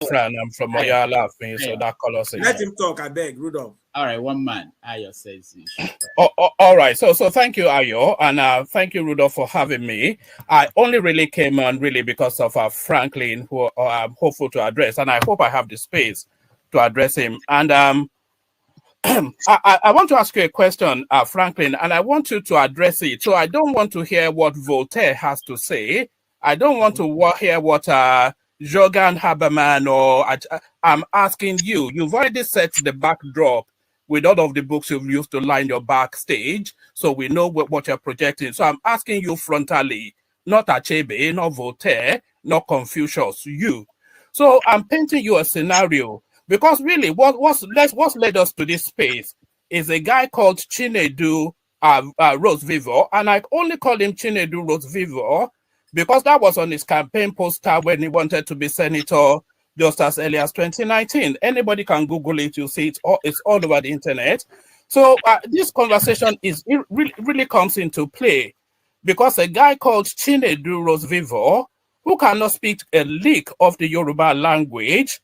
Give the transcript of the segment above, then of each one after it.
friend. I'm from Oyala, so that colors it. Let him talk, I beg, Rudolph. All right, one man. Ayo says you should. All right. So thank you, Ayo, and thank you, Rudolph, for having me. I only really came on really because of Franklyne, who I'm hopeful to address, and I hope I have the space to address him. And I want to ask you a question, Franklyne, and I want you to address it. So I don't want to hear what Voltaire has to say. I don't want to hear what Jürgen Habermas or I'm asking you. You've already set the backdrop with all of the books you've used to line your backstage, so we know what you're projecting. So I'm asking you frontally, not Achebe, not Voltaire, not Confucius, you. So I'm painting you a scenario, because really what's led us to this space is a guy called Chinedu Rosevivor, and I only call him Chinedu Rosevivor because that was on his campaign poster when he wanted to be senator just as early as 2019. Anybody can Google it, you'll see it's all over the internet. So this conversation really comes into play because a guy called Chinedu Rosevivor, who cannot speak a lick of the Yoruba language,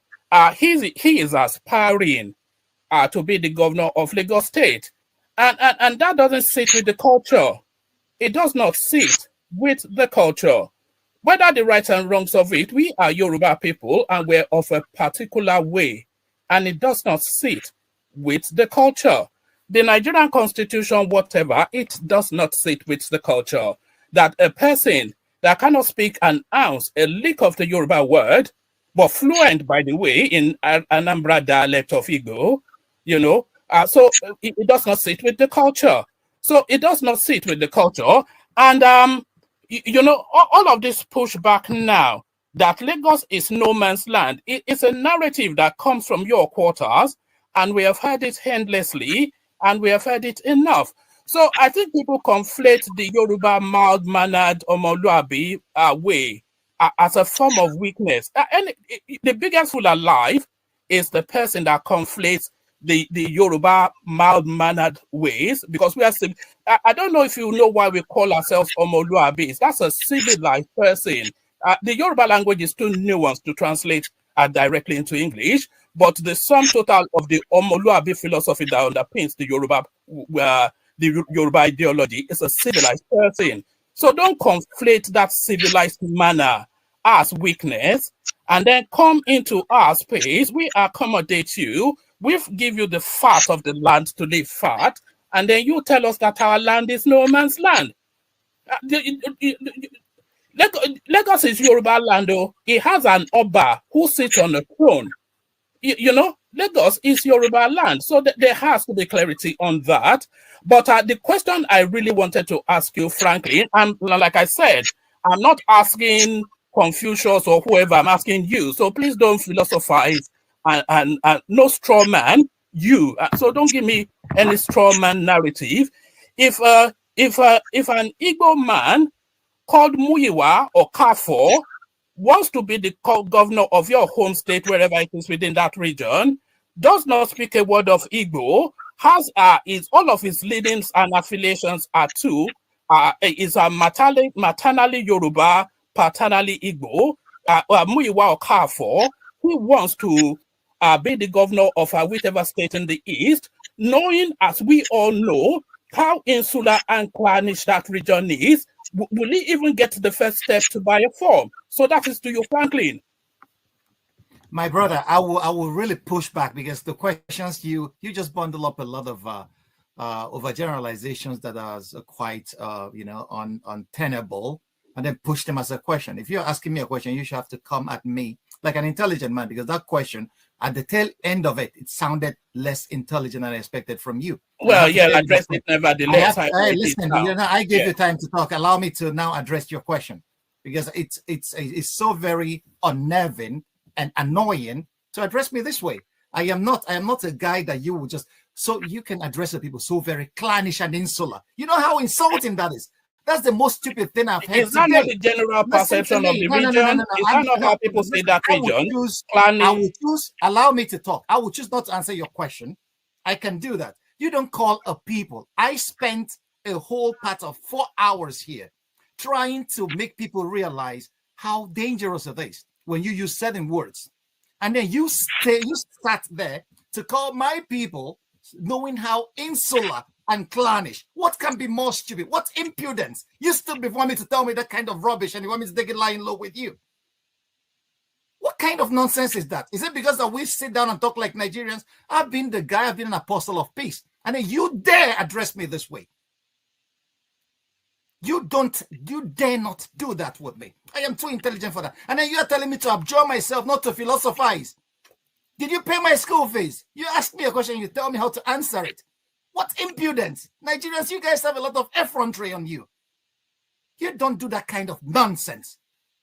he is aspiring to be the governor of Lagos State. And that doesn't sit with the culture. It does not sit with the culture. Whether the rights and wrongs of it, we are Yoruba people and we're of a particular way, and it does not sit with the culture. The Nigerian constitution, whatever, it does not sit with the culture. That a person that cannot speak an ounce, a lick of the Yoruba word, but fluent, by the way, in Anambra dialect of Igbo, so it does not sit with the culture. So it does not sit with the culture. And all of this pushback now that Lagos is no man's land, it's a narrative that comes from your quarters, and we have heard it endlessly, and we have heard it enough. So I think people conflate the Yoruba mild-mannered Omoluabi way as a form of weakness. And the biggest fool alive is the person that conflates the Yoruba mild-mannered ways, because we are. I don't know if you know why we call ourselves Omoluabis. That's a civilized person. The Yoruba language is too nuanced to translate directly into English, but the sum total of the Omoluabi philosophy that underpins the Yoruba ideology is a civilized person. So don't conflate that civilized manner as weakness and then come into our space. We accommodate you. We give you the fat of the land to live fat, and then you tell us that our land is no man's land. Lagos is Yoruba land, though. It has an Oba who sits on a throne. Lagos is Yoruba land, so there has to be clarity on that. But the question I really wanted to ask you, frankly, and like I said, I'm not asking Confucius or whoever, I'm asking you. So please don't philosophize and no straw man. So don't give me any straw man narrative. If an Igbo man called Muyiwa or Kafo wants to be the governor of your home state, wherever it is within that region, does not speak a word of Igbo, has all of his leanings and affiliations are is maternally Yoruba, paternally Igbo, Muyiwa or Kafo, who wants to be the governor of whichever state in the east, knowing, as we all know, how insular and clannish that region is. Will he even get to the first step to buy a form? So that is to you, Franklyne. My brother, I will really push back, because the questions you just bundle up a lot of overgeneralizations that are quite untenable, and then push them as a question. If you're asking me a question, you should have to come at me like an intelligent man, because that question, at the tail end of it, it sounded less intelligent than I expected from you. Well, yeah, address it nevertheless. Listen, I gave you time to talk. Allow me to now address your question, because it's so very unnerving and annoying to address me this way. I am not a guy that you will just, so you can address the people so very clannish and insular. You know how insulting that is. That's the most stupid thing I've heard. Is that not the general perception of the region? Is that not how people say that region? I will choose, allow me to talk. I will choose not to answer your question. I can do that. You don't call a people. I spent a whole part of 4 hours here trying to make people realize how dangerous it is when you use certain words. And then you sat there to call my people, knowing how insular and clannish. What can be more stupid? What impudence? You stood before me to tell me that kind of rubbish, and you want me to take it lying low with you. What kind of nonsense is that? Is it because that we sit down and talk like Nigerians? I've been the guy, I've been an apostle of peace. And then you dare address me this way. You dare not do that with me. I am too intelligent for that. And then you are telling me to abjure myself, not to philosophize. Did you pay my school fees? You ask me a question, you tell me how to answer it. What impudence. Nigerians, you guys have a lot of effrontery on you. You don't do that kind of nonsense.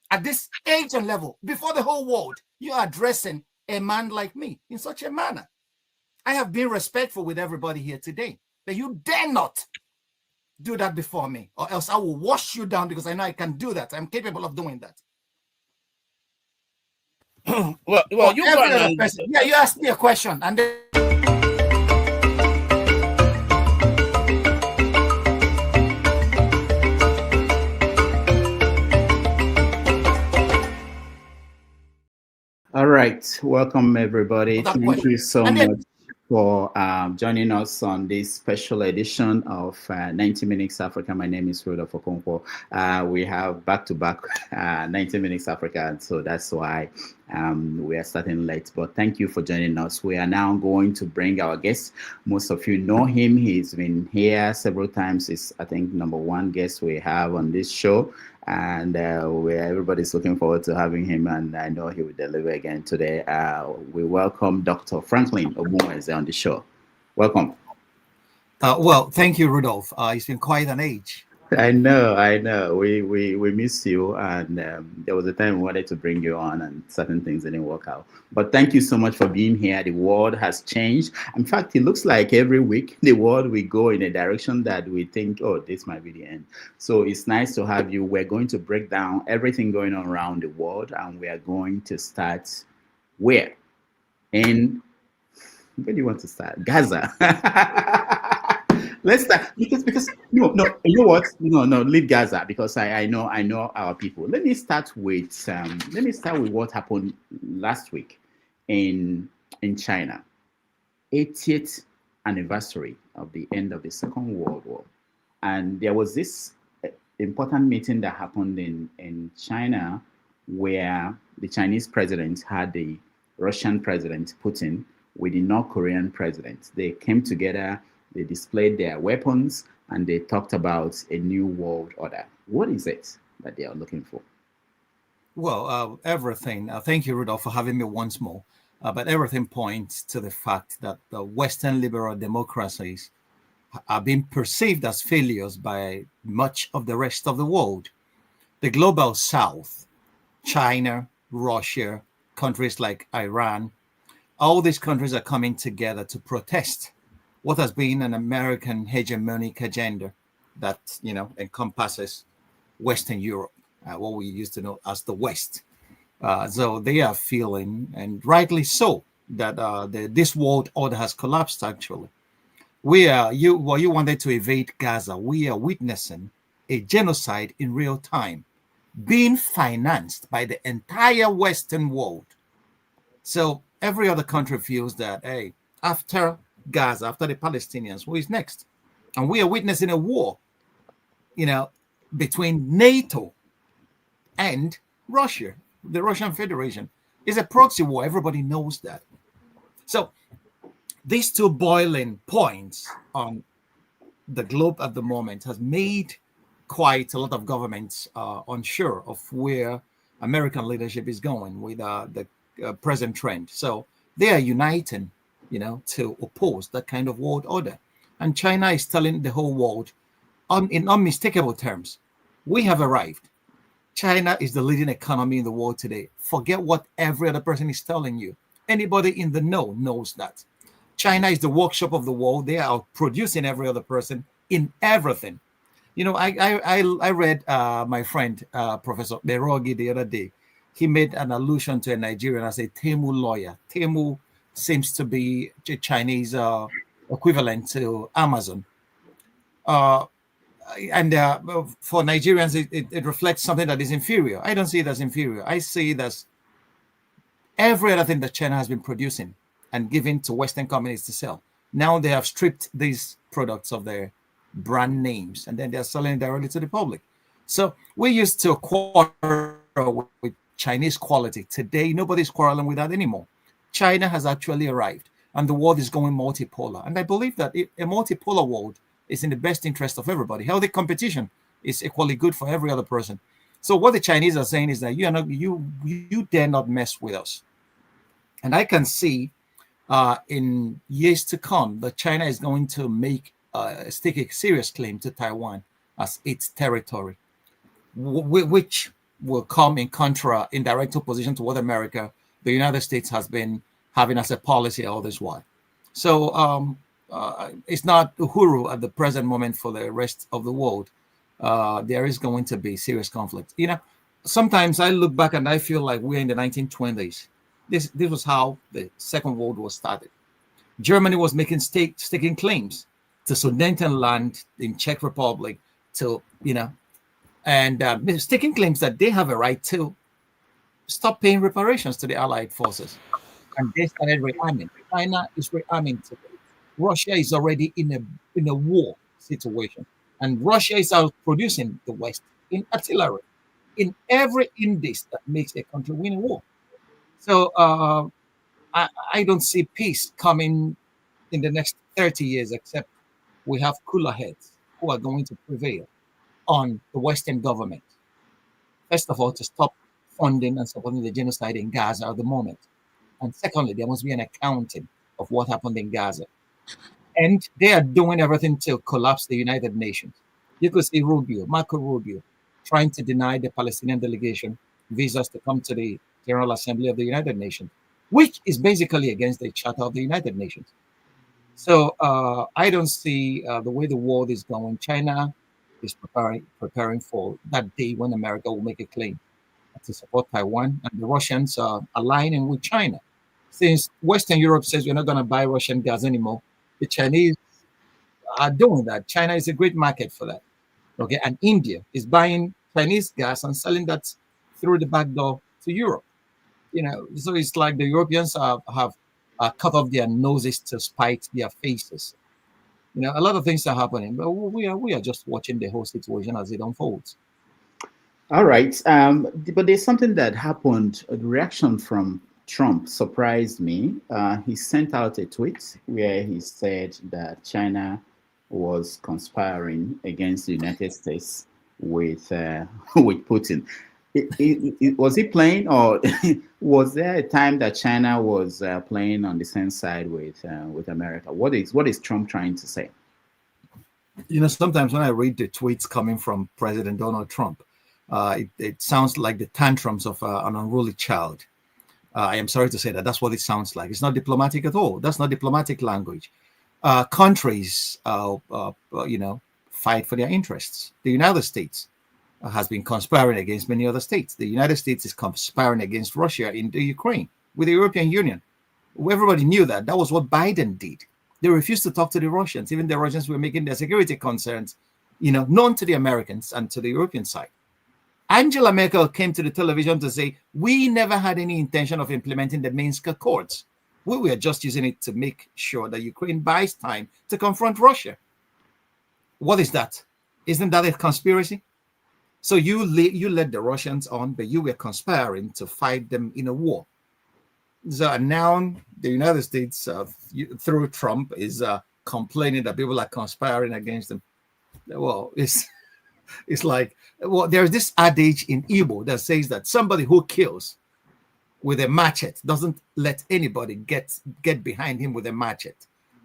At this age and level, before the whole world, you are addressing a man like me in such a manner. I have been respectful with everybody here today, but you dare not do that before me, or else I will wash you down, because I know I can do that. I'm capable of doing that. well, you yeah, you asked me a question, and then All right, welcome everybody. Thank you so much for joining us on this special edition of 90 Minutes Africa. My name is Rudolph Okonkwo. We have back-to-back 90 Minutes Africa, and so that's why we are starting late. But thank you for joining us. We are now going to bring our guest. Most of you know him. He's been here several times. He's, I think, #1 guest we have on this show. And everybody's looking forward to having him, and I know he will deliver again today. We welcome Dr. Franklyne Ogbunwezeh on the show. Welcome. Well, thank you, Rudolph. It's been quite an age. I know. We miss you, and there was a time we wanted to bring you on, and certain things didn't work out. But thank you so much for being here. The world has changed. In fact, it looks like every week the world will go in a direction that we think, oh, this might be the end. So it's nice to have you. We're going to break down everything going on around the world, and we are going to start where? Where do you want to start? Gaza. Let's start because no, you know what? No, leave Gaza, because I know our people. Let me start with what happened last week in China. 80th anniversary of the end of the Second World War, and there was this important meeting that happened in China, where the Chinese president had the Russian president Putin with the North Korean president. They came together. They displayed their weapons, and they talked about a new world order. What is it that they are looking for? Well, everything. Thank you, Rudolph, for having me once more. But everything points to the fact that the Western liberal democracies are being perceived as failures by much of the rest of the world. The global South, China, Russia, countries like Iran, all these countries are coming together to protest what has been an American hegemonic agenda that, encompasses Western Europe, what we used to know as the West. So they are feeling, and rightly so, that this world order has collapsed. Actually, you wanted to evade Gaza. We are witnessing a genocide in real time, being financed by the entire Western world. So every other country feels that, hey, after Gaza, after the Palestinians, who is next? And we are witnessing a war, between NATO and Russia. The Russian Federation is a proxy war. Everybody knows that. So these two boiling points on the globe at the moment has made quite a lot of governments unsure of where American leadership is going with the present trend. So they are uniting, to oppose that kind of world order. And China is telling the whole world in unmistakable terms, we have arrived. China is the leading economy in the world today. Forget what every other person is telling you. Anybody in the know knows that. China is the workshop of the world. They are producing every other person in everything. I read my friend, Professor Berogi, the other day. He made an allusion to a Nigerian as a Temu lawyer. Temu seems to be a Chinese equivalent to Amazon. And for Nigerians, it reflects something that is inferior. I don't see it as inferior. I see it as every other thing that China has been producing and giving to Western companies to sell. Now they have stripped these products of their brand names, and then they're selling it directly to the public. So we used to quarrel with Chinese quality. Today, nobody's quarreling with that anymore. China has actually arrived, and the world is going multipolar. And I believe that a multipolar world is in the best interest of everybody. Healthy competition is equally good for every other person. So what the Chinese are saying is that you dare not mess with us. And I can see in years to come that China is going to stake a serious claim to Taiwan as its territory, which will come in direct opposition to what the United States has been having as a policy all this while. So it's not uhuru at the present moment for the rest of the world. There is going to be serious conflict. Sometimes I look back and I feel like we're in the 1920s. This was how the Second World War started. Germany was making staking claims to Sudetenland in Czech Republic, and staking claims that they have a right to stop paying reparations to the Allied forces. And they started rearming. China is rearming today. Russia is already in a war situation. And Russia is out producing the West in artillery, in every index that makes a country win a war. So I don't see peace coming in the next 30 years, except we have cooler heads who are going to prevail on the Western government. First of all, to stop funding and supporting the genocide in Gaza at the moment. And secondly, there must be an accounting of what happened in Gaza. And they are doing everything to collapse the United Nations. You could see Marco Rubio, trying to deny the Palestinian delegation visas to come to the General Assembly of the United Nations, which is basically against the Charter of the United Nations. So I don't see the way the world is going. China is preparing for that day when America will make a claim to support Taiwan, and the Russians are aligning with China. Since Western Europe says we're not going to buy Russian gas anymore, the Chinese are doing that. China is a great market for that. Okay, and India is buying Chinese gas and selling that through the back door to Europe. So it's like the Europeans have cut off their noses to spite their faces. A lot of things are happening, but we are just watching the whole situation as it unfolds. All right, but there's something that happened. A reaction from Trump surprised me. He sent out a tweet where he said that China was conspiring against the United States with Putin. Was he playing, or was there a time that China was playing on the same side with America? What is Trump trying to say? Sometimes when I read the tweets coming from President Donald Trump, it sounds like the tantrums of an unruly child. I am sorry to say that that's what it sounds like. It's not diplomatic at all. That's not diplomatic language. Countries, fight for their interests. The United States has been conspiring against many other states. The United States is conspiring against Russia in the Ukraine with the European Union. Everybody knew that. That was what Biden did. They refused to talk to the Russians. Even the Russians were making their security concerns, known to the Americans and to the European side. Angela Merkel came to the television to say, we never had any intention of implementing the Minsk Accords. We were just using it to make sure that Ukraine buys time to confront Russia. What is that? Isn't that a conspiracy? So you led the Russians on, but you were conspiring to fight them in a war. So now the United States, through Trump, is complaining that people are conspiring against them. Well, it's like, there's this adage in Igbo that says that somebody who kills with a machete doesn't let anybody get behind him with a machete.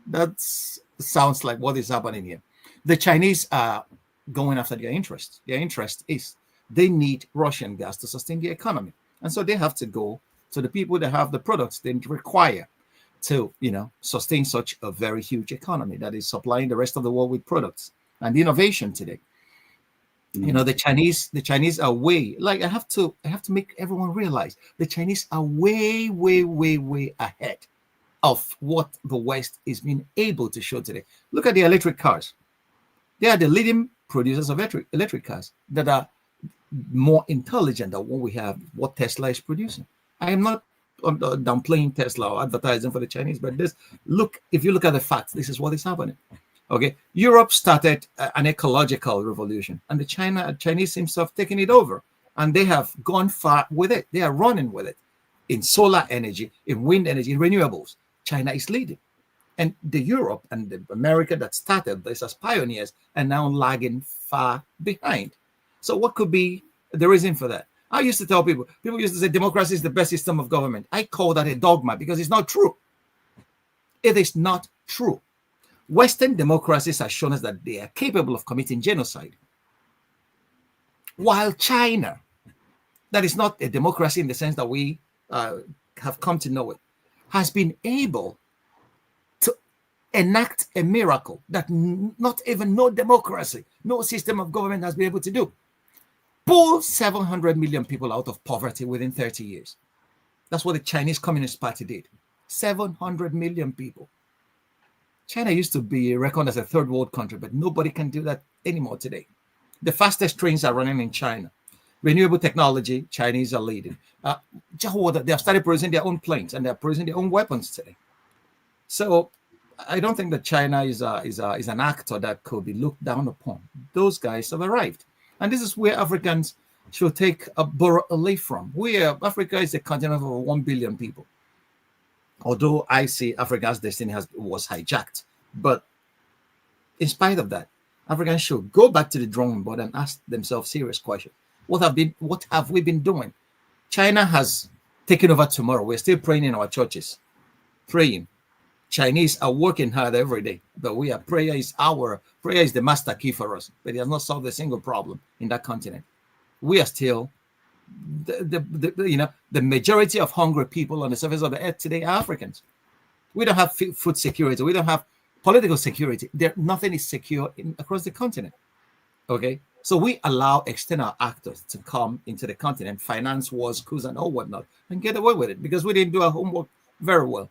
That sounds like what is happening here. The Chinese are going after their interest. Their interest is they need Russian gas to sustain the economy. And so they have to go to the people that have the products they require to, sustain such a very huge economy that is supplying the rest of the world with products and innovation today. The Chinese are way, like I have to make everyone realize the Chinese are way, way, way, way ahead of what the West is being able to show today. Look at the electric cars. They are the leading producers of electric cars that are more intelligent than what Tesla is producing. I am not downplaying Tesla or advertising for the Chinese, but if you look at the facts, this is what is happening. Okay, Europe started an ecological revolution, and the Chinese seems to have taken it over, and they have gone far with it. They are running with it in solar energy, in wind energy, in renewables. China is leading, and the Europe and the America that started this as pioneers are now lagging far behind. So, what could be the reason for that? I used to tell people used to say democracy is the best system of government. I call that a dogma because it's not true. It is not true. Western democracies have shown us that they are capable of committing genocide. While China, that is not a democracy in the sense that we have come to know it, has been able to enact a miracle that not even no democracy, no system of government has been able to do. Pull 700 million people out of poverty within 30 years. That's what the Chinese Communist Party did. 700 million people. China used to be reckoned as a third world country, but nobody can do that anymore today. The fastest trains are running in China. Renewable technology, Chinese are leading. They have started producing their own planes and they're producing their own weapons today. So I don't think that China is an actor that could be looked down upon. Those guys have arrived. And this is where Africans should take a leaf from. Africa is a continent of over 1 billion people. Although I see Africa's destiny was hijacked. But in spite of that, Africans should go back to the drawing board and ask themselves serious questions. What have we been doing? China has taken over tomorrow. We're still praying in our churches. Praying. Chinese are working hard every day. But prayer is the master key for us. But it has not solved a single problem in that continent. We are still the majority of hungry people on the surface of the earth today are Africans. We don't have food security. We don't have political security. Nothing is secure across the continent. Okay, so we allow external actors to come into the continent, finance wars, coups, and all whatnot, and get away with it because we didn't do our homework very well.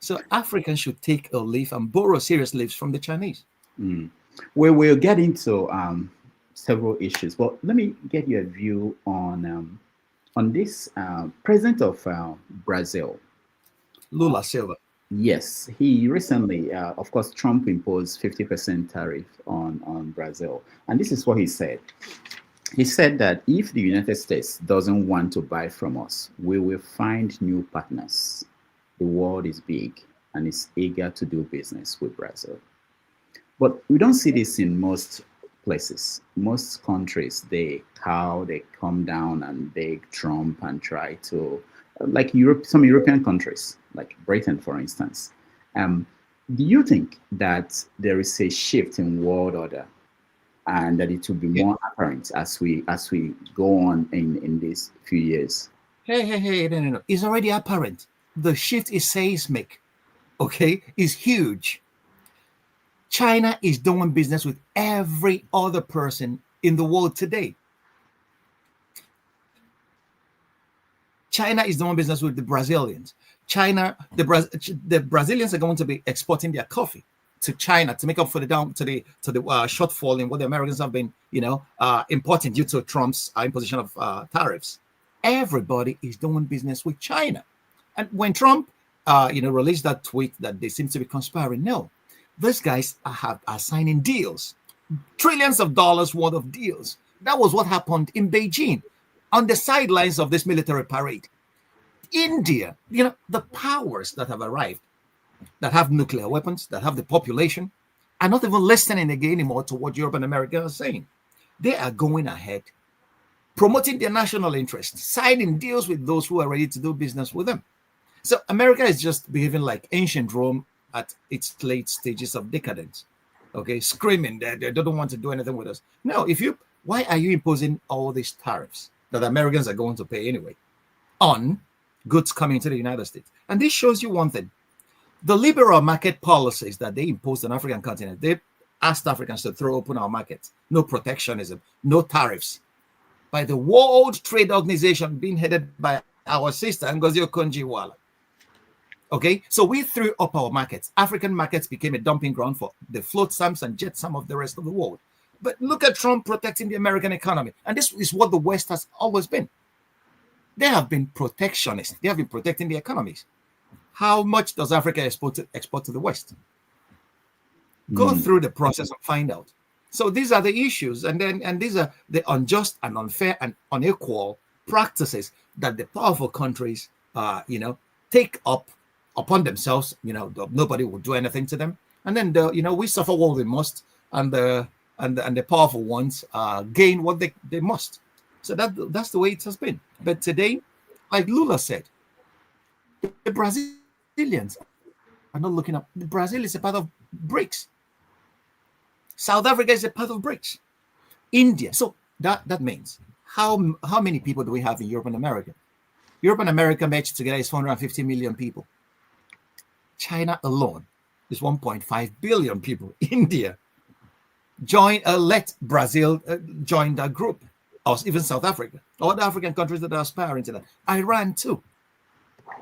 So Africans should take a leaf and borrow serious leaves from the Chinese. We'll get into several issues, but let me get your view on this president of Brazil, Lula Silva. Yes, he recently, of course, Trump imposed 50% tariff on Brazil, and this is what he said. He said that if the United States doesn't want to buy from us, we will find new partners. The world is big and is eager to do business with Brazil. But we don't see this in most places. Most countries, they come down and beg Trump and try to, like some European countries, like Britain, for instance. Do you think that there is a shift in world order and that it will be more apparent as we go on in these few years? Hey, no. It's already apparent. The shift is seismic, okay? It's huge. China is doing business with every other person in the world today. China is doing business with the Brazilians. The Brazilians are going to be exporting their coffee to China to make up for the shortfall in what the Americans have been, importing due to Trump's imposition of tariffs. Everybody is doing business with China. And when Trump, released that tweet that they seem to be conspiring, no, these guys are signing deals, trillions of dollars worth of deals. That was what happened in Beijing on the sidelines of this military parade. India, the powers that have arrived, that have nuclear weapons, that have the population, are not even listening again anymore to what Europe and America are saying. They are going ahead, promoting their national interests, signing deals with those who are ready to do business with them. So America is just behaving like ancient Rome at its late stages of decadence, okay, screaming that they don't want to do anything with us. No, why are you imposing all these tariffs that Americans are going to pay anyway on goods coming to the United States? And this shows you one thing. The liberal market policies that they imposed on the African continent, they asked Africans to throw open our markets, no protectionism, no tariffs. By the World Trade Organization being headed by our sister, Ngozi Okonjo-Iweala. Okay, so we threw up our markets. African markets became a dumping ground for the flotsams and jetsam of the rest of the world. But look at Trump protecting the American economy. And this is what the West has always been. They have been protectionist. They have been protecting the economies. How much does Africa export to the West? Go through the process and find out. So these are the issues, and these are the unjust and unfair and unequal practices that the powerful countries, take up upon themselves. Nobody will do anything to them, and then we suffer what we must, and the powerful ones gain what they must. So that's the way it has been. But today, like Lula said, the Brazilians are not looking up. Brazil is a part of BRICS. South Africa is a part of BRICS. India. So that means how many people do we have in Europe and America? Europe and America matched together is 450 million people. China alone is 1.5 billion people. India let Brazil join that group, or even South Africa, all the African countries that are aspiring to that. Iran too.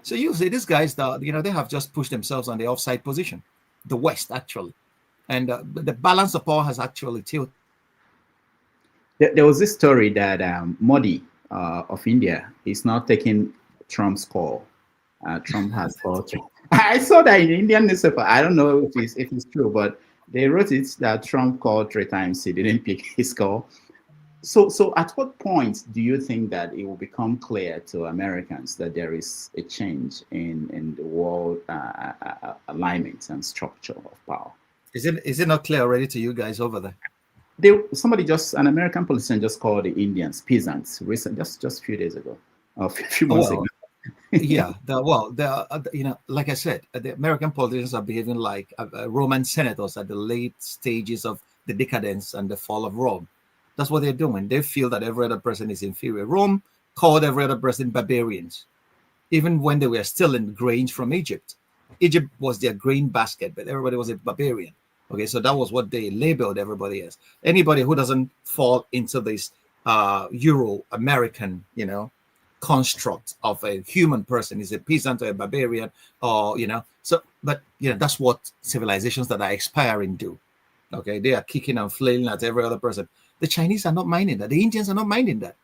So you see, these guys, they have just pushed themselves on the offside position. The West, actually. And the balance of power has actually tilted. There was this story that Modi of India is now taking Trump's call. Trump has called. I saw that in Indian newspaper. I don't know if it's true, but they wrote it that Trump called 3 times. He didn't pick his call. So at what point do you think that it will become clear to Americans that there is a change in the world alignment and structure of power? Is it not clear already to you guys over there? An American politician just called the Indians peasants recently, just a few days ago, a few months ago. Yeah, like I said, the American politicians are behaving like Roman senators at the late stages of the decadence and the fall of Rome. That's what they're doing. They feel that every other person is inferior. Rome called every other person barbarians, even when they were still in grains from Egypt. Egypt was their grain basket, but everybody was a barbarian. Okay, so that was what they labeled everybody as. Anybody who doesn't fall into this Euro-American, construct of a human person is a peasant or a barbarian, or that's what civilizations that are expiring do. Okay, they are kicking and flailing at every other person. The Chinese are not minding that. The Indians are not minding that.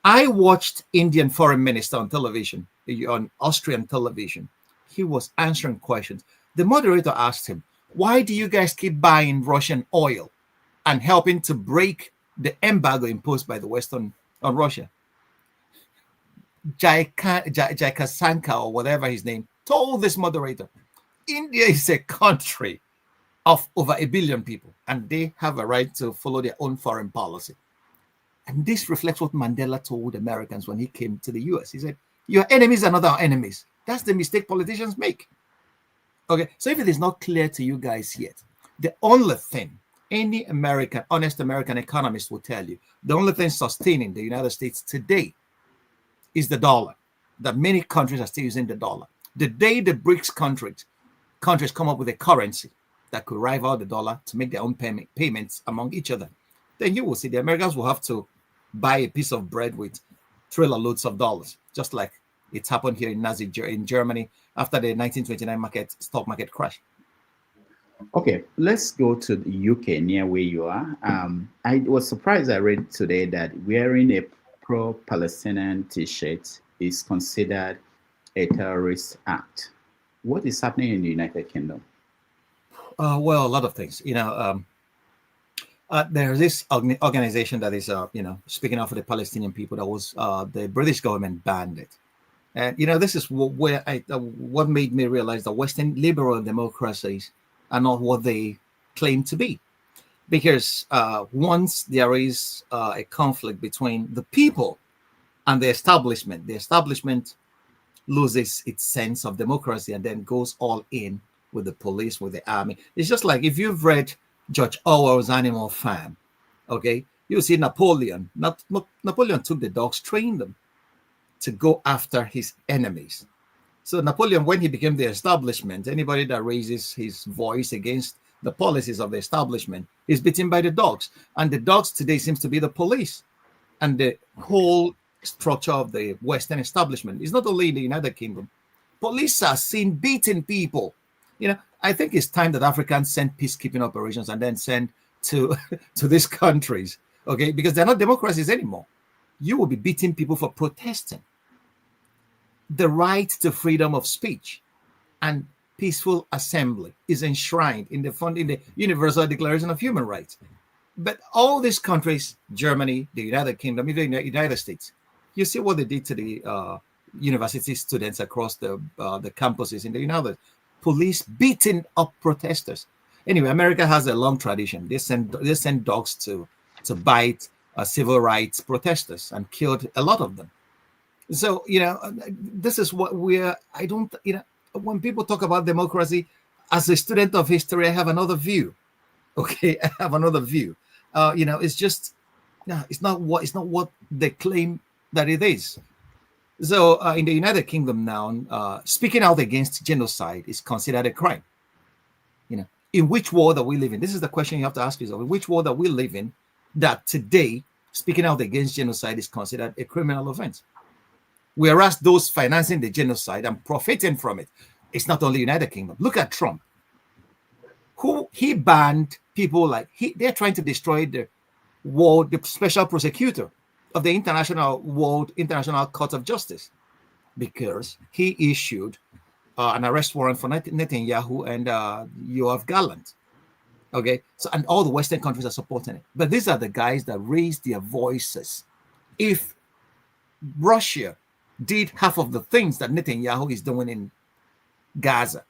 I watched Indian foreign minister on television, on Austrian television. He was answering questions. The moderator asked him, "Why do you guys keep buying Russian oil and helping to break the embargo imposed by the West on Russia?" Jayakasanka, or whatever his name, told this moderator, India is a country of over 1 billion people, and they have a right to follow their own foreign policy. And this reflects what Mandela told Americans when he came to the US. He said, "Your enemies are not our enemies." That's the mistake politicians make. Okay, so if it is not clear to you guys yet, the only thing any honest American economist will tell you, the only thing sustaining the United States today is the dollar, that many countries are still using the dollar. The day the BRICS countries come up with a currency that could rival the dollar to make their own payments among each other, then you will see the Americans will have to buy a piece of bread with trailer loads of dollars, just like it's happened here in Germany after the 1929 stock market crash. Okay, let's go to the UK, near where you are. I was surprised I read today that wearing a pro-Palestinian t-shirt is considered a terrorist act. What is happening in the United Kingdom? Well, a lot of things. There's this organization that is, speaking out for the Palestinian people. That was the British government banned it, and this is what made me realize that Western liberal democracies are not what they claim to be, because once there is a conflict between the people and the establishment loses its sense of democracy and then goes all in with the police, with the army. It's just like if you've read George Orwell's Animal Farm, okay, you see Napoleon. Napoleon took the dogs, trained them to go after his enemies. So Napoleon, when he became the establishment, anybody that raises his voice against the policies of the establishment is beaten by the dogs. And the dogs today seems to be the police. And the whole structure of the Western establishment is not only in the United Kingdom. Police are seen beating people. I think it's time that Africans send peacekeeping operations and then send to these countries, okay? Because they're not democracies anymore. You will be beating people for protesting. the right to freedom of speech and peaceful assembly is enshrined in the Universal Declaration of Human Rights. But all these countries, Germany, the United Kingdom, even the United States, you see what they did to the university students across the campuses in the United States. Police beating up protesters. Anyway, America has a long tradition. They send dogs to bite civil rights protesters and killed a lot of them. So, this is what I don't, when people talk about democracy, as a student of history, I have another view. Okay, I have another view. It's just, it's not what they claim that it is. So in the United Kingdom now, speaking out against genocide is considered a crime. In which world are we living? This is the question you have to ask yourself. In which world are we living that today speaking out against genocide is considered a criminal offense? Whereas those financing the genocide and profiting from it, it's not only United Kingdom. Look at Trump, who he banned people like they're trying to destroy the special prosecutor of the International Court of Justice, because he issued an arrest warrant for Netanyahu and Yoav Gallant. Okay, so and all the Western countries are supporting it. But these are the guys that raise their voices. If Russia did half of the things that Netanyahu is doing in Gaza,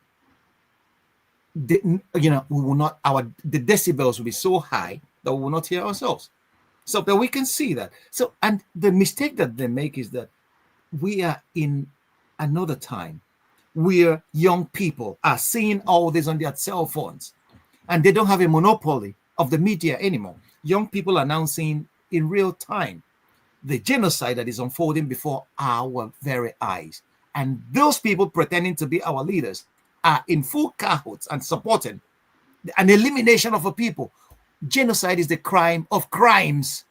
we will not. The decibels will be so high that we will not hear ourselves. So that we can see that. So, and the mistake that they make is that we are in another time where young people are seeing all this on their cell phones, and they don't have a monopoly of the media anymore. Young people are now seeing in real time the genocide that is unfolding before our very eyes. And those people pretending to be our leaders are in full cahoots and supporting an elimination of a people. Genocide is the crime of crimes.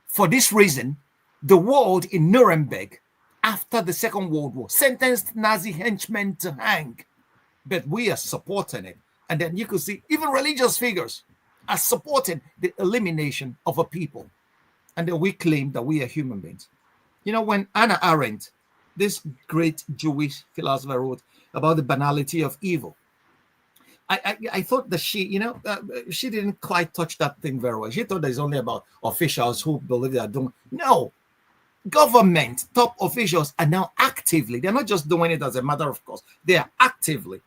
For this reason, the world in Nuremberg, after the Second World War, sentenced Nazi henchmen to hang. But we are supporting it. And then you could see even religious figures are supporting the elimination of a people. And then we claim that we are human beings. When Hannah Arendt, this great Jewish philosopher, wrote about the banality of evil, I thought that she didn't quite touch that thing very well. She thought that it's only about officials who believe they are doing. No, government top officials are now actively, they're not just doing it as a matter of course, they are actively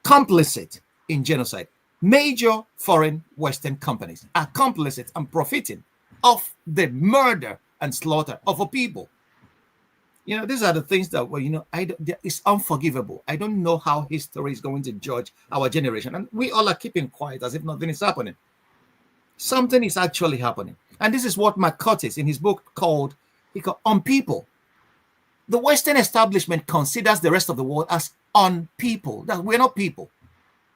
complicit in genocide. Major foreign Western companies are complicit and profiting of the murder and slaughter of a people. These are the things that it's unforgivable. I don't know how history is going to judge our generation. And we all are keeping quiet as if nothing is happening. Something is actually happening. And this is what McCurtis in his book called On People. The Western establishment considers the rest of the world as on people, that we're not people.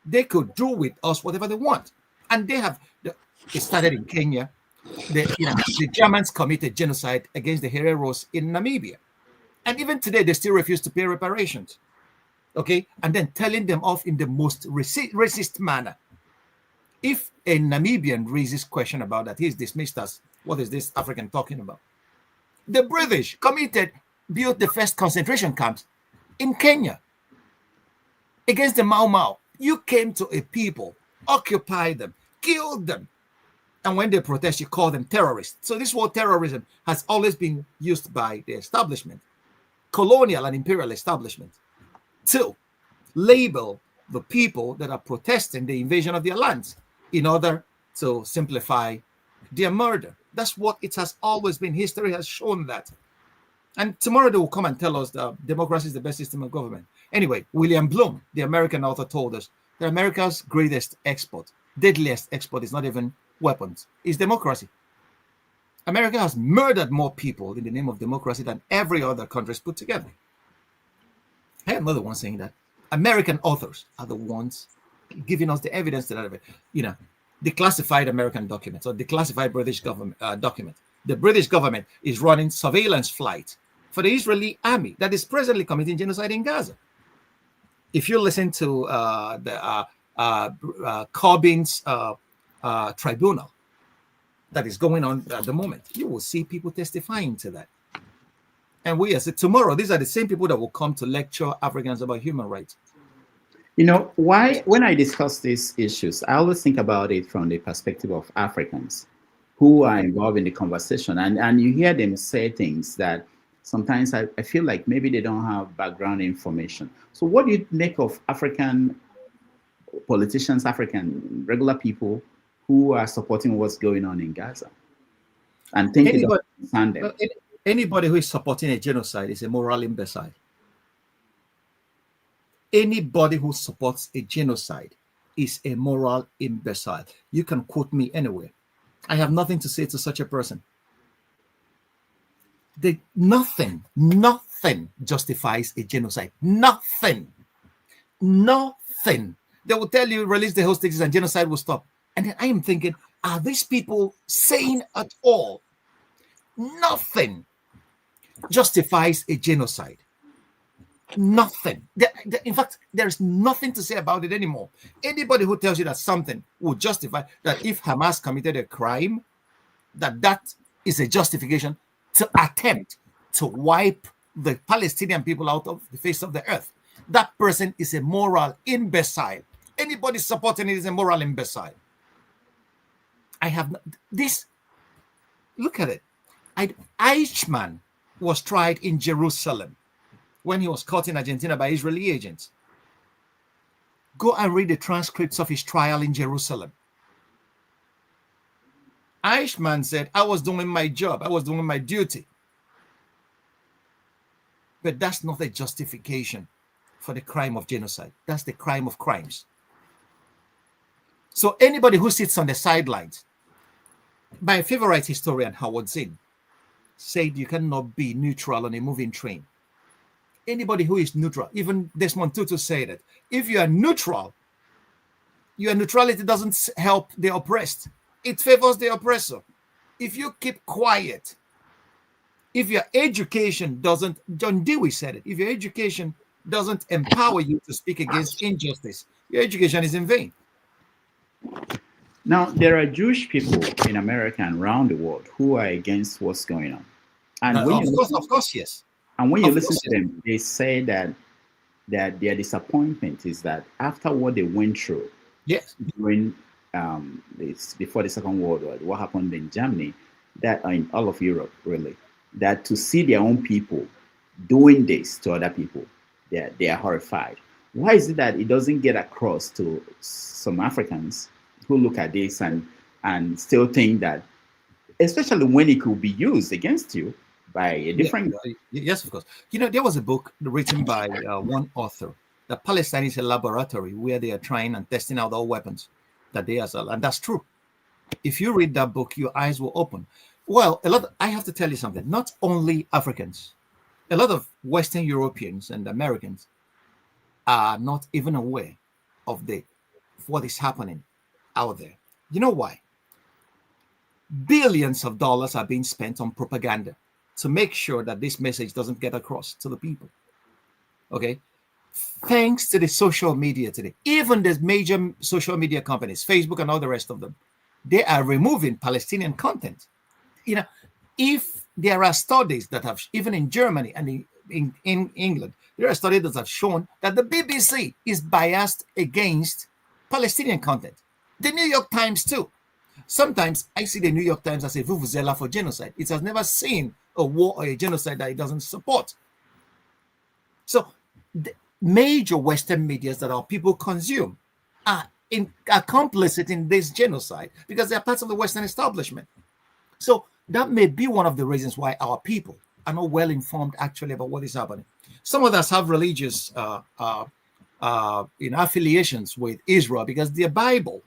They could do with us whatever they want. And they have, it started in Kenya. The Germans committed genocide against the Hereros in Namibia. And even today, they still refuse to pay reparations. Okay? And then telling them off in the most racist manner. If a Namibian raises question about that, he's dismissed as, what is this African talking about? The British built the first concentration camps in Kenya against the Mau Mau. You came to a people, occupied them, killed them. And when they protest, you call them terrorists. So this word terrorism has always been used by the establishment, colonial and imperial establishment, to label the people that are protesting the invasion of their lands in order to simplify their murder. That's what it has always been. History has shown that. And tomorrow they will come and tell us that democracy is the best system of government. Anyway, William Bloom, the American author, told us that America's greatest export, deadliest export, is not even weapons, is democracy. America has murdered more people in the name of democracy than every other country put together. I am not the one saying that. American authors are the ones giving us the evidence to that. The classified American documents or the classified British government document. The British government is running surveillance flight for the Israeli army that is presently committing genocide in Gaza. If you listen to Corbyn's tribunal that is going on at the moment, you will see people testifying to that. And we as tomorrow, these are the same people that will come to lecture Africans about human rights. You know, why, when I discuss these issues, I always think about it from the perspective of Africans who are involved in the conversation. And you hear them say things that sometimes I feel like maybe they don't have background information. So what do you make of African politicians, African regular people who are supporting what's going on in Gaza? And think anybody who is supporting a genocide is a moral imbecile. Anybody who supports a genocide is a moral imbecile. You can quote me anywhere. I have nothing to say to such a person. Nothing justifies a genocide. Nothing. They will tell you, release the hostages and genocide will stop. And then I am thinking, are these people sane at all? Nothing justifies a genocide. Nothing. In fact, there's nothing to say about it anymore. Anybody who tells you that something will justify that if Hamas committed a crime, that is a justification to attempt to wipe the Palestinian people out of the face of the earth, that person is a moral imbecile. Anybody supporting it is a moral imbecile. I have this. Look at it. Eichmann was tried in Jerusalem when he was caught in Argentina by Israeli agents. Go and read the transcripts of his trial in Jerusalem. Eichmann said, I was doing my job. I was doing my duty. But that's not a justification for the crime of genocide. That's the crime of crimes. So anybody who sits on the sidelines, my favorite historian, Howard Zinn, said you cannot be neutral on a moving train. Anybody who is neutral, even Desmond Tutu said it, if you are neutral, your neutrality doesn't help the oppressed. It favors the oppressor. If you keep quiet, if your education doesn't, John Dewey said it, if your education doesn't empower you to speak against injustice, your education is in vain. Now, there are Jewish people in America and around the world who are against what's going on. And of course, yes. And when you listen to them, they say that their disappointment is that after what they went through, yes, during before the Second World War, what happened in Germany, that in all of Europe, really, that to see their own people doing this to other people, they are horrified. Why is it that it doesn't get across to some Africans who look at this and still think that, especially when it could be used against you by a different... Yes, of course. You know, there was a book written by one author, that Palestine is a laboratory where they are trying and testing out all weapons that they are, and that's true. If you read that book, your eyes will open. Well, I have to tell you something, not only Africans, a lot of Western Europeans and Americans are not even aware of what is happening out there. You know why? Billions of dollars are being spent on propaganda to make sure that this message doesn't get across to the people. Okay? Thanks to the social media today, even the major social media companies, Facebook and all the rest of them, they are removing Palestinian content. You know, if there are studies that have, even in Germany and in England, there are studies that have shown that the BBC is biased against Palestinian content. The New York Times too. Sometimes I see the New York Times as a vuvuzela for genocide. It has never seen a war or a genocide that it doesn't support. So the major Western medias that our people consume are complicit in this genocide because they are parts of the Western establishment. So that may be one of the reasons why our people are not well informed actually about what is happening. Some of us have religious affiliations with Israel because their Bible,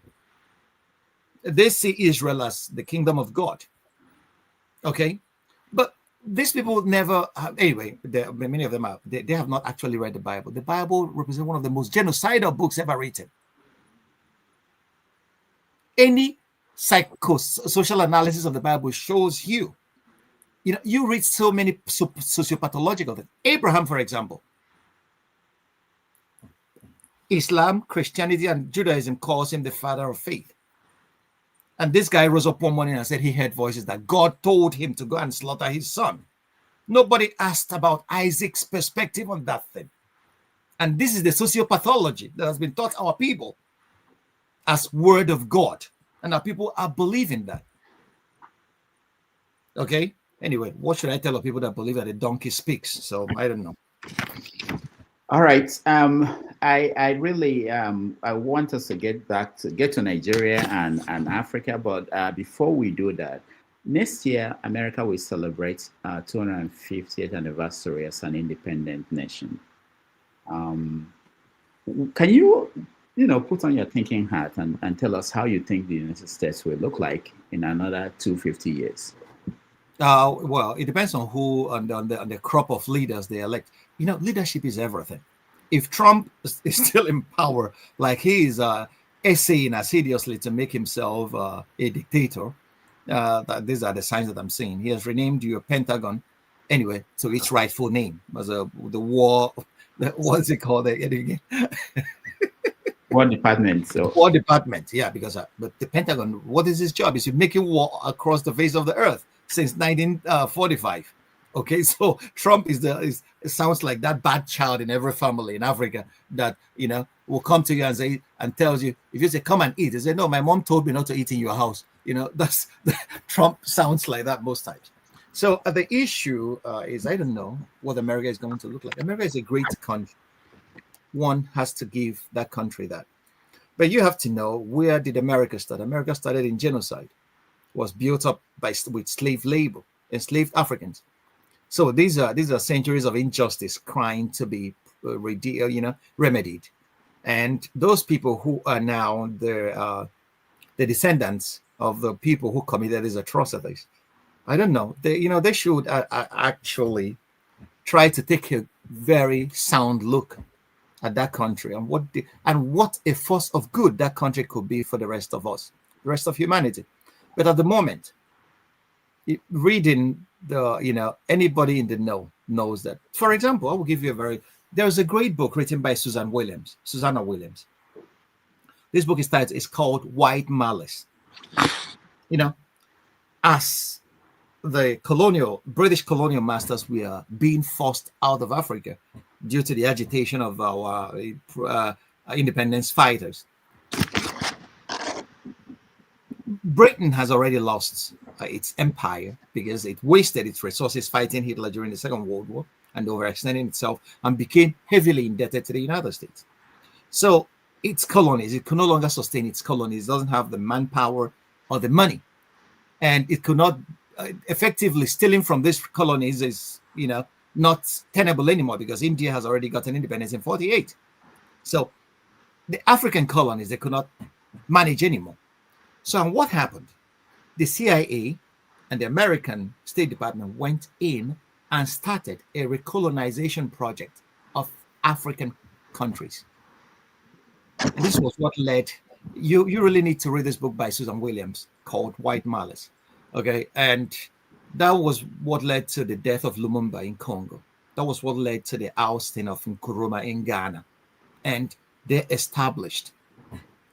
they see Israel as the kingdom of God. Okay, but these people never anyway, many of them they have not actually read the Bible. The Bible represents one of the most genocidal books ever written. Any psychosocial analysis of the Bible shows you know, you read so many sociopathological things. Abraham, for example, Islam, Christianity, and Judaism calls him the father of faith. And this guy rose up one morning and said he heard voices that God told him to go and slaughter his son. Nobody asked about Isaac's perspective on that thing. And this is the sociopathology that has been taught our people as word of God. And our people are believing that. Okay? Anyway, what should I tell people that believe that a donkey speaks? So I don't know. All right. I really I want us to get to Nigeria and Africa, but before we do that, next year America will celebrate 250th anniversary as an independent nation. Can you put on your thinking hat and tell us how you think the United States will look like in another 250 years? Well, it depends on who on the crop of leaders they elect. Leadership is everything. If Trump is still in power, like he is essaying assiduously to make himself a dictator, these are the signs that I'm seeing. He has renamed your Pentagon, anyway, to its rightful name, as the war. What's it called again? War Department. So War Department, yeah, because but the Pentagon, what is his job? Is to make war across the face of the earth since 1945. Okay, so Trump it sounds like that bad child in every family in Africa that will come to you and say and tells you, if you say come and eat, they say no, my mom told me not to eat in your house. That's Trump sounds like that most times. So the issue is, I don't know what America is going to look like. America is a great country. One has to give that country that. But you have to know, where did America start? America started in genocide, was built up with slave labor, enslaved Africans. So these are centuries of injustice trying to be remedied. And those people who are now the descendants of the people who committed these atrocities, I don't know. They should actually try to take a very sound look at that country and what a force of good that country could be for the rest of us, the rest of humanity. But at the moment, reading anybody in the know knows that. For example, I will give you there's a great book written by Susanna Williams. This book is called White Malice. As the British colonial masters were being forced out of Africa due to the agitation of our independence fighters. Britain has already lost its empire because it wasted its resources fighting Hitler during the Second World War and overextending itself, and became heavily indebted to the United States. So its colonies, it could no longer sustain its colonies. It doesn't have the manpower or the money, and it could not effectively stealing from these colonies is not tenable anymore, because India has already gotten independence in 1948. So the African colonies, they could not manage anymore. So what happened? The CIA and the American State Department went in and started a recolonization project of African countries. And this was what led, you really need to read this book by Susan Williams called White Malice. Okay, and that was what led to the death of Lumumba in Congo. That was what led to the ousting of Nkrumah in Ghana. And they established,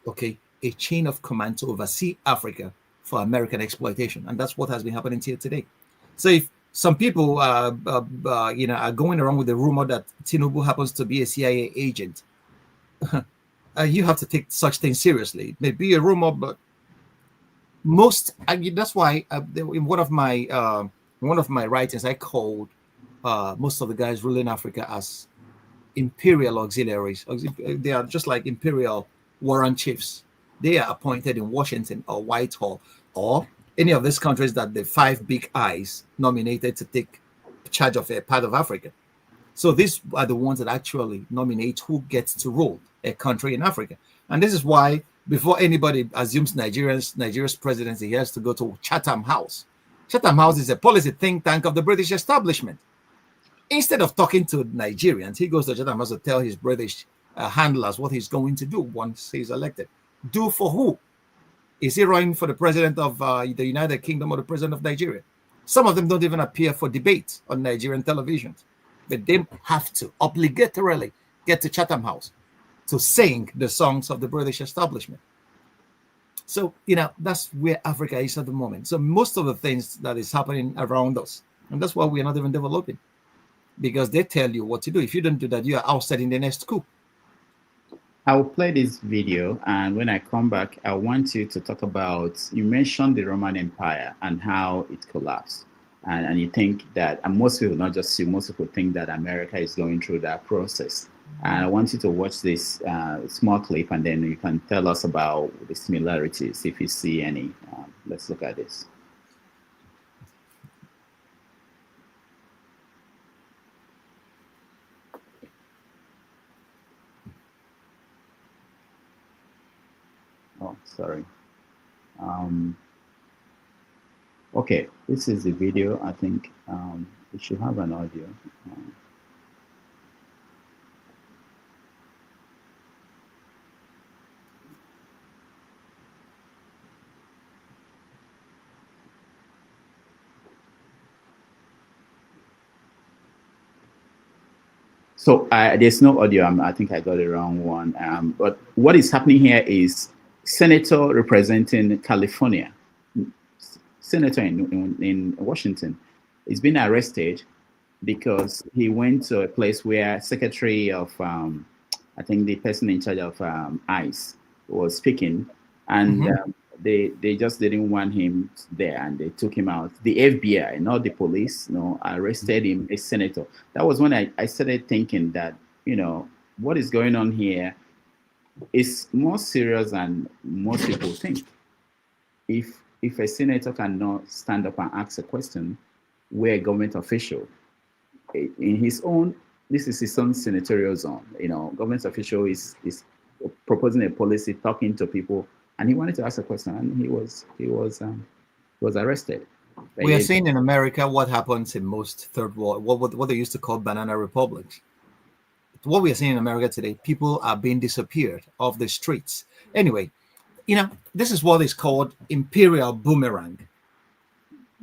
a chain of command to oversee Africa for American exploitation. And that's what has been happening here today. So if some people are going around with the rumor that Tinubu happens to be a CIA agent, you have to take such things seriously. It may be a rumor, but that's why in one of my writings, I called most of the guys ruling Africa as imperial auxiliaries. They are just like imperial warrant chiefs. They are appointed in Washington or Whitehall or any of these countries that the five big eyes nominated to take charge of a part of Africa. So these are the ones that actually nominate who gets to rule a country in Africa. And this is why, before anybody assumes Nigeria's presidency, he has to go to Chatham House. Chatham House is a policy think tank of the British establishment. Instead of talking to Nigerians, he goes to Chatham House to tell his British handlers what he's going to do once he's elected. Do for who? Is he running for the president of the United Kingdom or the president of Nigeria? Some of them don't even appear for debate on Nigerian television. But they have to obligatorily get to Chatham House to sing the songs of the British establishment. So, that's where Africa is at the moment. So most of the things that is happening around us And that's why we're not even developing, because they tell you what to do. If you don't do that, you are outside in the next coup. I will play this video, and when I come back, I want you to talk about, you mentioned the Roman Empire and how it collapsed. And you think that, and most people, not just you, most people think that America is going through that process. And I want you to watch this small clip, and then you can tell us about the similarities, if you see any. Let's look at this. Oh, sorry. Okay, this is the video. I think it should have an audio. So there's no audio. I think I got the wrong one. But what is happening here is senator representing California, senator in Washington, is being arrested because he went to a place where secretary of, I think the person in charge of ICE was speaking, and they just didn't want him there, and they took him out. The FBI, not the police, arrested him, a senator. That was when I started thinking that, what is going on here is more serious than most people think. If a senator cannot stand up and ask a question, where a government official, in his own, this is his own senatorial zone, government official is proposing a policy, talking to people, and he wanted to ask a question, and he was arrested. We are seeing in America what happens in most third world, what they used to call banana republics. What we are seeing in America today, people are being disappeared off the streets. Anyway, this is what is called imperial boomerang.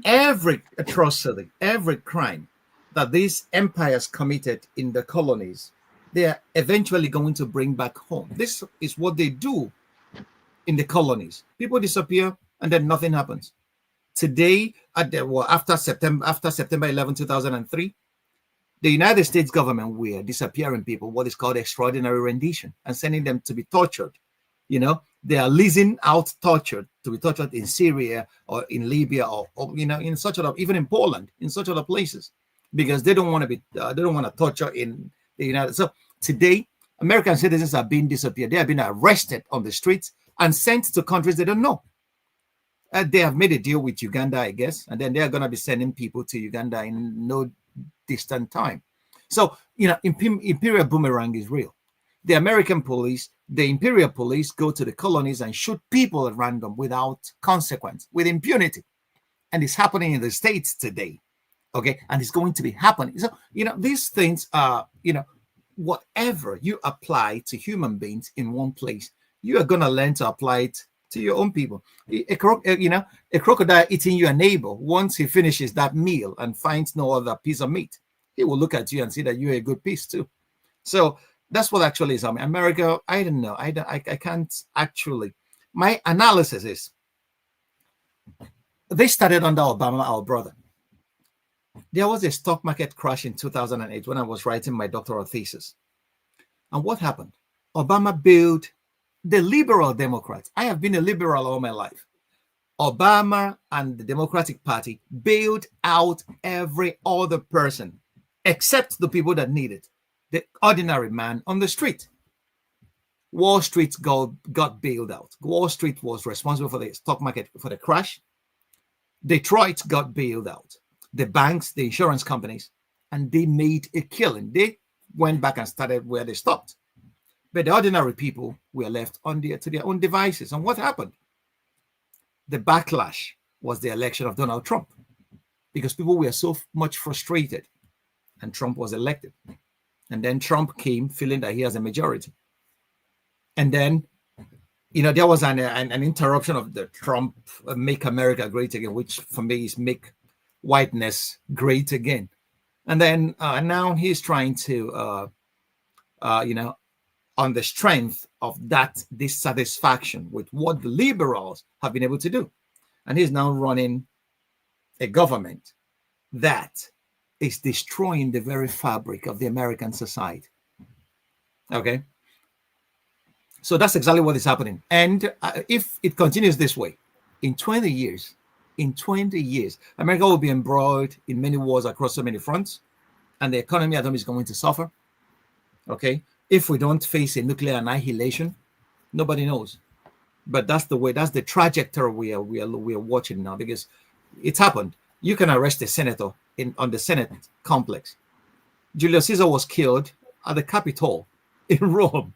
Every atrocity, every crime that these empires committed in the colonies, they are eventually going to bring back home. This is what they do in the colonies. People disappear and then nothing happens. Today, after September 11, 2003, the United States government were disappearing people, what is called extraordinary rendition, and sending them to be tortured. They are leasing out to be tortured in Syria or in Libya or in such other, even in Poland, in such other places, because they don't want to torture in the United States. So today, American citizens are being disappeared. They are being arrested on the streets and sent to countries they don't know. They have made a deal with Uganda, I guess, and then they are going to be sending people to Uganda in no distant time. So, imperial boomerang is real. The American police, the imperial police, go to the colonies and shoot people at random without consequence, with impunity. And it's happening in the States today. Okay. And it's going to be happening. So, these things are, whatever you apply to human beings in one place, you are going to learn to apply it to your own people. A crocodile eating your neighbor, once he finishes that meal and finds no other piece of meat, he will look at you and see that you're a good piece too. So that's what actually is. America, I don't know. I can't actually. My analysis is, they started under Obama, our brother. There was a stock market crash in 2008 when I was writing my doctoral thesis. And what happened? Obama bailed the liberal Democrats. I have been a liberal all my life. Obama and the Democratic Party bailed out every other person except the people that need it. The ordinary man on the street. Wall Street got bailed out. Wall Street was responsible for the stock market, for the crash. Detroit got bailed out. The banks, the insurance companies, and they made a killing. They went back and started where they stopped. But the ordinary people were left to their own devices. And what happened? The backlash was the election of Donald Trump, because people were so much frustrated, and Trump was elected. And then Trump came feeling that he has a majority. And then, there was an interruption of the Trump Make America Great Again, which for me is make whiteness great again. And then now he's trying to, on the strength of that dissatisfaction with what the liberals have been able to do. And he's now running a government that is destroying the very fabric of the American society. Okay? So that's exactly what is happening. And if it continues this way, in 20 years, America will be embroiled in many wars across so many fronts, and the economy at home is going to suffer. Okay? If we don't face a nuclear annihilation, nobody knows. But that's the way, that's the trajectory we are watching now, because it's happened. You can arrest a senator on the Senate complex. Julius Caesar was killed at the Capitol in Rome.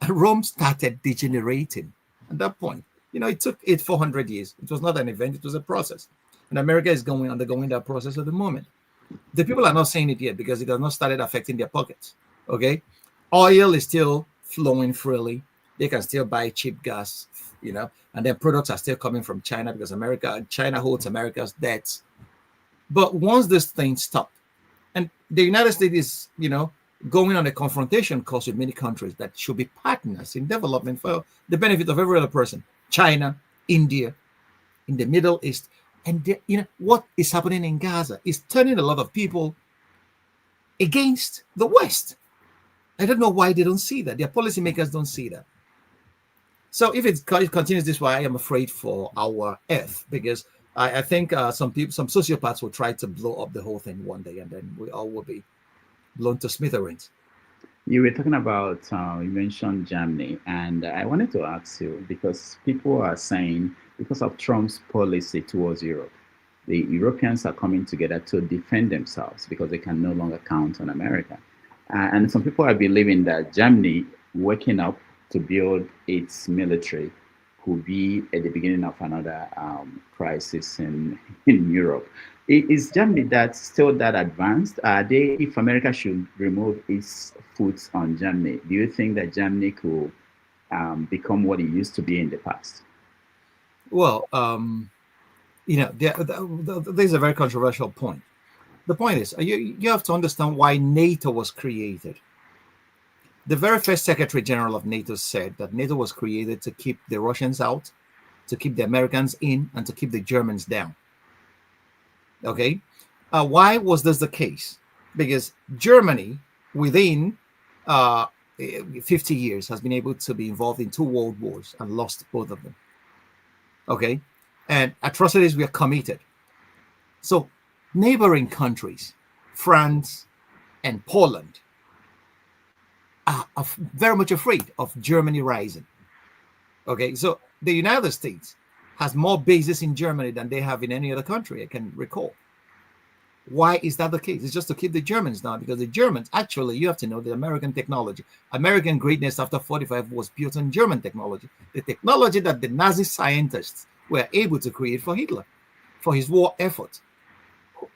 And Rome started degenerating at that point. It took it 400 years. It was not an event, it was a process. And America is undergoing that process at the moment. The people are not saying it yet because it has not started affecting their pockets. Okay? Oil is still flowing freely. They can still buy cheap gas, and their products are still coming from China because China holds America's debts. But once this thing stopped, and the United States is, going on a confrontation course with many countries that should be partners in development for the benefit of every other person. China, India, in the Middle East. And what is happening in Gaza is turning a lot of people against the West. I don't know why they don't see that. Their policymakers don't see that. So if it continues this way, I am afraid for our Earth, because I think some sociopaths will try to blow up the whole thing one day, and then we all will be blown to smithereens. You were talking about, you mentioned Germany, and I wanted to ask you, because people are saying, because of Trump's policy towards Europe, the Europeans are coming together to defend themselves because they can no longer count on America. And some people are believing that Germany waking up to build its military could be at the beginning of another crisis in Europe. Is Germany still that advanced? If America should remove its foot on Germany, do you think that Germany could become what it used to be in the past? Well, there's a very controversial point. The point is, you have to understand why NATO was created. The very first Secretary General of NATO said that NATO was created to keep the Russians out, to keep the Americans in, and to keep the Germans down. Okay? Why was this the case? Because Germany, within 50 years, has been able to be involved in 2 world wars and lost both of them. Okay? And atrocities were committed. So, neighboring countries, France and Poland, are very much afraid of Germany rising. Okay, so the United States has more bases in Germany than they have in any other country I can recall. Why is that the case? It's just to keep the Germans down, because the Germans, actually, you have to know the American technology. American greatness after 45 was built on German technology. The technology that the Nazi scientists were able to create for Hitler, for his war effort.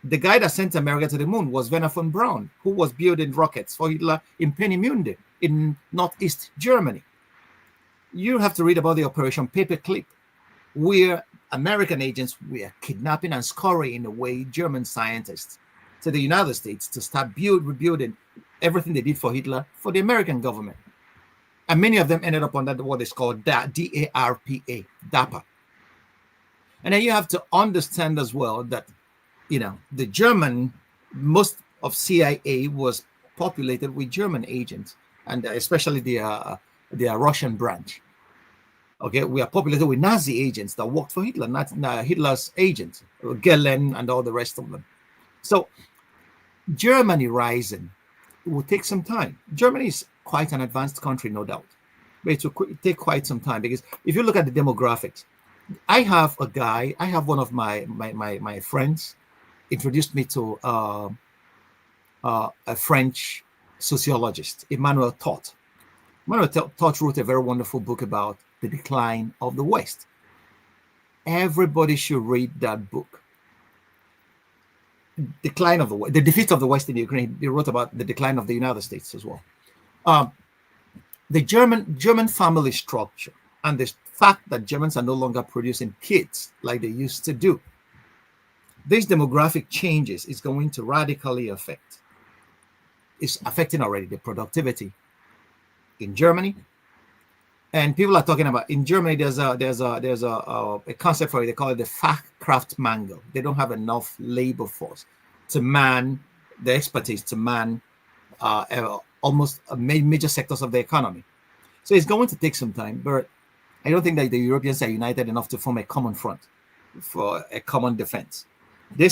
The guy that sent America to the moon was Werner von Braun, who was building rockets for Hitler in Peenemünde in northeast Germany. You have to read about the Operation Paperclip, where American agents were kidnapping and scurrying away German scientists to the United States to start rebuilding everything they did for Hitler for the American government. And many of them ended up under what is called DARPA, DAPA. And then you have to understand as well that the German, most of CIA was populated with German agents, and especially the Russian branch. Okay, we are populated with Nazi agents that worked for Hitler, not Hitler's agents, Gehlen and all the rest of them. So Germany rising will take some time. Germany is quite an advanced country, no doubt, but it will take quite some time, because if you look at the demographics, I have one of my friends introduced me to a French sociologist, Emmanuel Todt. Emmanuel Todt wrote a very wonderful book about the decline of the West. Everybody should read that book. Decline of the West, the defeat of the West in the Ukraine. He wrote about the decline of the United States as well. The German family structure and the fact that Germans are no longer producing kids like they used to do. These demographic changes is going to radically affect. It's affecting already the productivity in Germany. And people are talking about, in Germany, there's a concept for it. They call it the Fachkraftmangel. They don't have enough labor force. to man, the expertise to man almost major sectors of the economy. So it's going to take some time, but I don't think that the Europeans are united enough to form a common front for a common defense. They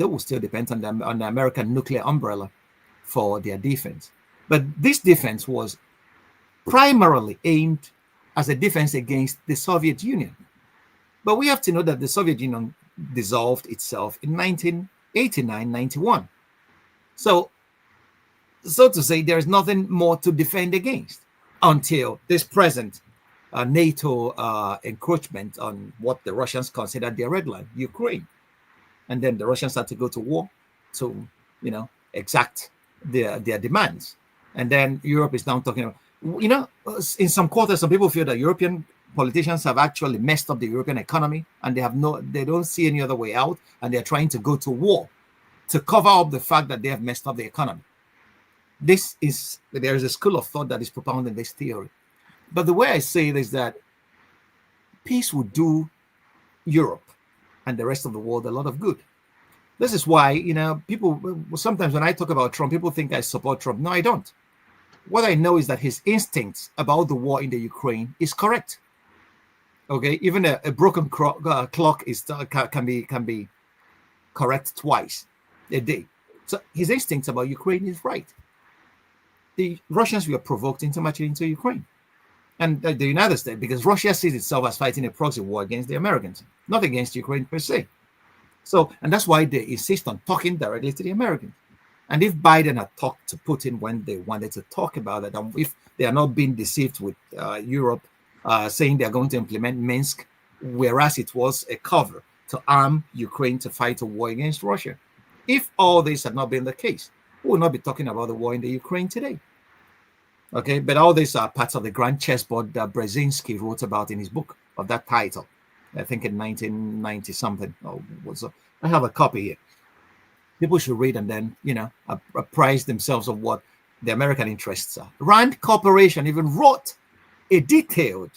will still depend on the American nuclear umbrella for their defense. But this defense was primarily aimed as a defense against the Soviet Union. But we have to know that the Soviet Union dissolved itself in 1989-91. So to say, there is nothing more to defend against until this present NATO encroachment on what the Russians considered their red line, Ukraine. And then the Russians had to go to war to, exact their demands. And then Europe is now talking about, in some quarters, some people feel that European politicians have actually messed up the European economy, and they don't see any other way out, and they're trying to go to war to cover up the fact that they have messed up the economy. There is a school of thought that is propounding this theory. But the way I say it is that peace would do Europe and the rest of the world a lot of good. This is why, people, sometimes when I talk about Trump, people think I support Trump. No, I don't. What I know is that his instincts about the war in the Ukraine is correct. Okay, even a broken clock can be correct twice a day. So his instincts about Ukraine is right. The Russians were provoked into marching into Ukraine. And the United States, because Russia sees itself as fighting a proxy war against the Americans, not against Ukraine per se. So, and that's why they insist on talking directly to the Americans. And if Biden had talked to Putin when they wanted to talk about it, and if they are not being deceived with Europe saying they are going to implement Minsk, whereas it was a cover to arm Ukraine to fight a war against Russia. If all this had not been the case, we would not be talking about the war in the Ukraine today. Okay, but all these are parts of the grand chessboard that Brzezinski wrote about in his book of that title, I think in 1990 something. I have a copy here. People should read and then, apprise themselves of what the American interests are. Rand Corporation even wrote a detailed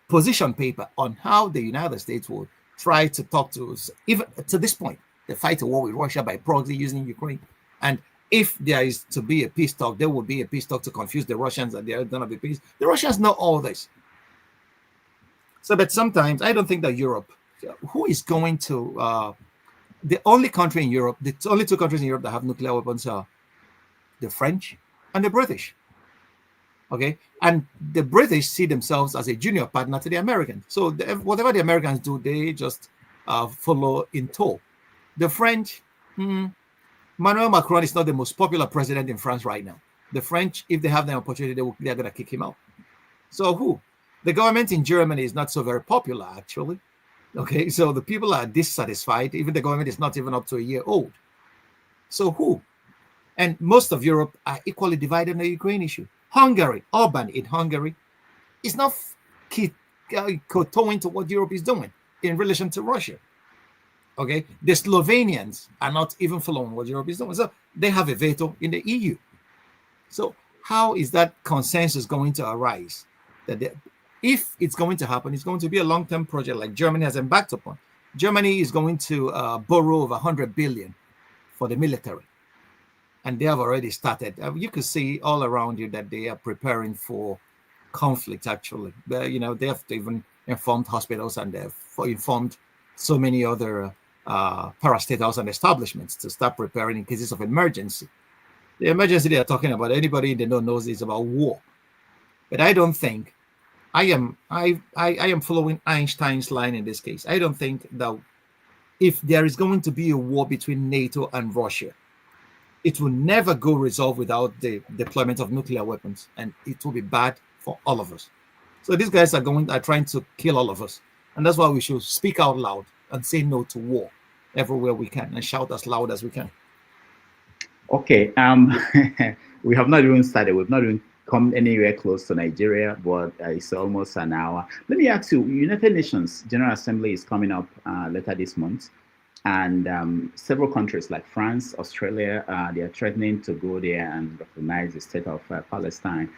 position paper on how the United States would try to talk to us, even to this point, they fight a war with Russia by proxy using Ukraine. And if there is to be a peace talk, there will be a peace talk to confuse the Russians that there are going to be peace. The Russians know all this. So, but sometimes I don't think that Europe, who is going to, the only country in Europe, the only two countries in Europe that have nuclear weapons are the French and the British. Okay, and the British see themselves as a junior partner to the Americans. So whatever the Americans do, they just follow in tow. The French, Emmanuel Macron is not the most popular president in France right now. The French, if they have the opportunity, they're going to kick him out. So who? The government in Germany is not so very popular, actually. Okay, so the people are dissatisfied. Even the government is not even up to a year old. So who? And most of Europe are equally divided on the Ukraine issue. Hungary, Orban in Hungary, is not kowtowing to what Europe is doing in relation to Russia. Okay, the Slovenians are not even following what Europe is doing. So they have a veto in the EU. So how is that consensus going to arise? That if it's going to happen, it's going to be a long-term project like Germany has embarked upon. Germany is going to borrow over 100 billion for the military. And they have already started. You could see all around you that they are preparing for conflict, actually. They have even informed hospitals, and they've informed so many other parastatals and establishments to start preparing in cases of emergency. The emergency they are talking about, anybody in the know knows, is about war. But I don't think, I am following Einstein's line in this case. I don't think that if there is going to be a war between NATO and Russia, it will never go resolved without the deployment of nuclear weapons, and it will be bad for all of us. So these guys are trying to kill all of us, and that's why we should speak out loud and say no to war everywhere we can, and shout as loud as we can. Okay, we have not even started. We've not even come anywhere close to Nigeria, but it's almost an hour. Let me ask you: United Nations General Assembly is coming up later this month. And several countries like France, Australia, they are threatening to go there and recognize the state of Palestine.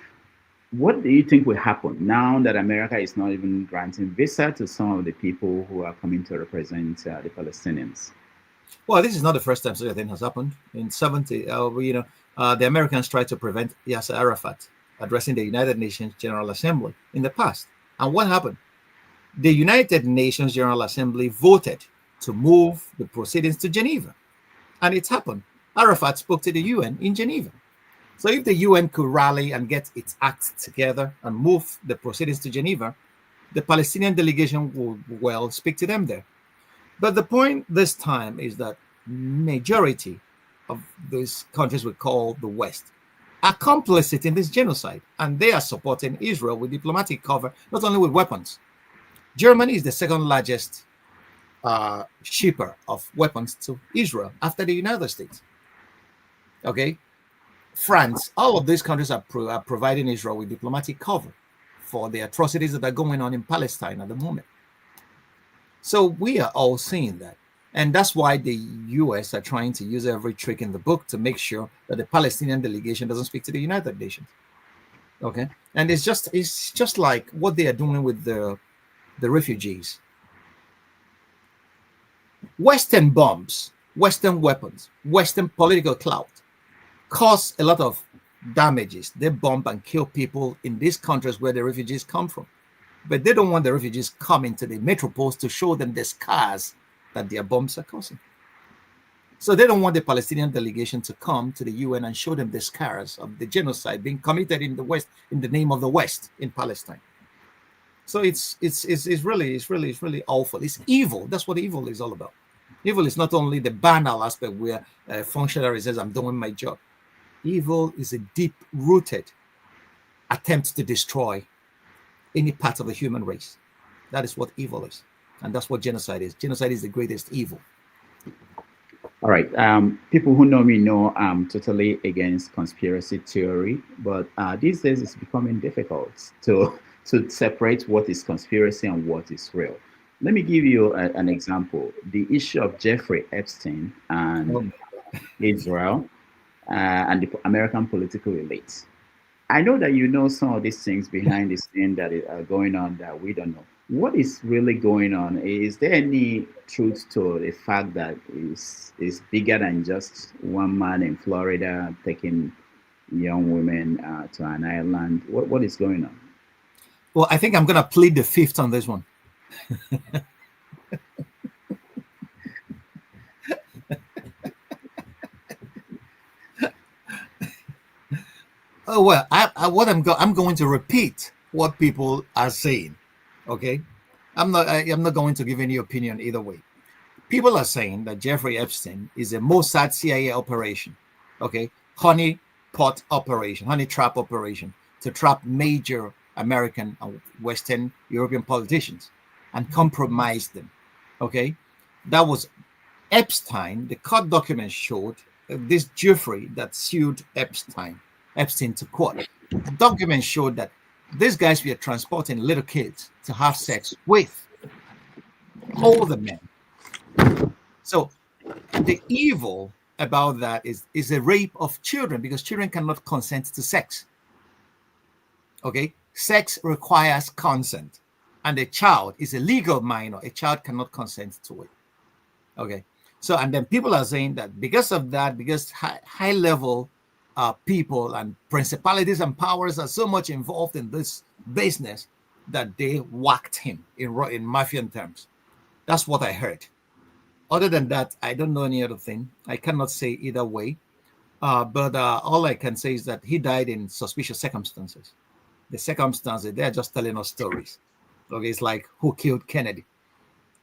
What do you think will happen now that America is not even granting visa to some of the people who are coming to represent the Palestinians? Well, this is not the first time such a thing has happened. In 70, the Americans tried to prevent Yasser Arafat addressing the United Nations General Assembly in the past. And what happened? The United Nations General Assembly voted to move the proceedings to Geneva. And it happened. Arafat spoke to the UN in Geneva. So if the UN could rally and get its act together and move the proceedings to Geneva, the Palestinian delegation would, well, speak to them there. But the point this time is that majority of these countries we call the West are complicit in this genocide, and they are supporting Israel with diplomatic cover, not only with weapons. Germany is the second largest shipper of weapons to Israel after the United States. Okay, France, all of these countries are providing Israel with diplomatic cover for the atrocities that are going on in Palestine at the moment. So we are all seeing that. And that's why the US are trying to use every trick in the book to make sure that the Palestinian delegation doesn't speak to the United Nations. Okay. And it's just like what they are doing with the refugees. Western bombs, Western weapons, Western political clout cause a lot of damages. They bomb and kill people in these countries where the refugees come from. But they don't want the refugees coming to the metropoles to show them the scars that their bombs are causing. So they don't want the Palestinian delegation to come to the UN and show them the scars of the genocide being committed in the West, in the name of the West in Palestine. So it's really awful. It's evil. That's what evil is all about. Evil is not only the banal aspect where a functionary says, I'm doing my job. Evil is a deep-rooted attempt to destroy any part of the human race. That is what evil is. And that's what genocide is. Genocide is the greatest evil. All right. People who know me know I'm totally against conspiracy theory, but these days it's becoming difficult to separate what is conspiracy and what is real. Let me give you an example. The issue of Jeffrey Epstein and Israel and the American political elite. I know that you know some of these things behind the scene that are going on that we don't know. What is really going on? Is there any truth to the fact that it's bigger than just one man in Florida taking young women to an island? What is going on? Well, I think I'm going to plead the fifth on this one. Oh well, I'm going to repeat what people are saying. Okay, I'm not going to give any opinion either way. People are saying that Jeffrey Epstein is a Mossad CIA operation. Okay, honey pot operation, honey trap operation to trap major American and Western European politicians and compromise them. Okay, that was Epstein. The court documents showed this Jeffrey that sued Epstein to court. The documents showed that these guys were transporting little kids to have sex with older men. So the evil about that is a rape of children because children cannot consent to sex. Okay, sex requires consent, and a child is a legal minor. A child cannot consent to it. Okay, so and then people are saying that because of that, because high level people and principalities and powers are so much involved in this business that they whacked him in mafian terms. That's what I heard. Other than that, I don't know any other thing. I cannot say either way. But all I can say is that he died in suspicious circumstances. The circumstances, they're just telling us stories. Okay, it's like who killed Kennedy.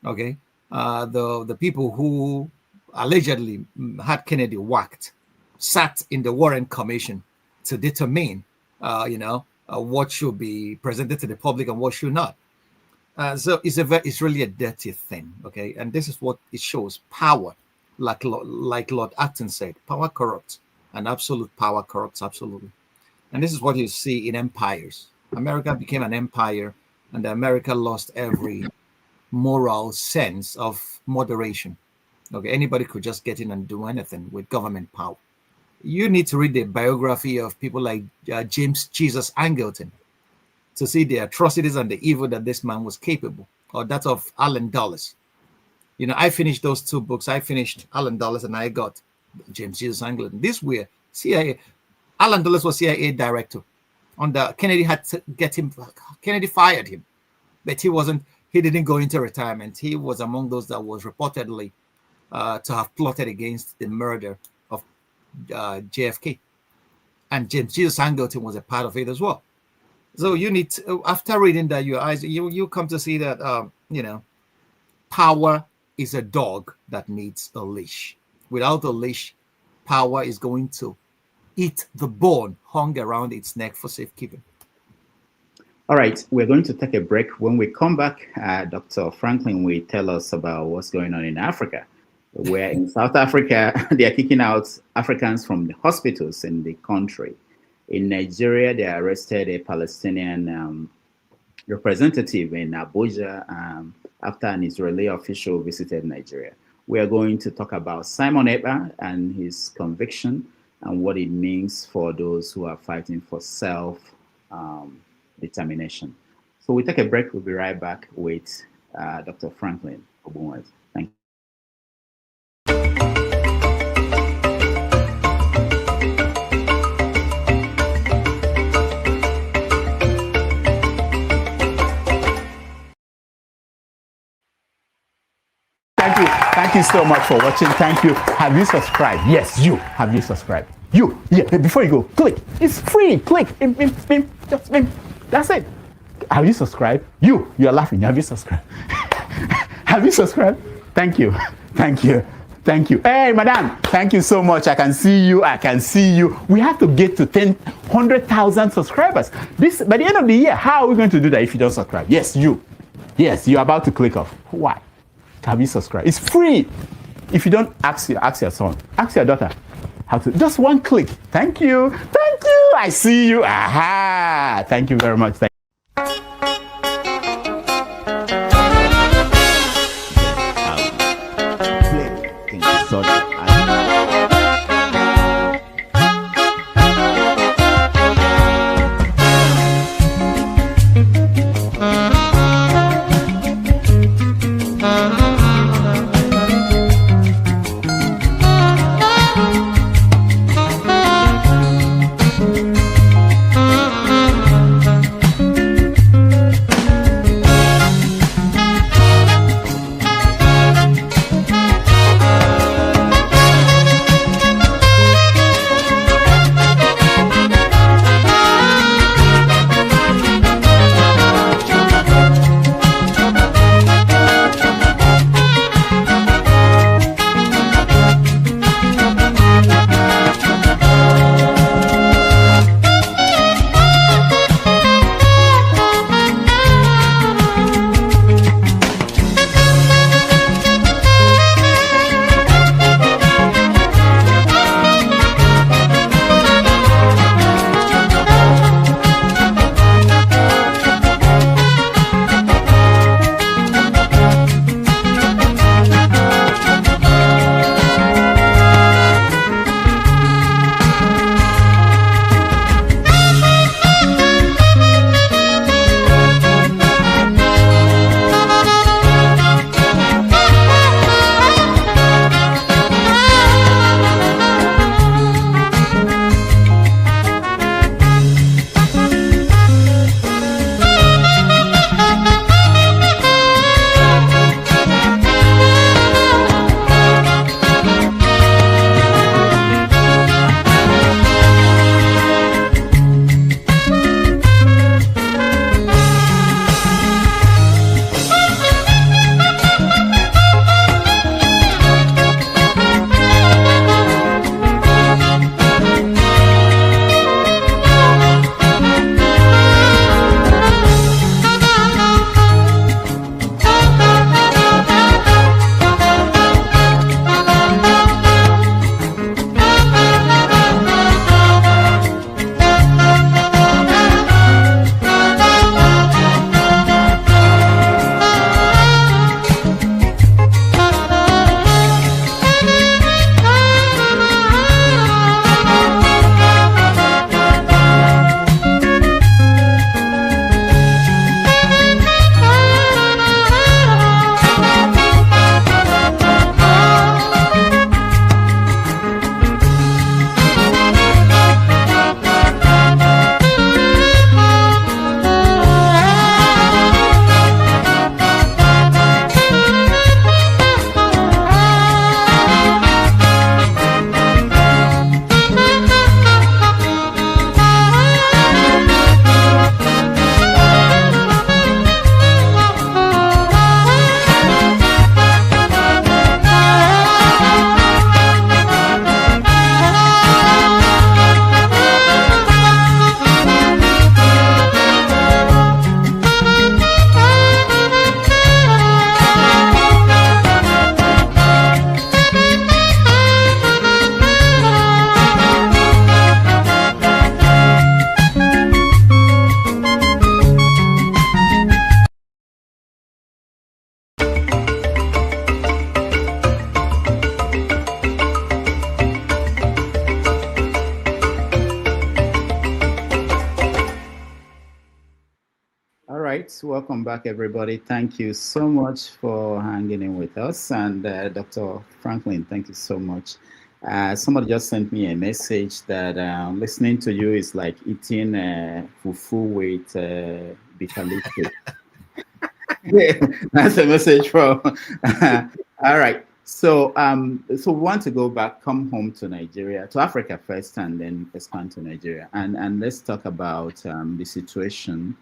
Okay, the people who allegedly had Kennedy whacked sat in the Warren Commission to determine, what should be presented to the public and what should not. So it's really a dirty thing, okay? And this is what it shows: power, like Lord Acton said, power corrupts, and absolute power corrupts absolutely. And this is what you see in empires. America became an empire, and America lost every moral sense of moderation. Okay, anybody could just get in and do anything with government power. You need to read the biography of people like James Jesus Angleton to see the atrocities and the evil that this man was capable, or that of Allen Dulles. I finished those 2 books. I finished Alan Dulles and I got James Jesus Anglin. These were CIA. Alan Dulles was CIA director. Kennedy had to get him. Kennedy fired him, but he didn't go into retirement. He was among those that was reportedly to have plotted against the murder of JFK. And James Jesus Angleton was a part of it as well. So you need to, after reading that, you come to see that power is a dog that needs a leash. Without a leash, power is going to eat the bone hung around its neck for safekeeping. All right, we're going to take a break. When we come back, Dr. Franklyne will tell us about what's going on in Africa. Where in South Africa, they are kicking out Africans from the hospitals in the country. In Nigeria, they arrested a Palestinian representative in Abuja after an Israeli official visited Nigeria. We are going to talk about Simon Ekpa and his conviction and what it means for those who are fighting for self-determination. So we take a break. We'll be right back with Dr. Franklyne Ogbunwezeh. Thank you. Thank you so much for watching. Thank you. Have you subscribed? Yes, you. Have you subscribed? You. Yeah, before you go, click. It's free. Click. Just that's it. Have you subscribed? You're laughing. Have you subscribed? Have you subscribed? Thank you. Thank you. Thank you. Hey, madam. Thank you so much. I can see you. We have to get to 100,000 subscribers. By the end of the year, how are we going to do that if you don't subscribe? Yes, you. Yes, you're about to click off. Why? Have you subscribed? It's free. If you don't, ask your son, ask your daughter how to. Just one click. Thank you. Thank you. I see you. Aha. Thank you very much. right, welcome back, everybody. Thank you so much for hanging in with us. And Dr. Franklyne, thank you so much. Somebody just sent me a message that listening to you is like eating fufu with bitter leaf. That's a message from. All right. So, so we want to go back, come home to Nigeria, to Africa first, and then expand to Nigeria. And let's talk about the situation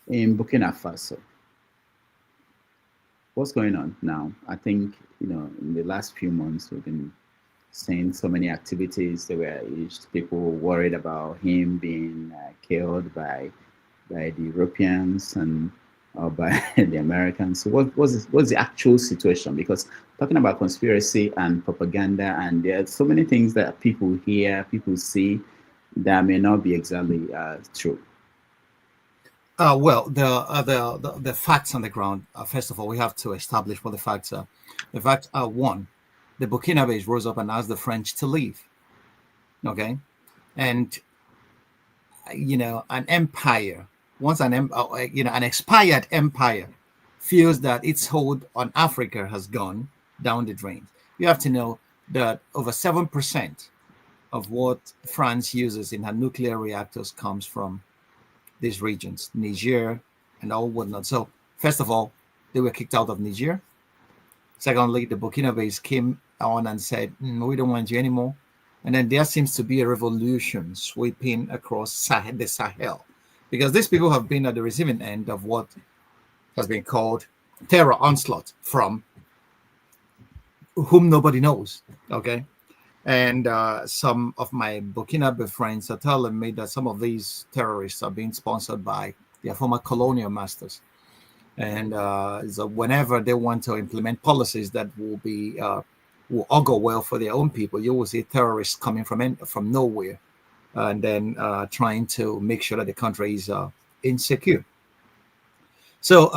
in Burkina Faso. What's going on now? I think, in the last few months, we've been seeing so many activities. There were people worried about him being killed by the Europeans and by the Americans. So what's the actual situation? Because talking about conspiracy and propaganda, and there are so many things that people hear, people see, that may not be exactly true. Well, the facts on the ground. First of all, we have to establish what the facts are. The facts are: one, the Burkinabes rose up and asked the French to leave. Okay, and an empire, once an expired empire, feels that its hold on Africa has gone down the drain. You have to know that over 7% of what France uses in her nuclear reactors comes from these regions, Niger and all whatnot. So first of all, they were kicked out of Niger. Secondly, the Burkinabes came on and said, we don't want you anymore. And then there seems to be a revolution sweeping across the Sahel, because these people have been at the receiving end of what has been called terror onslaught from whom nobody knows. Okay. And some of my Burkinabe friends are telling me that some of these terrorists are being sponsored by their former colonial masters. And so whenever they want to implement policies that will augur well for their own people, you will see terrorists coming from nowhere, and then trying to make sure that the country is insecure. So,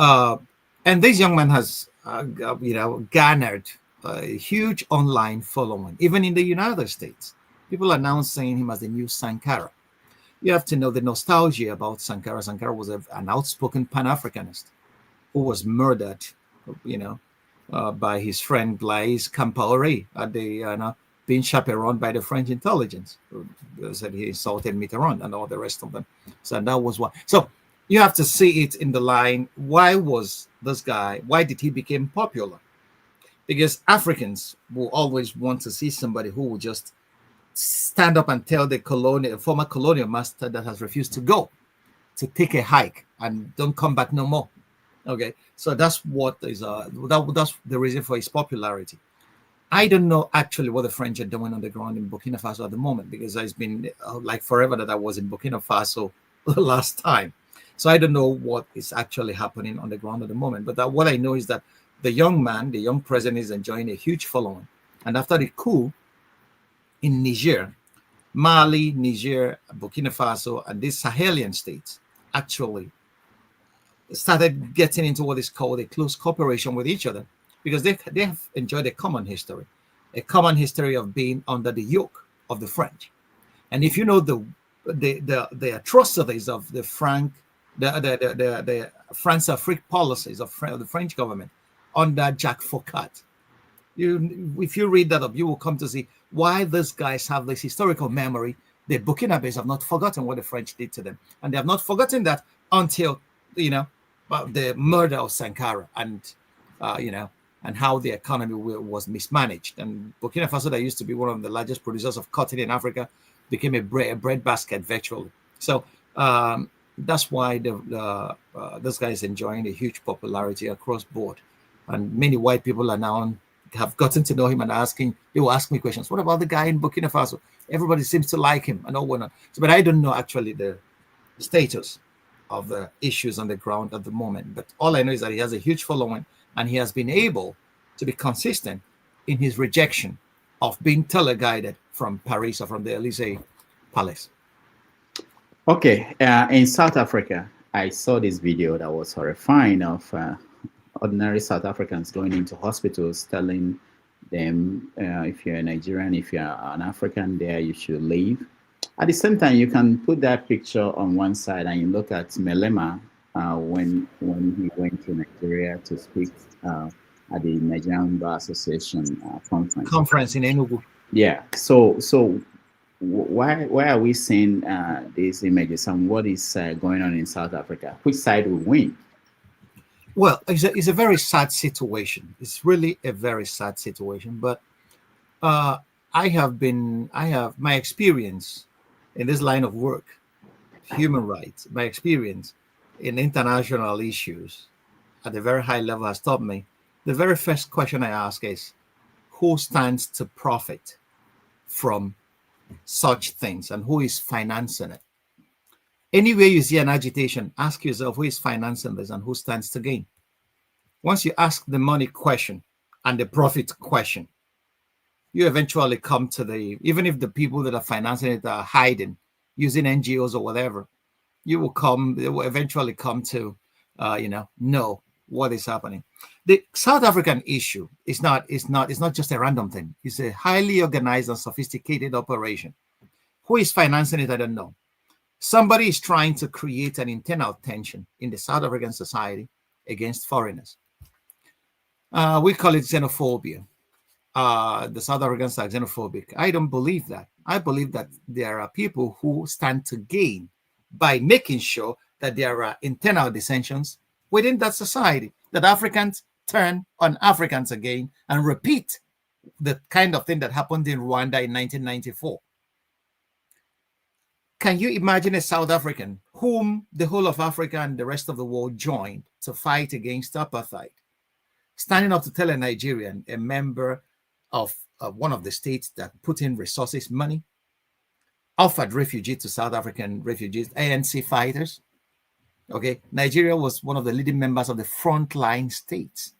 and this young man has, garnered a huge online following, even in the United States. People are now saying him as the new Sankara. You have to know the nostalgia about Sankara. Sankara was an outspoken Pan-Africanist who was murdered, by his friend Blaise Compaoré at the being chaperoned by the French intelligence. Said he insulted Mitterrand and all the rest of them. So that was why. So you have to see it in the line. Why did he become popular? Because Africans will always want to see somebody who will just stand up and tell the former colonial master that has refused to go, to take a hike and don't come back no more. Okay, so that's what is that's the reason for his popularity. I don't know actually what the French are doing on the ground in Burkina Faso at the moment, because it's been like forever that I was in Burkina Faso the last time. So I don't know what is actually happening on the ground at the moment. But what I know is that the young president, is enjoying a huge following. And after the coup in Niger, Mali, Niger, Burkina Faso, and these Sahelian states actually started getting into what is called a close cooperation with each other, because they have enjoyed a common history of being under the yoke of the French. And if you know the atrocities of the France-Afrique policies of the French government under Jacques Foccart, if you read that up, you will come to see why these guys have this historical memory. The Burkinabes have not forgotten what the French did to them, and they have not forgotten that until the murder of Sankara, and and how the economy was mismanaged. And Burkina Faso, that used to be one of the largest producers of cotton in Africa, became a bread basket virtually. So that's why this guy is enjoying a huge popularity across board, and many white people are now have gotten to know him and they will ask me questions. What about the guy in Burkina Faso? Everybody seems to like him and all whatnot. So, but I don't know actually the status of the issues on the ground at the moment. But all I know is that he has a huge following, and he has been able to be consistent in his rejection of being teleguided from Paris or from the Elysee Palace. Okay, in South Africa, I saw this video that was horrifying of ordinary South Africans going into hospitals telling them, if you're a Nigerian, if you're an African there, you should leave. At the same time, you can put that picture on one side and you look at Malema when he went to Nigeria to speak at the Nigerian Bar Association conference in Enugu. Yeah. So why are we seeing these images, and what is going on in South Africa? Which side will win? Well, it's a very sad situation. It's really a very sad situation. But I have my experience in this line of work, human rights, my experience in international issues at a very high level has taught me the very first question I ask is, who stands to profit from such things and who is financing it? Anywhere you see an agitation, ask yourself who is financing this and who stands to gain. Once you ask the money question and the profit question, you eventually come to even if the people that are financing it are hiding using NGOs or whatever, they will eventually come to know what is happening. The South African issue is not just a random thing. It's a highly organized and sophisticated operation. Who is financing it? I don't know. Somebody is trying to create an internal tension in the South African society against foreigners. We call it xenophobia. The South Africans are xenophobic. I don't believe that. I believe that there are people who stand to gain by making sure that there are internal dissensions within that society, that Africans turn on Africans again and repeat the kind of thing that happened in Rwanda in 1994. Can you imagine a South African whom the whole of Africa and the rest of the world joined to fight against apartheid, standing up to tell a Nigerian, a member of one of the states that put in resources, money, offered refugee to South African refugees, ANC fighters? Okay, Nigeria was one of the leading members of the Franklyne states.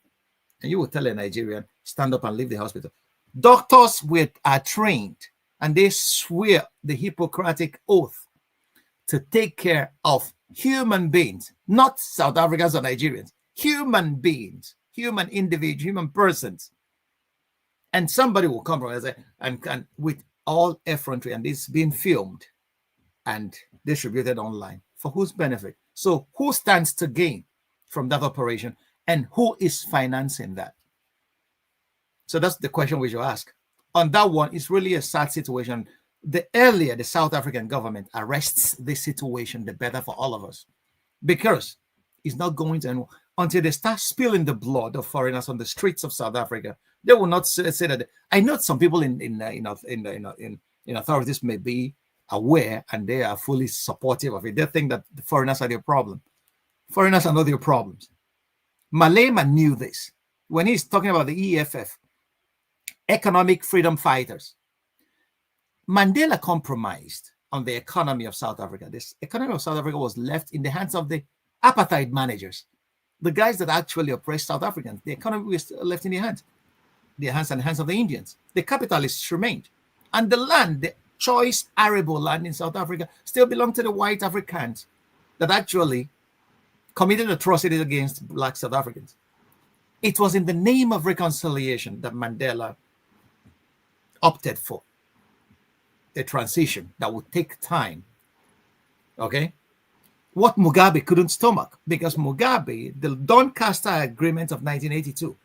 And you will tell a Nigerian, stand up and leave the hospital. Doctors are trained and they swear the Hippocratic oath to take care of human beings, not South Africans or Nigerians, human beings, human individuals, human persons. And somebody will come and with all effrontery, and it's being filmed and distributed online. For whose benefit? So who stands to gain from that operation, and who is financing that? So that's the question we should ask. On that one, it's really a sad situation. The earlier the South African government arrests this situation, the better for all of us, because it's not going to end until they start spilling the blood of foreigners on the streets of South Africa. They will not say that. I know some people in authorities may be aware and they are fully supportive of it. They think that the foreigners are their problem. Foreigners are not their problems. Malema knew this when he's talking about the EFF, economic freedom fighters. Mandela compromised on the economy of South Africa. This economy of South Africa was left in the hands of the apartheid managers, the guys that actually oppressed South Africans. The economy was left in their hands and the hands of the Indians. The capitalists remained. And the land, the choice arable land in South Africa, still belonged to the white Africans that actually committed atrocities against black South Africans. It was in the name of reconciliation that Mandela opted for a transition that would take time. Okay? What Mugabe couldn't stomach, because Mugabe, the Doncaster Agreement of 1982,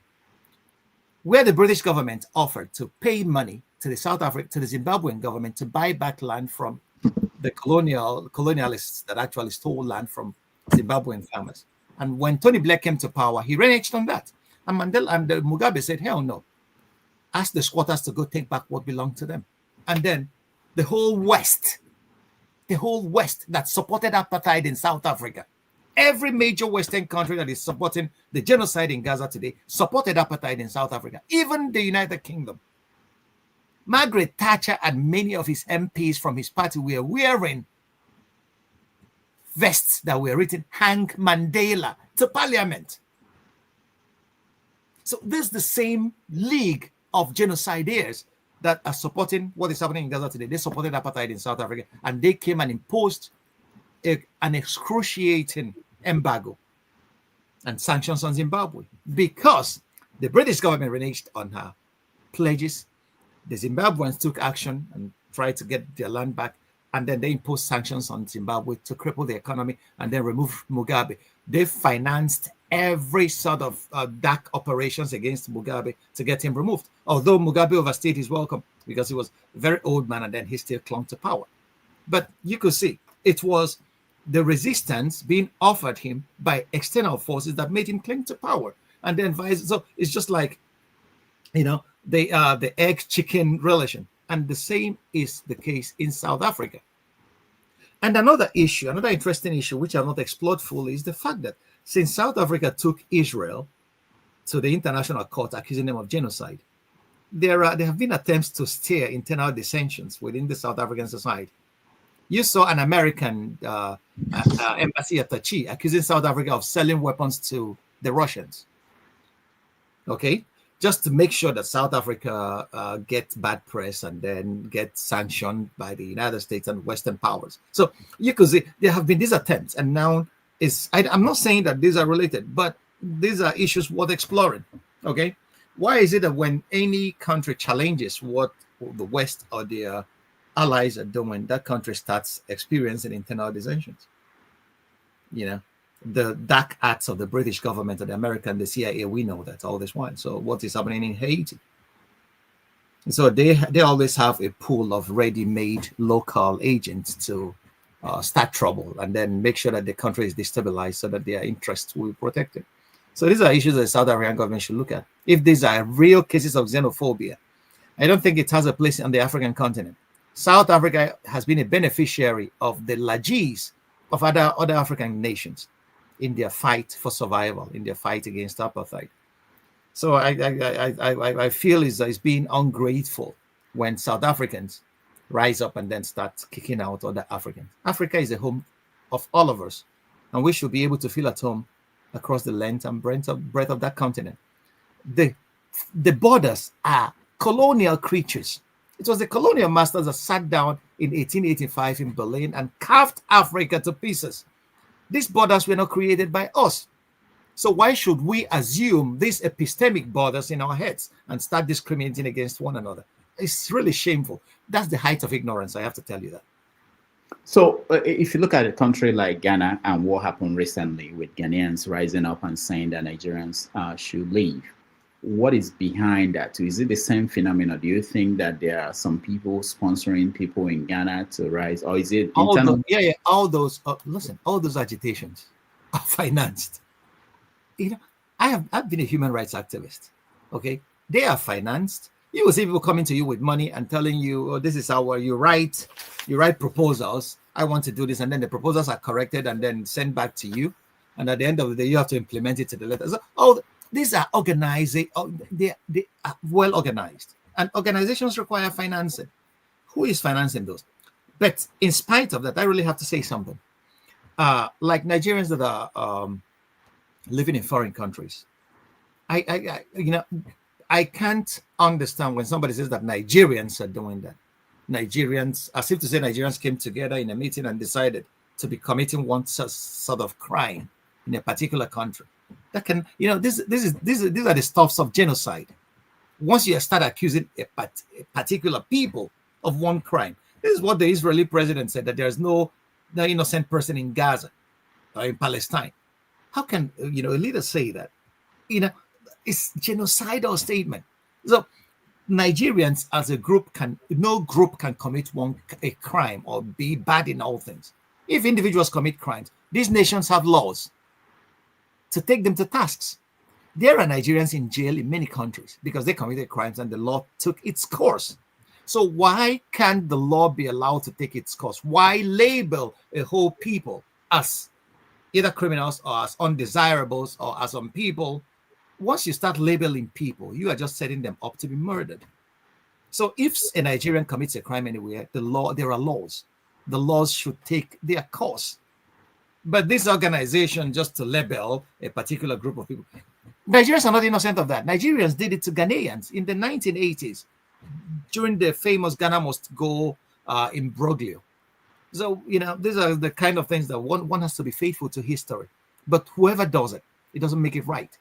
where the British government offered to pay money to the Zimbabwean government to buy back land from the colonialists that actually stole land from Zimbabwean farmers. And when Tony Blair came to power, he reneged on that. And Mugabe said, hell no. Ask the squatters to go take back what belonged to them. And then the whole West that supported apartheid in South Africa, every major Western country that is supporting the genocide in Gaza today supported apartheid in South Africa, even the United Kingdom. Margaret Thatcher and many of his MPs from his party were wearing vests that were written "Hang Mandela" to Parliament. So this is the same league of genocidaires that are supporting what is happening in Gaza today. They supported apartheid in South Africa, and they came and imposed an excruciating embargo and sanctions on Zimbabwe because the British government reneged on her pledges. The Zimbabweans took action and tried to get their land back. and then they imposed sanctions on Zimbabwe to cripple the economy and then remove Mugabe. They financed every sort of dark operations against Mugabe to get him removed. Although Mugabe overstayed his welcome because he was a very old man and then he still clung to power. But you could see it was the resistance being offered him by external forces that made him cling to power. And then vice. So it's just like, the egg-chicken relation. And the same is the case in South Africa. And another interesting issue, which I've not explored fully, is the fact that since South Africa took Israel to the International Court accusing them of genocide, there have been attempts to steer internal dissensions within the South African society. You saw an American embassy at Tachi accusing South Africa of selling weapons to the Russians. Okay? Just to make sure that South Africa gets bad press and then gets sanctioned by the United States and Western powers. So you could see there have been these attempts, and now I'm not saying that these are related, but these are issues worth exploring. Okay, why is it that when any country challenges what the West or their allies are doing, that country starts experiencing internal dissensions? The dark acts of the British government and the American, the CIA, we know that all this while. So what is happening in Haiti? So they always have a pool of ready-made local agents to start trouble and then make sure that the country is destabilized so that their interests will be protected. So these are issues that the South African government should look at. If these are real cases of xenophobia, I don't think it has a place on the African continent. South Africa has been a beneficiary of the largesse of other African nations in their fight for survival, in their fight against apartheid. So I feel it's being ungrateful when South Africans rise up and then start kicking out other Africans. Africa is a home of all of us, and we should be able to feel at home across the length and breadth of that continent. The borders are colonial creatures. It was the colonial masters that sat down in 1885 in Berlin and carved Africa to pieces. These borders were not created by us. So why should we assume these epistemic borders in our heads and start discriminating against one another? It's really shameful. That's the height of ignorance, I have to tell you that. So if you look at a country like Ghana and what happened recently with Ghanaians rising up and saying that Nigerians should leave, what is behind that? Is it the same phenomenon? Do you think that there are some people sponsoring people in Ghana to rise, or is it internal? All those agitations are financed. I've been a human rights activist. Okay, they are financed. You will see people coming to you with money and telling you, "Oh, this is how you write proposals. I want to do this," and then the proposals are corrected and then sent back to you. And at the end of the day, you have to implement it to the letter. So, these are organized. They are well organized, and organizations require financing. Who is financing those? But in spite of that, I really have to say something. Like Nigerians that are living in foreign countries, I can't understand when somebody says that Nigerians are doing that. Nigerians, as if to say Nigerians came together in a meeting and decided to be committing one sort of crime in a particular country. That can, these are the stuffs of genocide. Once you start accusing a particular people of one crime, this is what the Israeli president said, that there is no innocent person in Gaza or in Palestine. How can a leader say that? It's genocidal statement. So Nigerians as a group no group can commit a crime or be bad in all things. If individuals commit crimes, these nations have laws to take them to tasks. There are Nigerians in jail in many countries because they committed crimes and the law took its course. So why can't the law be allowed to take its course? Why label a whole people as either criminals or as undesirables or as people? Once you start labeling people, you are just setting them up to be murdered. So if a Nigerian commits a crime anywhere, there are laws. The laws should take their course. But this organization, just to label a particular group of people, Nigerians are not innocent of that. Nigerians did it to Ghanaians in the 1980s during the famous Ghana Must Go imbroglio. So, these are the kind of things that one has to be faithful to history. But whoever does it, it doesn't make it right.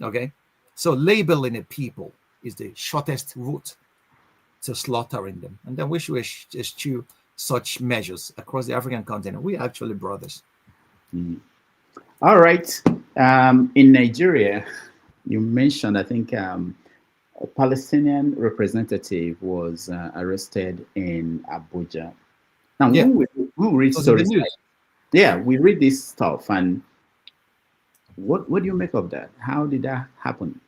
Okay? So labeling a people is the shortest route to slaughtering them. And then we should eschew such measures across the African continent. We are actually brothers. All right. In Nigeria, you mentioned, I think, a Palestinian representative was arrested in Abuja. Now, we read stories like, we read this stuff, and what do you make of that? How did that happen?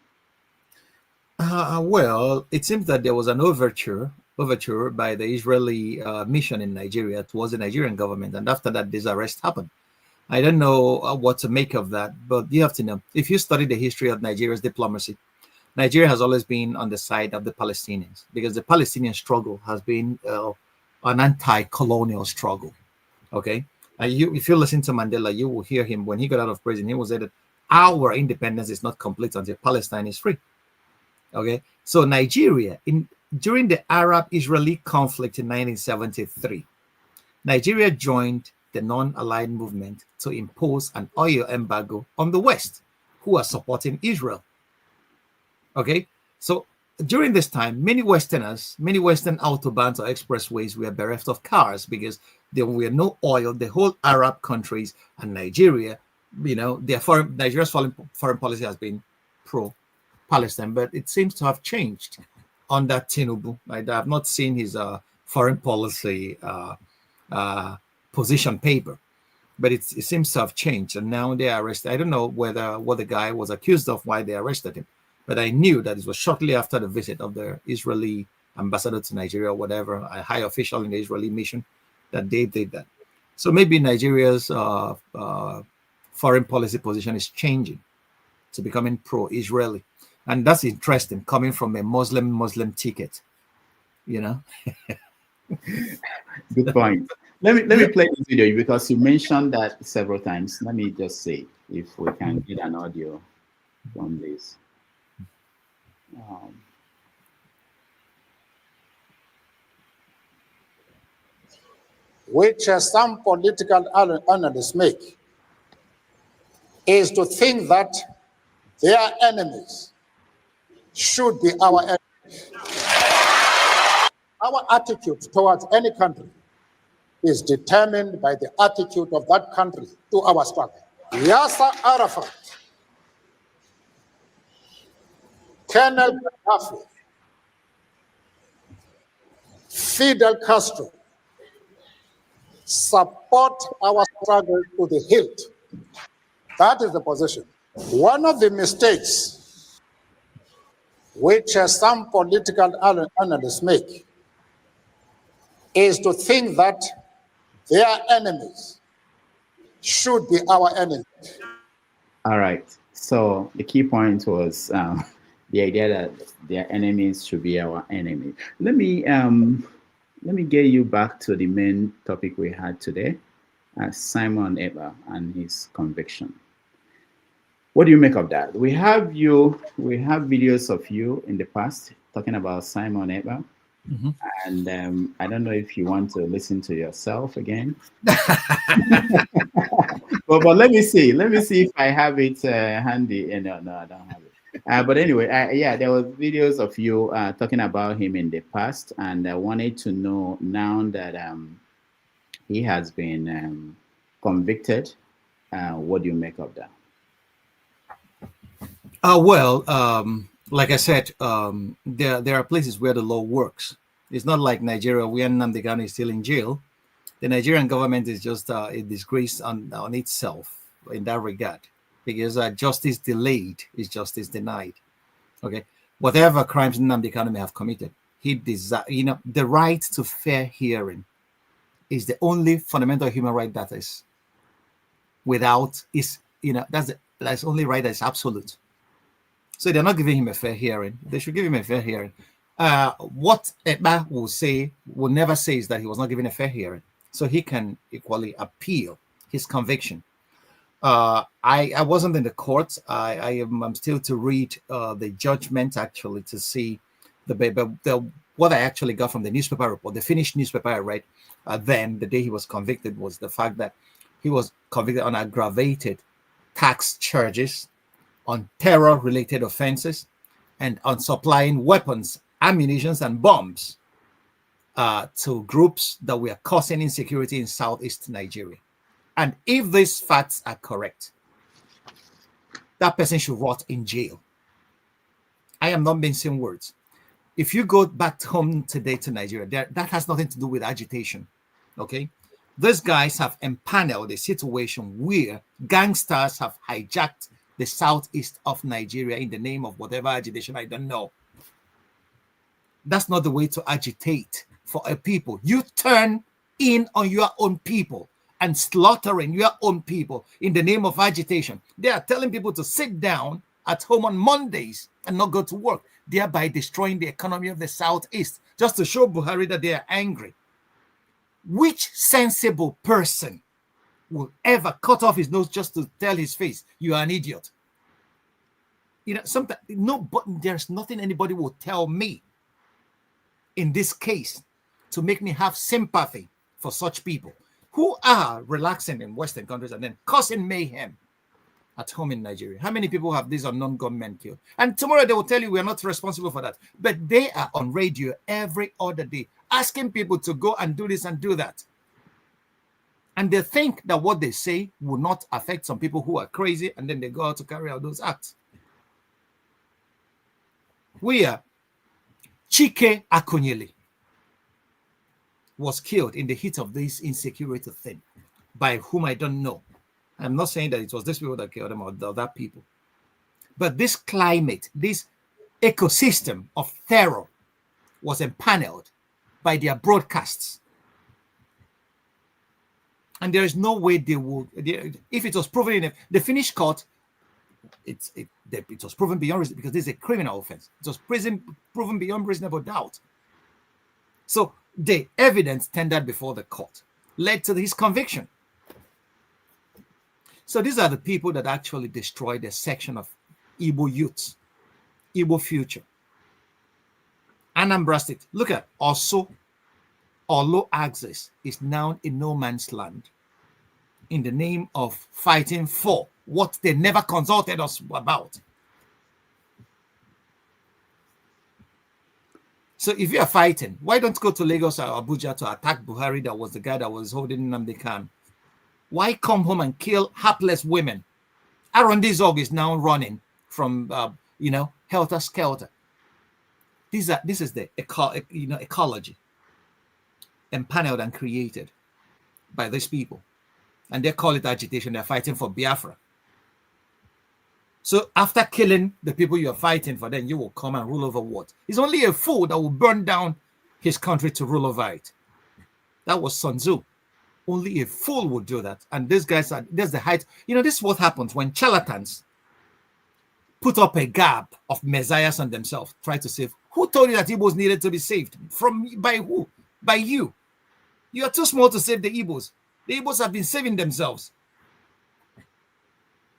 Well, it seems that there was an overture by the Israeli mission in Nigeria towards the Nigerian government, and after that, this arrest happened. I don't know what to make of that, but you have to know, if you study the history of Nigeria's diplomacy, Nigeria has always been on the side of the Palestinians, because the Palestinian struggle has been an anti-colonial struggle. Okay, if you listen to Mandela, you will hear him when he got out of prison. He will say that our independence is not complete until Palestine is free. Okay, so Nigeria, during the Arab-Israeli conflict in 1973, Nigeria joined the non-aligned movement to impose an oil embargo on the West, who are supporting Israel. Okay, so during this time, many Western autobahns or expressways were bereft of cars because there were no oil. The whole Arab countries and Nigeria, Nigeria's foreign policy has been pro-Palestine, but it seems to have changed under Tinubu. I have not seen his foreign policy position paper, but it seems to have changed, and now they are arrested. I don't know what the guy was accused of, why they arrested him, but I knew that it was shortly after the visit of the Israeli ambassador to Nigeria, or whatever, a high official in the Israeli mission, that they did that. So maybe Nigeria's foreign policy position is changing to becoming pro-Israeli, and that's interesting, coming from a Muslim ticket, Good point. Let me play this video because you mentioned that several times. Let me just see if we can get an audio from this. Which some political analysts make is to think that their enemies should be our enemies. Our attitude towards any country is determined by the attitude of that country to our struggle. Yasser Arafat, Colonel Gaddafi, Fidel Castro support our struggle to the hilt. That is the position. One of the mistakes which some political analysts make is to think that their enemies should be our enemies. All right. So the key point was the idea that their enemies should be our enemy. Let me get you back to the main topic we had today, Simon Ekpa and his conviction. What do you make of that? We have videos of you in the past talking about Simon Ekpa. Mm-hmm. And I don't know if you want to listen to yourself again. but let me see if I have it handy. No, I don't have it. But anyway, there was videos of you talking about him in the past, and I wanted to know now that he has been convicted. What do you make of that? Like I said, there are places where the law works. It's not like Nigeria, where Nnamdi Kanu is still in jail. The Nigerian government is just a disgrace on itself in that regard, because justice delayed is justice denied. Okay, whatever crimes Nnamdi Kanu may have committed, the right to fair hearing is the only fundamental human right that is that's only right that is absolute. So they're not giving him a fair hearing. They should give him a fair hearing. What Ekpa will never say is that he was not given a fair hearing. So he can equally appeal his conviction. I wasn't in the court. I'm still to read the judgment, actually, to see what I actually got from the newspaper report. The Finnish newspaper I read then, the day he was convicted, was the fact that he was convicted on aggravated tax charges, on terror-related offenses, and on supplying weapons, ammunition, and bombs. to groups that were causing insecurity in Southeast Nigeria. And if these facts are correct, that person should rot in jail. I am not mincing words. If you go back home today to Nigeria, that has nothing to do with agitation. Okay? These guys have empaneled a situation where gangsters have hijacked the southeast of Nigeria in the name of whatever agitation, I don't know. That's not the way to agitate for a people. You turn in on your own people and slaughtering your own people in the name of agitation. They are telling people to sit down at home on Mondays and not go to work, thereby destroying the economy of the Southeast, just to show Buhari that they are angry. Which sensible person will ever cut off his nose just to tell his face, you are an idiot? You know, sometimes but there's nothing anybody will tell me in this case to make me have sympathy for such people who are relaxing in Western countries and then causing mayhem at home in Nigeria. How many people have these unknown gunmen killed? And tomorrow they will tell you we are not responsible for that. But they are on radio every other day asking people to go and do this and do that. And they think that what they say will not affect some people who are crazy, and then they go out to carry out those acts. We are Chike Akunyele was killed in the heat of this insecurity thing, by whom I don't know. I'm not saying that it was these people that killed him or the other people. But this climate, this ecosystem of terror was empaneled by their broadcasts. And there is no way they would, if it was proven in the Finnish court, it was proven beyond reason, because this is a criminal offense. It was proven beyond reasonable doubt. So the evidence tendered before the court led to his conviction. So these are the people that actually destroyed a section of Igbo youths, Igbo future. Anambra State, look at also Olo Axis is now in no man's land in the name of fighting for what they never consulted us about. So if you are fighting, why don't you go to Lagos or Abuja to attack Buhari, that was the guy that was holding Nnamdi Kanu? Why come home and kill hapless women? Aaron Dizog is now running from, helter skelter. This is the ecology empaneled and created by these people. And they call it agitation. They're fighting for Biafra. So after killing the people you're fighting for, then you will come and rule over what? It's only a fool that will burn down his country to rule over it. That was Sun Tzu. Only a fool would do that. And these guys there's the height. This is what happens when charlatans put up a gab of messiahs on themselves, try to save. Who told you that Igbos needed to be saved? By who? By you. You are too small to save the Igbos. The Igbos have been saving themselves.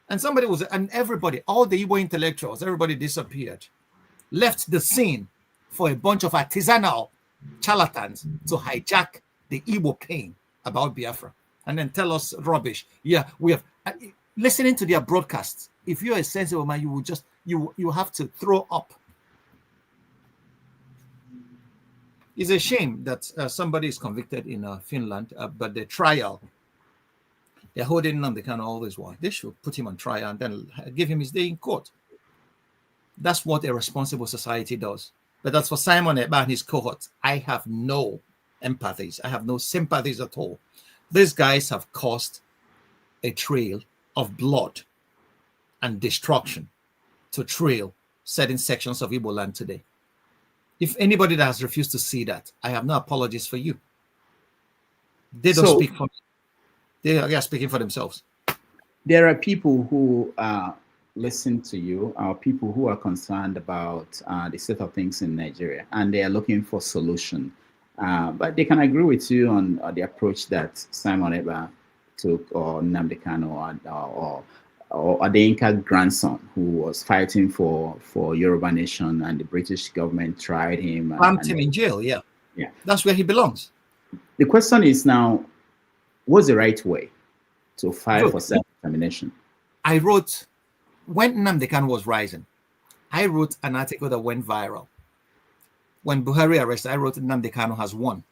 And everybody, all the Igbo intellectuals, everybody disappeared, left the scene for a bunch of artisanal charlatans to hijack the Igbo pain about Biafra and then tell us rubbish. Yeah, we have listening to their broadcasts. If you're a sensible man, you will just you have to throw up. It's a shame that somebody is convicted in Finland, but the trial, they're holding Nnamdi Kanu all this while. They should put him on trial and then give him his day in court. That's what a responsible society does. But that's for Simon Ekpa and his cohort. I have no empathies. I have no sympathies at all. These guys have caused a trail of blood and destruction to trail certain sections of Igbo land today. If anybody that has refused to see that, I have no apologies for you. They don't speak for me. They are speaking for themselves. There are people who listen to you, people who are concerned about the state of things in Nigeria, and they are looking for solution. But they can agree with you on the approach that Simon Ekpa took, or Nnamdi Kanu, or Adeyinka grandson, who was fighting for Yoruba nation, and the British government tried him. Pumped him in jail, yeah. That's where he belongs. The question is now, what's the right way to fight for self-determination? I wrote, when Nnamdi Kanu was rising, I wrote an article that went viral. when Buhari arrested, I wrote Nnamdi Kanu has won.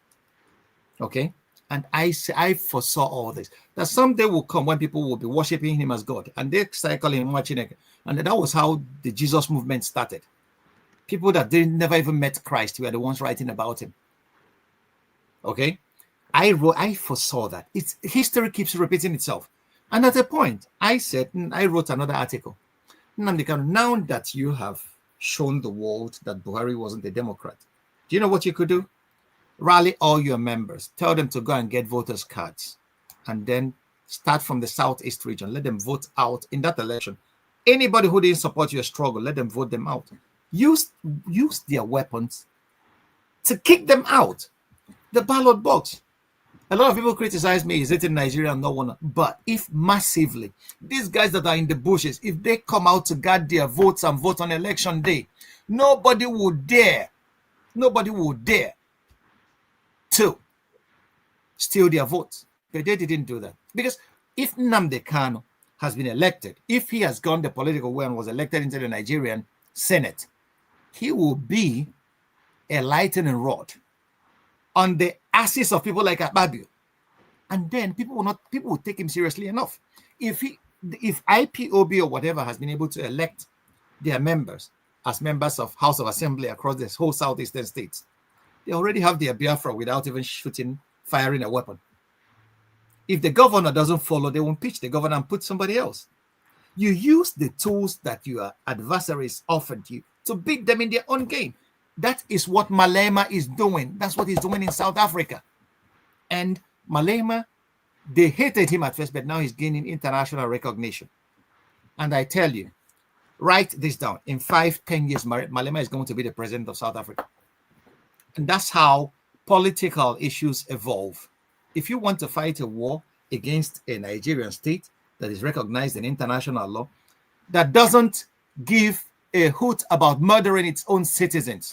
Okay? And I foresaw all this. That someday will come when people will be worshiping him as God. And they started calling him Chineke. And that was how the Jesus movement started. People that never even met Christ were the ones writing about him. Okay? I foresaw that. History keeps repeating itself. And at a point, I wrote another article. Nnamdi Kanu, now that you have shown the world that Buhari wasn't a Democrat, do you know what you could do? Rally all your members, tell them to go and get voters' cards, and then start from the Southeast region. Let them vote out in that election. Anybody who didn't support your struggle, let them vote them out. Use their weapons to kick them out. The ballot box. A lot of people criticize me, is it in Nigeria? No one. But if massively, these guys that are in the bushes, if they come out to guard their votes and vote on election day, nobody would dare to steal their votes. But they didn't do that. Because if Nnamdi Kanu has been elected, if he has gone the political way and was elected into the Nigerian Senate, he will be a lightning rod on the asses of people like Akpabio. And then people will take him seriously enough. If IPOB or whatever has been able to elect their members as members of House of Assembly across this whole southeastern states, they already have their Biafra without even firing a weapon. If the governor doesn't follow, they will impeach the governor and put somebody else. You use the tools that your adversaries offered you to beat them in their own game. That is what Malema is doing. That's what he's doing in South Africa. And Malema, they hated him at first, but now he's gaining international recognition. And I tell you, write this down. In 5-10 years, Malema is going to be the president of South Africa. And that's how political issues evolve. If you want to fight a war against a Nigerian state that is recognized in international law, that doesn't give a hoot about murdering its own citizens.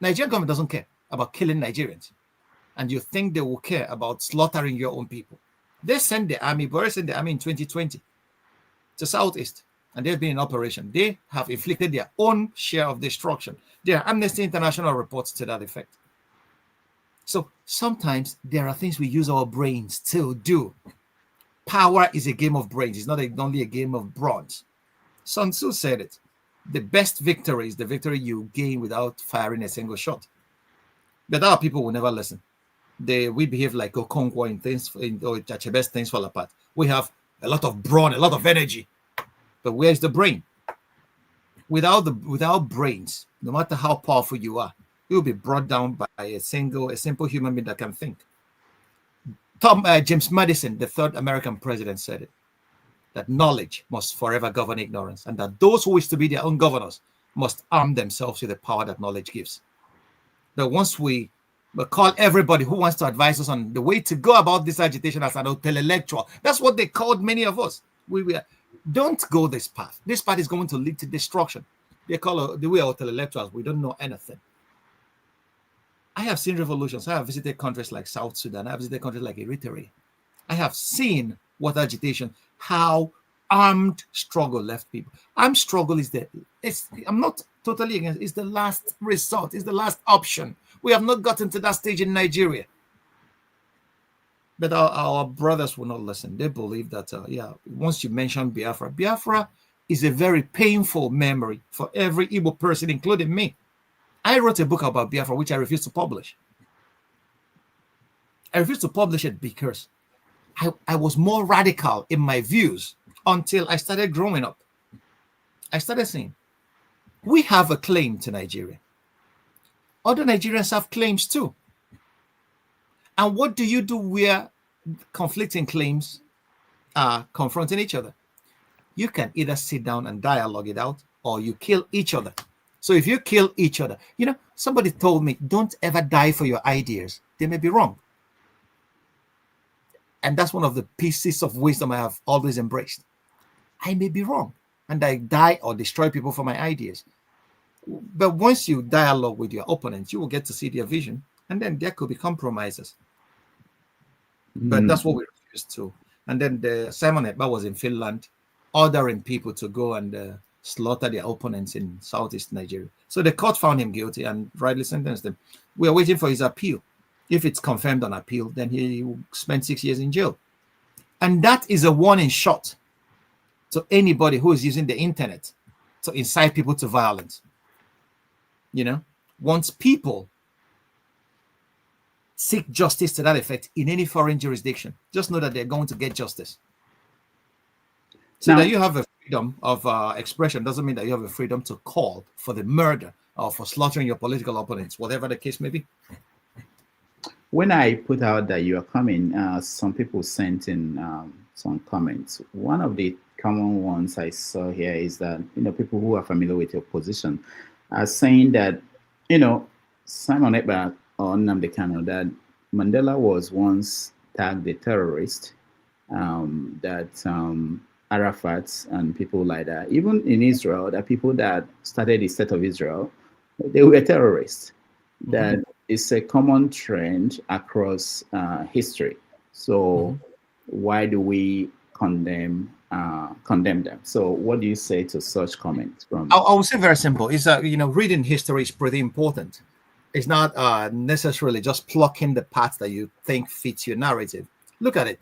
Nigerian government doesn't care about killing Nigerians. And you think they will care about slaughtering your own people. They sent the army, Buhari sent the army in 2020 to Southeast, and they've been in operation. They have inflicted their own share of destruction. There are Amnesty International reports to that effect. So sometimes there are things we use our brains to do. Power is a game of brains. It's not only a game of bronze. Sun Tzu said it. The best victory is the victory you gain without firing a single shot. But our people will never listen. We behave like Okonkwo in Achebes things fall apart. We have a lot of brawn, a lot of energy. But where's the brain? Without brains, no matter how powerful you are, you will be brought down by a simple human being that can think. James Madison, the third American president, said it, that knowledge must forever govern ignorance, and that those who wish to be their own governors must arm themselves with the power that knowledge gives. But once we call everybody who wants to advise us on the way to go about this agitation as an intellectual, that's what they called many of us. Don't go this path. This path is going to lead to destruction. They call the way of intellectuals. We don't know anything. I have seen revolutions. I have visited countries like South Sudan. I have visited countries like Eritrea. I have seen what agitation, how armed struggle left people. Armed struggle I'm not totally against, it's the last resort, it's the last option. We have not gotten to that stage in Nigeria. But our brothers will not listen. They believe that, once you mention Biafra is a very painful memory for every Igbo person, including me. I wrote a book about Biafra, which I refused to publish. I refused to publish it because I was more radical in my views until I started growing up. I started saying, we have a claim to Nigeria. Other Nigerians have claims too. And what do you do where conflicting claims are confronting each other? You can either sit down and dialogue it out, or you kill each other. So if you kill each other, somebody told me, don't ever die for your ideas. They may be wrong. And that's one of the pieces of wisdom I have always embraced. I may be wrong, and I die or destroy people for my ideas. But once you dialogue with your opponents, you will get to see their vision, and then there could be compromises. But that's what we refused to. And then Simon Ekpa was in Finland, ordering people to go and slaughter their opponents in southeast Nigeria. So the court found him guilty and rightly sentenced him. We are waiting for his appeal. If it's confirmed on appeal, then he will spend 6 years in jail. And that is a warning shot to anybody who is using the internet to incite people to violence. You know, once people seek justice to that effect in any foreign jurisdiction, just know that they're going to get justice. So now, that you have a freedom of expression doesn't mean that you have a freedom to call for the murder or for slaughtering your political opponents, whatever the case may be. When I put out that you are coming, some people sent in some comments. One of the common ones I saw here is that, people who are familiar with your position are saying that, Simon Ekpa or Nnamdi Kanu, that Mandela was once tagged a terrorist, that Arafat and people like that, even in Israel, that people that started the state of Israel, they were terrorists. That is a common trend across history. So why do we condemn them? So what do you say to such comments? From I would say very simple. Is that reading history is pretty important. It's not necessarily just plucking the parts that you think fits your narrative. Look at it.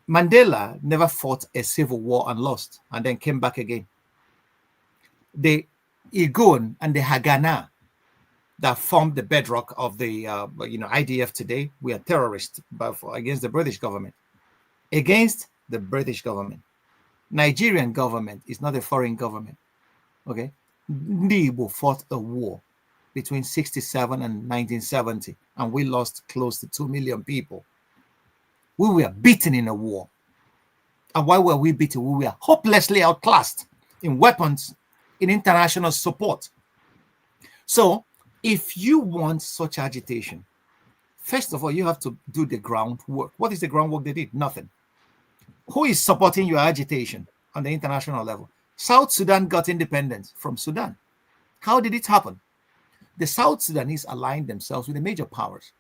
Mandela never fought a civil war and lost, and then came back again. The Irgun and the Haganah that formed the bedrock of the IDF today, we are terrorists against the British government. Against the British government. Nigerian government is not a foreign government. Okay? Ndibo fought a war between 1967 and 1970, and we lost close to 2 million people. We were beaten in a war. And why were we beaten? We were hopelessly outclassed in weapons, in international support. So, if you want such agitation, first of all, you have to do the groundwork. What is the groundwork they did? Nothing. Who is supporting your agitation on the international level? South Sudan got independence from Sudan. How did it happen? The South Sudanese aligned themselves with the major powers.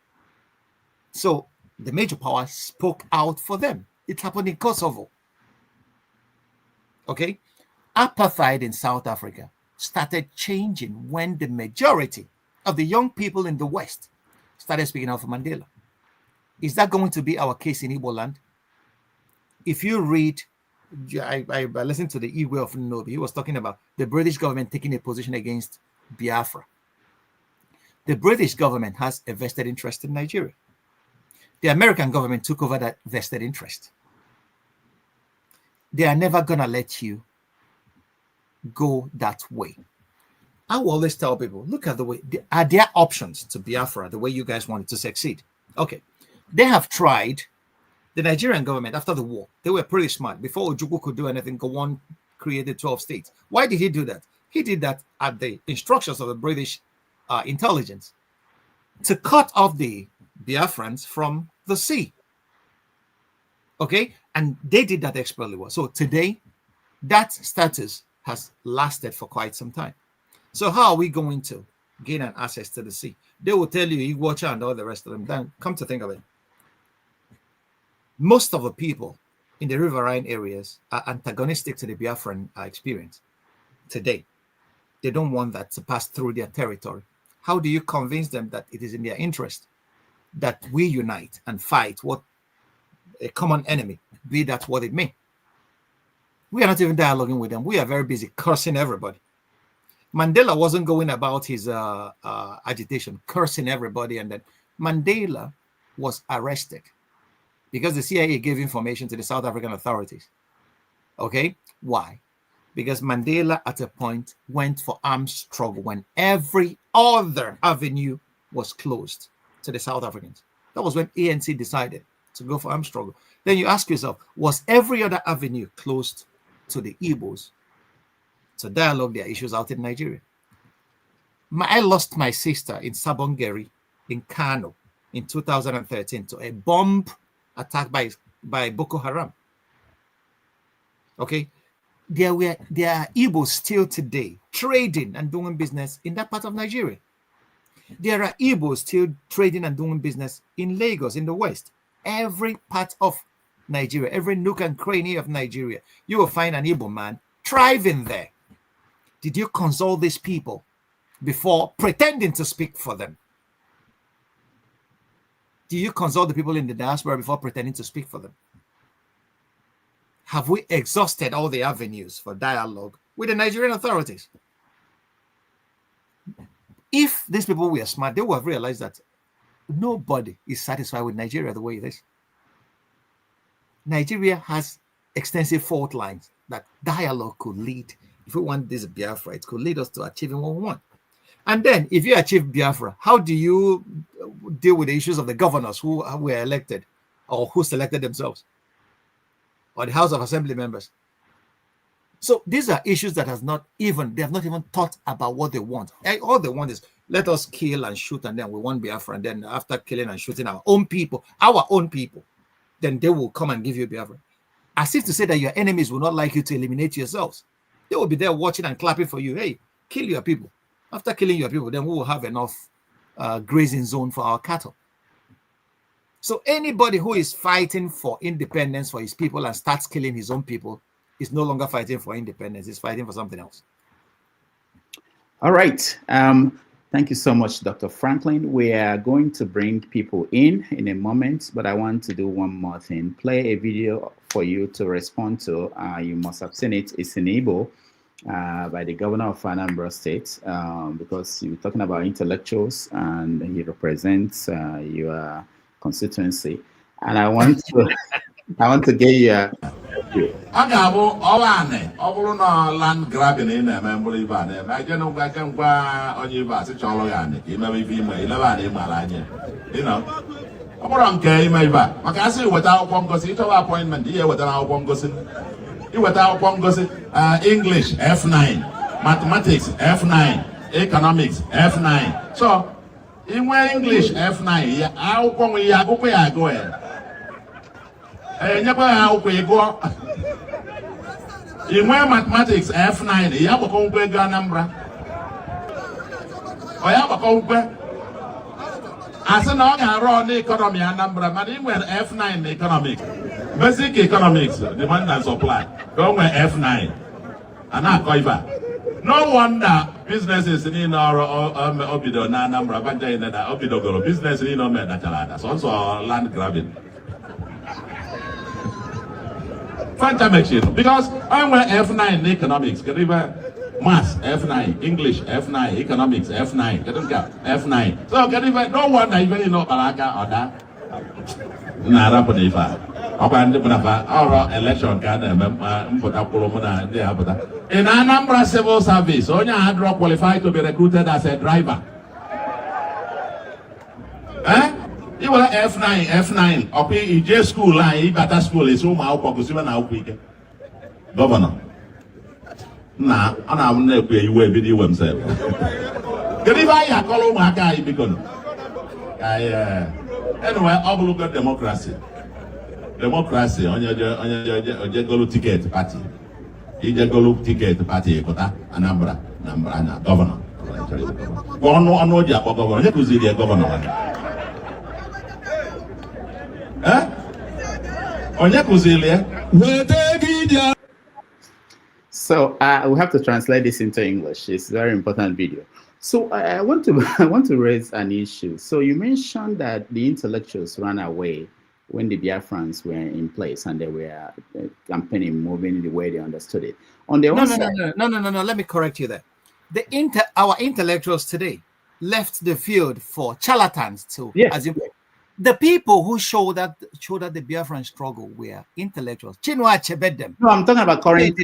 So the major powers spoke out for them. It happened in Kosovo. Okay? Apartheid in South Africa started changing when the majority of the young people in the West started speaking out for Mandela. Is that going to be our case in Igbo land? If you read, I listened to the Igwe of Nnobi, he was talking about the British government taking a position against Biafra. The British government has a vested interest in Nigeria. The American government took over that vested interest. They are never going to let you go that way. I will always tell people, look at the way, are there options to Biafra the way you guys wanted to succeed? Okay. They have tried. The Nigerian government, after the war, they were pretty smart. Before Ojukwu could do anything, Gowon created 12 states. Why did he do that? He did that at the instructions of the British intelligence to cut off the Biafrans from the sea. Okay? And they did that expertly well. So today, that status has lasted for quite some time. So how are we going to gain an access to the sea? They will tell you, Iguacha and all the rest of them. Then come to think of it, most of the people in the riverine areas are antagonistic to the Biafran experience today. They don't want that to pass through their territory. How do you convince them that it is in their interest that we unite and fight what a common enemy, be that what it may? We are not even dialoguing with them. We are very busy cursing everybody. Mandela wasn't going about his agitation, cursing everybody, and then Mandela was arrested because the CIA gave information to the South African authorities. Okay? Why? Because Mandela at a point went for armed struggle when every other avenue was closed to the South Africans. That was when ANC decided to go for armed struggle. Then you ask yourself, was every other avenue closed to the Igbos to dialogue their issues out in Nigeria? I lost my sister in Sabongeri in Kano in 2013 to a bomb attack by Boko Haram. Okay? There are Igbos still today trading and doing business in that part of Nigeria. There are Igbos still trading and doing business in Lagos, in the West. Every part of Nigeria, every nook and cranny of Nigeria, you will find an Igbo man thriving there. Did you consult these people before pretending to speak for them? Do you consult the people in the diaspora before pretending to speak for them? Have we exhausted all the avenues for dialogue with the Nigerian authorities? If these people were smart, they would have realized that nobody is satisfied with Nigeria the way it is. Nigeria has extensive fault lines that dialogue could lead. If we want this Biafra, it could lead us to achieving what we want. And then if you achieve Biafra, how do you deal with the issues of the governors who were elected or who selected themselves, or the House of Assembly members? So these are issues that they have not even thought about what they want. All they want is, let us kill and shoot, and then we want Biafra. And then after killing and shooting our own people, then they will come and give you Biafra. As if to say that your enemies will not like you to eliminate yourselves. They will be there watching and clapping for you. Hey, kill your people. After killing your people, then we will have enough grazing zone for our cattle. So anybody who is fighting for independence for his people and starts killing his own people is no longer fighting for independence. He's fighting for something else. All right. Thank you so much, Dr. Franklyne. We are going to bring people in a moment, but I want to do one more thing. Play a video for you to respond to. You must have seen it. It's in Igbo by the governor of Anambra State, because you're talking about intellectuals and he represents your constituency. And I want to get you I ga-abụ ọwaanị ọ bụrụ na land grabbing ị na-eme mgbụrụ ibe a na-eme aje n'ụgwa aka ngwa onye ibe a sị chọrọ ya anị ka imebe ife ime ilebe anị ịmara anya ọ bụrụ nke ime ibe a maka asị iweta akwụkwọ ngosi ịchọba appointment ihe wetara akwụkwọ ngosi iweta akwụkwọ ngosi English F9, mathematics F9, economics F9. So inwe English F9 ya akwụkwọ nwe ya akwụkwọ ya agụ ya nyekwa ya akwụkwọ ịgụọ. Inwe mathematics F9 ya gbakọ nkwe ego Anambra ọ ya gbakọ nkwe asị na ọ ga-arụ ọnụ economy Anambra mana ị nwere F9 na economics, basic economics, demand and supply ka o nwee F9 a na-akọ ibe a. No wonder businesses niile ọrụ o bido na Anambra banja na o bidogoro business niile o medachara ada sọsọ land grabbing. Because I went F9 in economics, maths F9, English F9, economics F9, F9. So no wonder even you know Baraka or that. Election in Anambra civil service, only Andro qualified to be recruited as a driver. You were F9. Okay, EJ school line, better school is home. I'll focus even now. Governor. Nah, I'm not pay you a video himself. Get if I call my guy because anyway, I'll look at democracy. Democracy on your go ticket party. You go ticket party, Anambra, governor. One governor. Who's the governor? So we have to translate this into English. It's a very important video. So I want to raise an issue. So you mentioned that the intellectuals ran away when the Biafrans were in place and they were campaigning, moving the way they understood it. On the no. Let me correct you there. Our intellectuals today left the field for charlatans too. Yes. As the people who showed that the Biafran struggle were intellectuals. Chinua Achebe them. No, I'm talking about current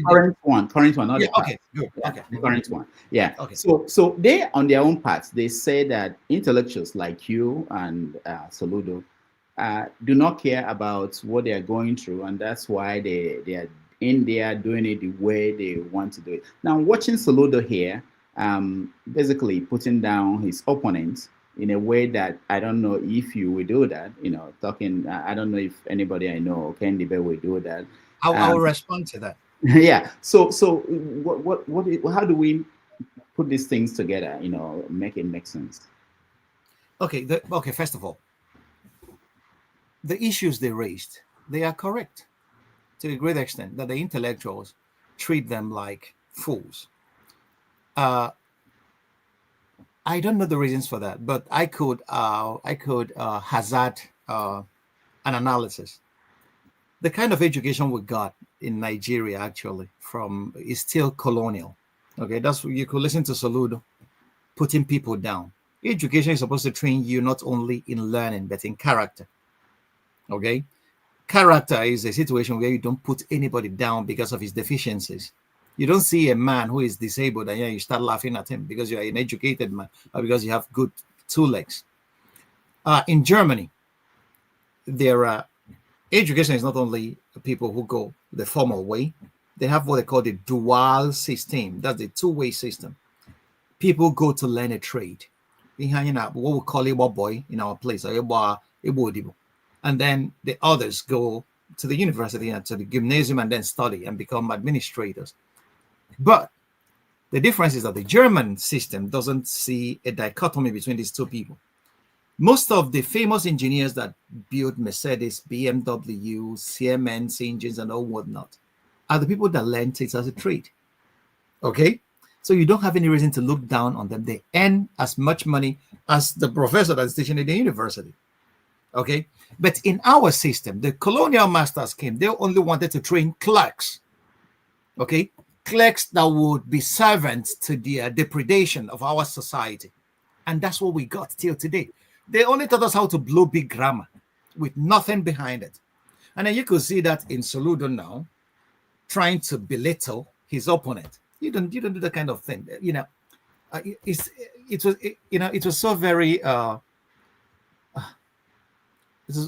one, not the past. Okay, good. Okay, the current one. Yeah. Okay. So they, on their own parts, they say that intellectuals like you and Soludo do not care about what they are going through, and that's why they are in there doing it the way they want to do it. Now, watching Soludo here, basically putting down his opponents in a way that I don't know if you will do that, talking, I don't know if anybody I know, Kendi Bear will do that. I'll respond to that. Yeah. So how do we put these things together, make it make sense? Okay. First of all, the issues they raised, they are correct to a great extent that the intellectuals treat them like fools. I don't know the reasons for that, but I could hazard an analysis. The kind of education we got in Nigeria actually from is still colonial. Okay, that's what you could listen to Soludo putting people down. Education is supposed to train you not only in learning but in character. Okay, character is a situation where you don't put anybody down because of his deficiencies. You don't see a man who is disabled and you start laughing at him because you're an educated man or because you have good two legs. In Germany, education is not only people who go the formal way. They have what they call the dual system. That's the two-way system. People go to learn a trade. What we call a boy in our place, and then the others go to the university and to the gymnasium and then study and become administrators. But the difference is that the German system doesn't see a dichotomy between these two people. Most of the famous engineers that build Mercedes, BMW, Siemens engines and all whatnot are the people that learned it as a trade. Okay? So you don't have any reason to look down on them. They earn as much money as the professor that's teaching at the university. Okay? But in our system, the colonial masters came. They only wanted to train clerks. Okay? Clerks that would be servants to the depredation of our society. And that's what we got till today. They only taught us how to blow big grammar with nothing behind it. And then you could see that in Soludo now, trying to belittle his opponent. You don't do that kind of thing. It was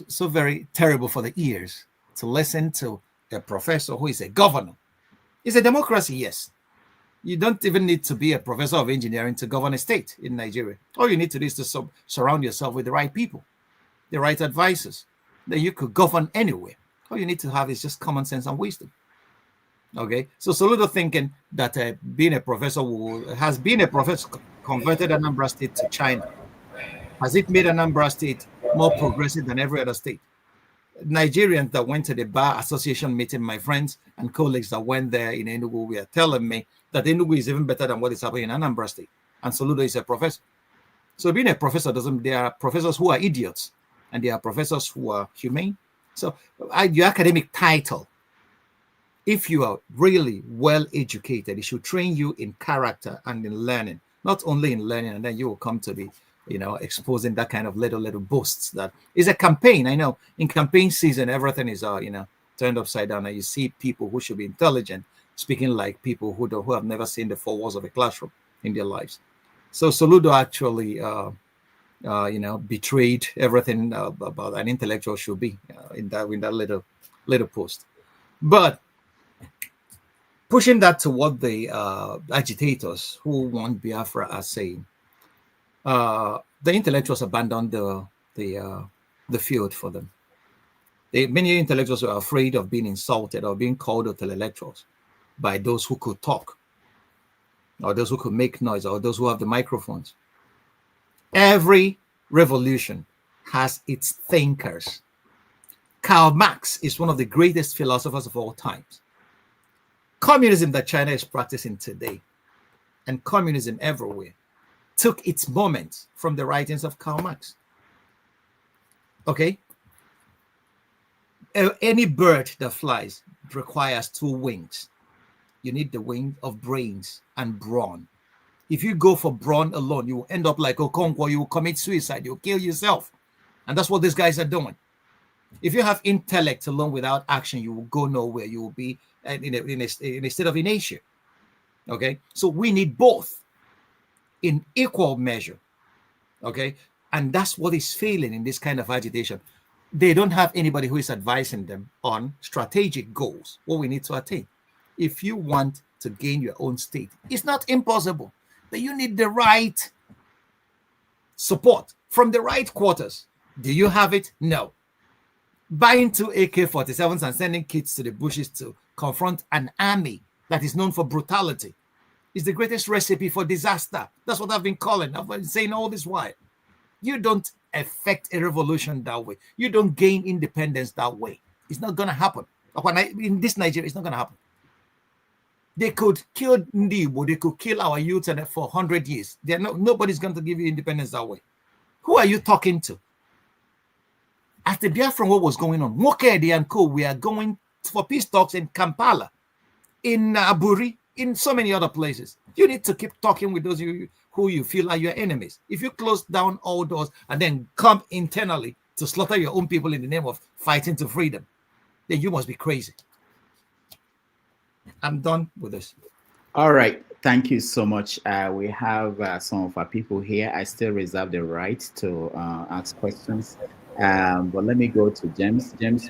so very terrible for the ears to listen to a professor who is a governor. It's a democracy, yes. You don't even need to be a professor of engineering to govern a state in Nigeria. All you need to do is to surround yourself with the right people, the right advisors. Then you could govern anywhere. All you need to have is just common sense and wisdom. Okay, so Soludo thinking that being a professor has been a professor converted Anambra State to China. Has it made Anambra State more progressive than every other state? Nigerians that went to the Bar Association meeting, my friends and colleagues that went there in Enugu, were telling me that Enugu is even better than what is happening in Anambra State. And Soludo is a professor. So being a professor there are professors who are idiots and there are professors who are humane. So your academic title, if you are really well educated, it should train you in character and in learning, not only in learning, and then you will come to be exposing that kind of little boasts. That is a campaign. I know in campaign season, everything is, turned upside down. And you see people who should be intelligent speaking like people who have never seen the four walls of a classroom in their lives. So Soludo actually, betrayed everything about an intellectual should be in that little post. But pushing that to what the agitators who want Biafra are saying, the intellectuals abandoned the field for them. Many intellectuals were afraid of being insulted or being called intellectuals by those who could talk, or those who could make noise, or those who have the microphones. Every revolution has its thinkers. Karl Marx is one of the greatest philosophers of all times. Communism that China is practicing today, and communism everywhere, took its moment from the writings of Karl Marx. Okay? Any bird that flies requires two wings. You need the wing of brains and brawn. If you go for brawn alone, you will end up like Okonkwo. You will commit suicide. You'll kill yourself. And that's what these guys are doing. If you have intellect alone without action, you will go nowhere. You will be in a state of inertia. Okay? So we need both in equal measure. Okay? And that's what is failing in this kind of agitation. They don't have anybody who is advising them on strategic goals, what we need to attain. If you want to gain your own state, it's not impossible, but you need the right support from the right quarters. Do you have it? No. Buying two AK-47s and sending kids to the bushes to confront an army that is known for brutality is the greatest recipe for disaster. That's what I've been calling. I've been saying all this while. You don't effect a revolution that way. You don't gain independence that way. It's not going to happen. In this Nigeria, it's not going to happen. They could kill Ndibo, they could kill our youth and for 100 years. Nobody's going to give you independence that way. Who are you talking to? As the Biafran war was going on, Mokedi and co, we are going for peace talks in Kampala, in Aburi, in so many other places. You need to keep talking with those who you feel are your enemies. If you close down all doors and then come internally to slaughter your own people in the name of fighting to freedom, then you must be crazy. I'm done with this. All right. Thank you so much. We have some of our people here. I still reserve the right to ask questions. But let me go to James. James,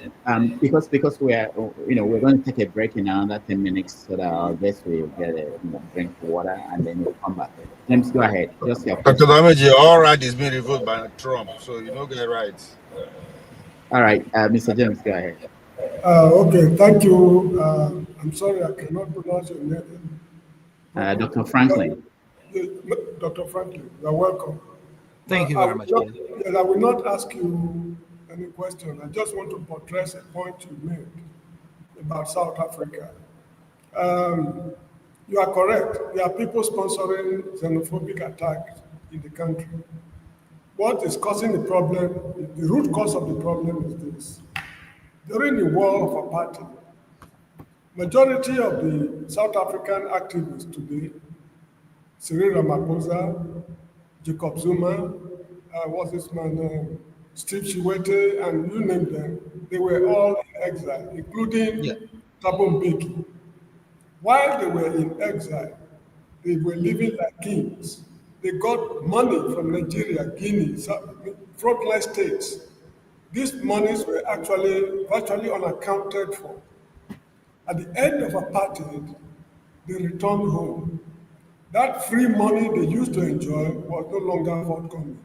because we are, we're going to take a break in another 10 minutes so that our guests will get a drink of water and then we'll come back. James, go ahead. Just your Dr. Ogbunwezeh, all right is being revoked by Trump, so you don't get it right. All right, Mr. James, go ahead. Okay, thank you. I'm sorry, I cannot pronounce your name. Dr. Franklyne. Dr. Franklyne, you're welcome. Thank you very much. I will not ask you any question. I just want to portray a point you made about South Africa. You are correct. There are people sponsoring xenophobic attacks in the country. What is causing the problem, the root cause of the problem is this. During the war of apartheid, majority of the South African activists today, Cyril Ramaphosa, Jacob Zuma, what's this man, Steve Chiwete, and you name them, they were all in exile, including Thabo Mbeki. While they were in exile, they were living like kings. They got money from Nigeria, Guinea, frontline states. These monies were actually virtually unaccounted for. At the end of apartheid, they returned home. That free money they used to enjoy was no longer forthcoming.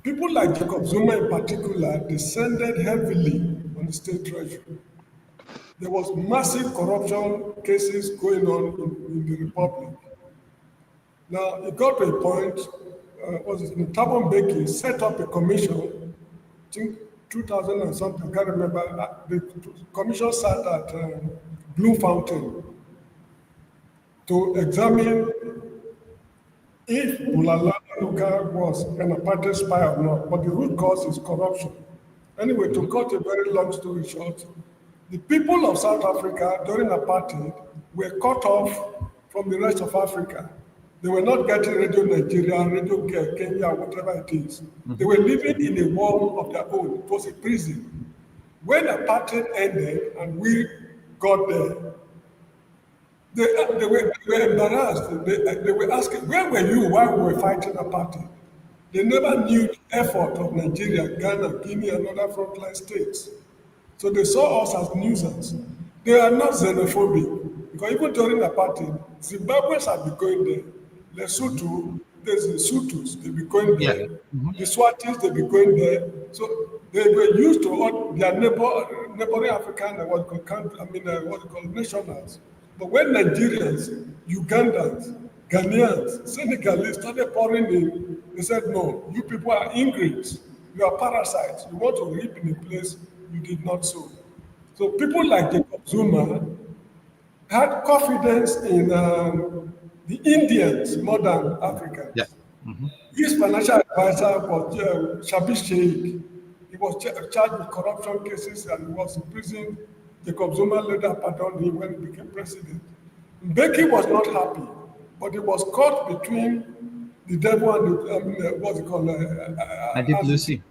People like Jacob Zuma in particular descended heavily on the state treasury. There was massive corruption cases going on in the Republic. Now, it got to a point, Thabo Mbeki set up a commission, I think 2000 and something, I can't remember, the commission sat at Blue Fountain to examine if Bulala Luka was an apartheid spy or not, but the root cause is corruption. Anyway, to cut a very long story short, the people of South Africa during apartheid were cut off from the rest of Africa. They were not getting Radio Nigeria, Radio Kenya, whatever it is. They were living in a world of their own. It was a prison. When apartheid ended and we got there, they were embarrassed. They were asking, where were you while we were fighting apartheid? They never knew the effort of Nigeria, Ghana, Guinea, and other frontline states. So they saw us as nuisance. They are not xenophobic, because even during apartheid, Zimbabweans have been going there. Lesotho, there's the Sutus, they be going there. The Swatis, they be going there. So they were used to what their neighboring African, nationals. But when Nigerians, Ugandans, Ghanaians, Senegalese started pouring in, they said, no, you people are ingrates. You are parasites. You want to reap in a place you did not sow. So people like Jacob Zuma had confidence in the Indians more than Africans. Yeah. His financial advisor was Shabi Sheikh. He was charged with corruption cases and he was in prison. Jacob Zuma later pardoned him when he became president. Mbeki was not happy, but he was caught between the devil and the, what's it called? Lucy.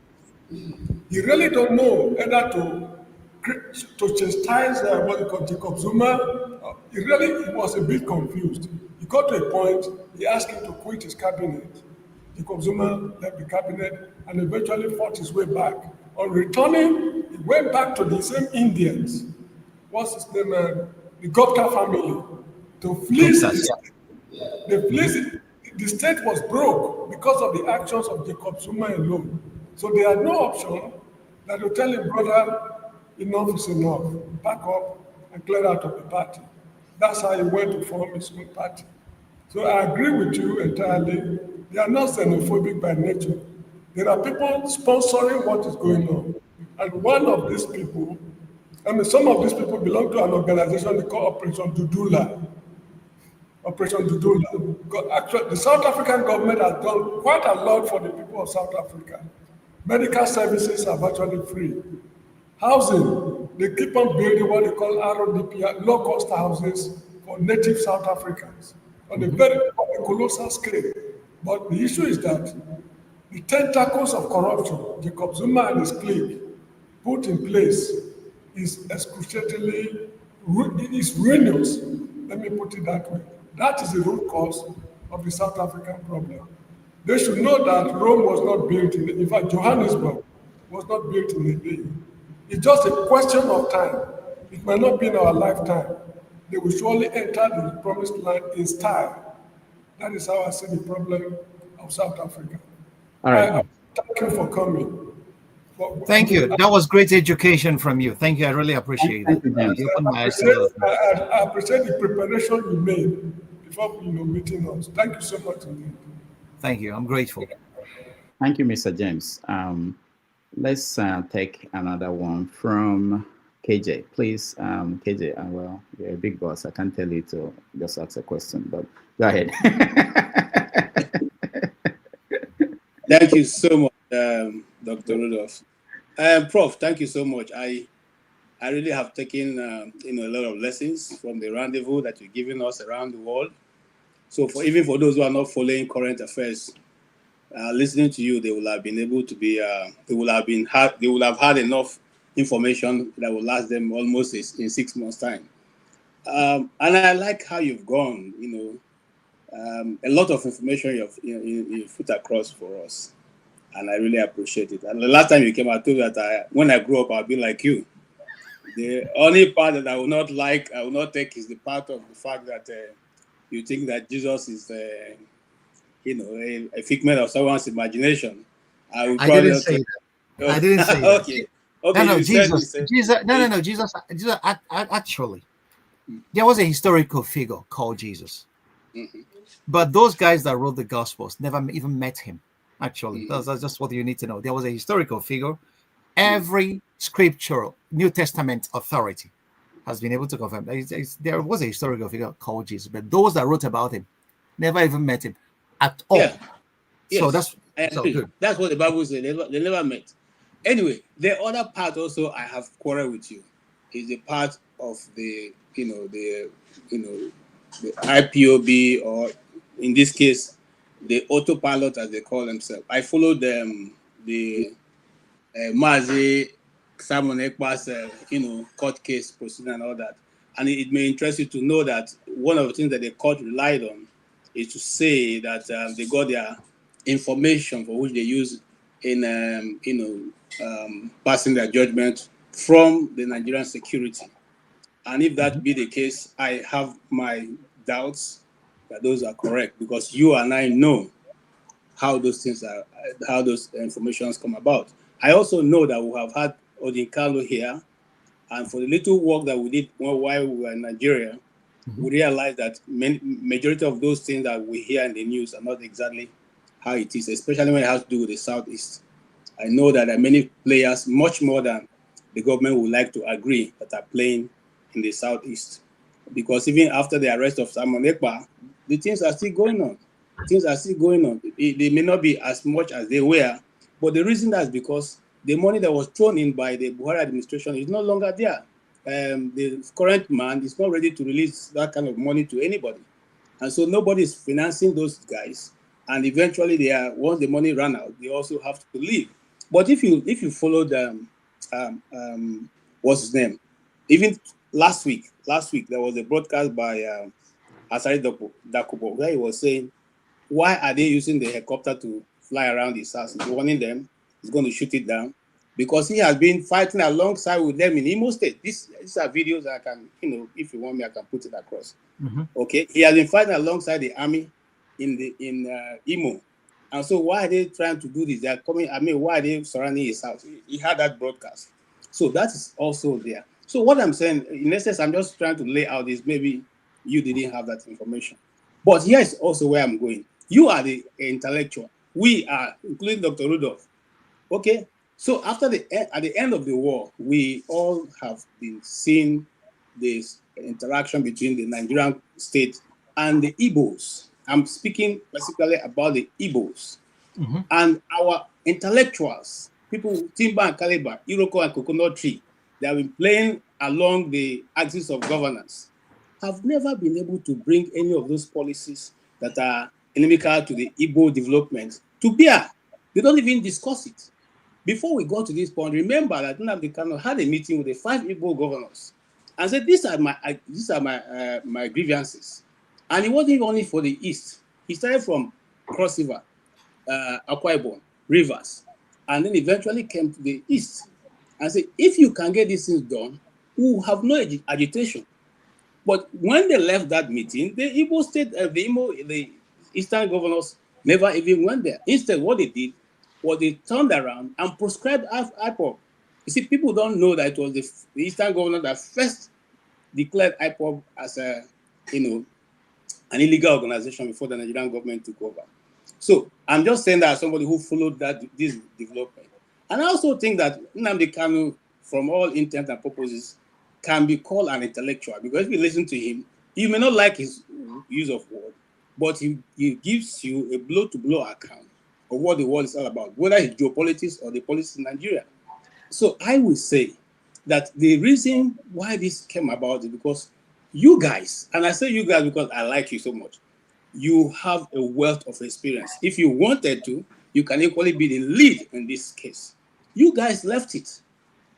He really don't know either to chastise Jacob Zuma. He was a bit confused. He got to a point, he asked him to quit his cabinet. Jacob Zuma left the cabinet and eventually fought his way back. On returning, he went back to the same Indians. What's his name? The Gupta family. To fleece the state was broke because of the actions of Jacob Zuma alone. So they had no option than to tell him, brother, enough is enough. Back up and clear out of the party. That's how he went to form his own party. So I agree with you entirely. They are not xenophobic by nature. There are people sponsoring what is going on. And one of these people I mean, some of these people belong to an organization they call Operation Dudula. Operation Dudula. Because actually, the South African government has done quite a lot for the people of South Africa. Medical services are virtually free. Housing, they keep on building what they call RODP, low-cost houses for native South Africans on a very colossal scale. But the issue is that the tentacles of corruption Jacob Zuma and his clique put in place is excruciatingly, is ruinous. Let me put it that way. That is the root cause of the South African problem. They should know that Rome was not built in fact, Johannesburg was not built in a day. It's just a question of time. It might not be in our lifetime. They will surely enter the promised land in style. That is how I see the problem of South Africa. All right. Thank you for coming. Thank you. That was great education from you. Thank you. I really appreciate it. I appreciate the preparation you made before meeting us. Thank you so much indeed. Thank you. I'm grateful. Thank you, Mr. James. Let's take another one from KJ. Please, KJ, well, you're a big boss. I can't tell you to just ask a question, but go ahead. Thank you so much, Dr. Rudolph. Prof, thank you so much. I really have taken a lot of lessons from the rendezvous that you're giving us around the world. So even for those who are not following current affairs, listening to you, they will have been able to be, they will have had enough information that will last them almost in 6 months' time. And I like how you've gone. A lot of information you've put across for us, and I really appreciate it. And the last time you came, I told you that when I grow up, I'll be like you. The only part that I will not take is the part of the fact that you think that Jesus is, a figment of someone's imagination. I didn't say that. I didn't say that. Okay. No, Jesus. Jesus. Actually, there was a historical figure called Jesus. Mm-hmm. But those guys that wrote the Gospels never even met him. Actually, that's just what you need to know. There was a historical figure. Every scriptural New Testament authority has been able to confirm that there was a historical figure called Jesus, but those that wrote about him never even met him at all. Yeah. Yes. So that's good. That's what the Bible says. They never met. Anyway, the other part also I have quarrel with you is the part of the IPOB, or in this case, the autopilot, as they call themselves. I followed the Mazi Simon Ekpa's court case proceeding and all that, and it may interest you to know that one of the things that the court relied on is to say that they got their information for which they use in passing their judgment from the Nigerian security. And if that be the case, I have my doubts that those are correct, because you and I know how those things are, how those informations come about. I also know that we have had Odinkalo here, and for the little work that we did while we were in Nigeria, we realized that majority of those things that we hear in the news are not exactly how it is, especially when it has to do with the Southeast. I know that there are many players, much more than the government would like to agree, that are playing in the Southeast. Because even after the arrest of Simon Ekpa, the things are still going on. Things are still going on. They may not be as much as they were, but the reason that's because the money that was thrown in by the Buhari administration is no longer there. The current man is not ready to release that kind of money to anybody. And so nobody is financing those guys. And eventually, once the money ran out, they also have to leave. But if you follow what's his name? Even last week there was a broadcast by Asari Dakubo where he was saying, why are they using the helicopter to fly around his house? He's warning them he's going to shoot it down, because he has been fighting alongside with them in Imo State. These are videos I can, if you want me, I can put it across. Okay, he has been fighting alongside the army in Imo, and so why are they trying to do this? They are coming. Why are they surrounding his house? He had that broadcast, so that is also there. So what I'm saying, in essence, I'm just trying to lay out this. Maybe you didn't have that information, but here is also where I'm going. You are the intellectual. We are, including Dr. Rudolph. Okay, So at the end of the war, we all have been seeing this interaction between the Nigerian state and the Igbos. I'm speaking specifically about the Igbos. Mm-hmm. And our intellectuals, people, Timber and Caliber, Iroko and Coconut Tree, they have been playing along the axis of governance, have never been able to bring any of those policies that are inimical to the Igbo development to bear. They don't even discuss it. Before we got to this point, remember that Nnamdi Kanu had a meeting with the 5 Igbo governors and said, these are my grievances. And it wasn't only for the East. He started from Cross River, Akwa Ibom, Rivers, and then eventually came to the East and said, if you can get these things done, we will have no agitation. But when they left that meeting, the Igbo state, the Eastern governors never even went there. Instead, what they did was they turned around and proscribed IPOB. You see, people don't know that it was the Eastern governor that first declared IPOB as an illegal organization before the Nigerian government took over. So I'm just saying that as somebody who followed this development. And I also think that Nnamdi Kanu, from all intents and purposes, can be called an intellectual, because if you listen to him, you may not like his use of word, but he gives you a blow-to-blow account of what the world is all about, whether it's geopolitics or the politics in Nigeria. So I will say that the reason why this came about is because you guys, and I say you guys because I like you so much, you have a wealth of experience. If you wanted to, you can equally be the lead in this case. You guys left it.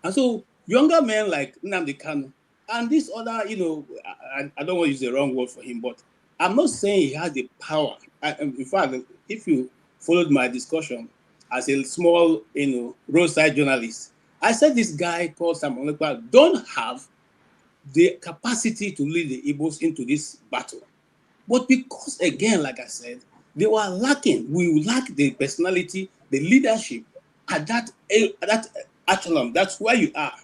And so younger men like Nnamdi Kanu and this other, I don't want to use the wrong word for him, but I'm not saying he has the power. In fact, if you followed my discussion as a small, roadside journalist, I said this guy called Simon Ekpa don't have the capacity to lead the Igbos into this battle. But because, again, like I said, they were lacking. We lack the personality, the leadership at that echelon. That's where you are.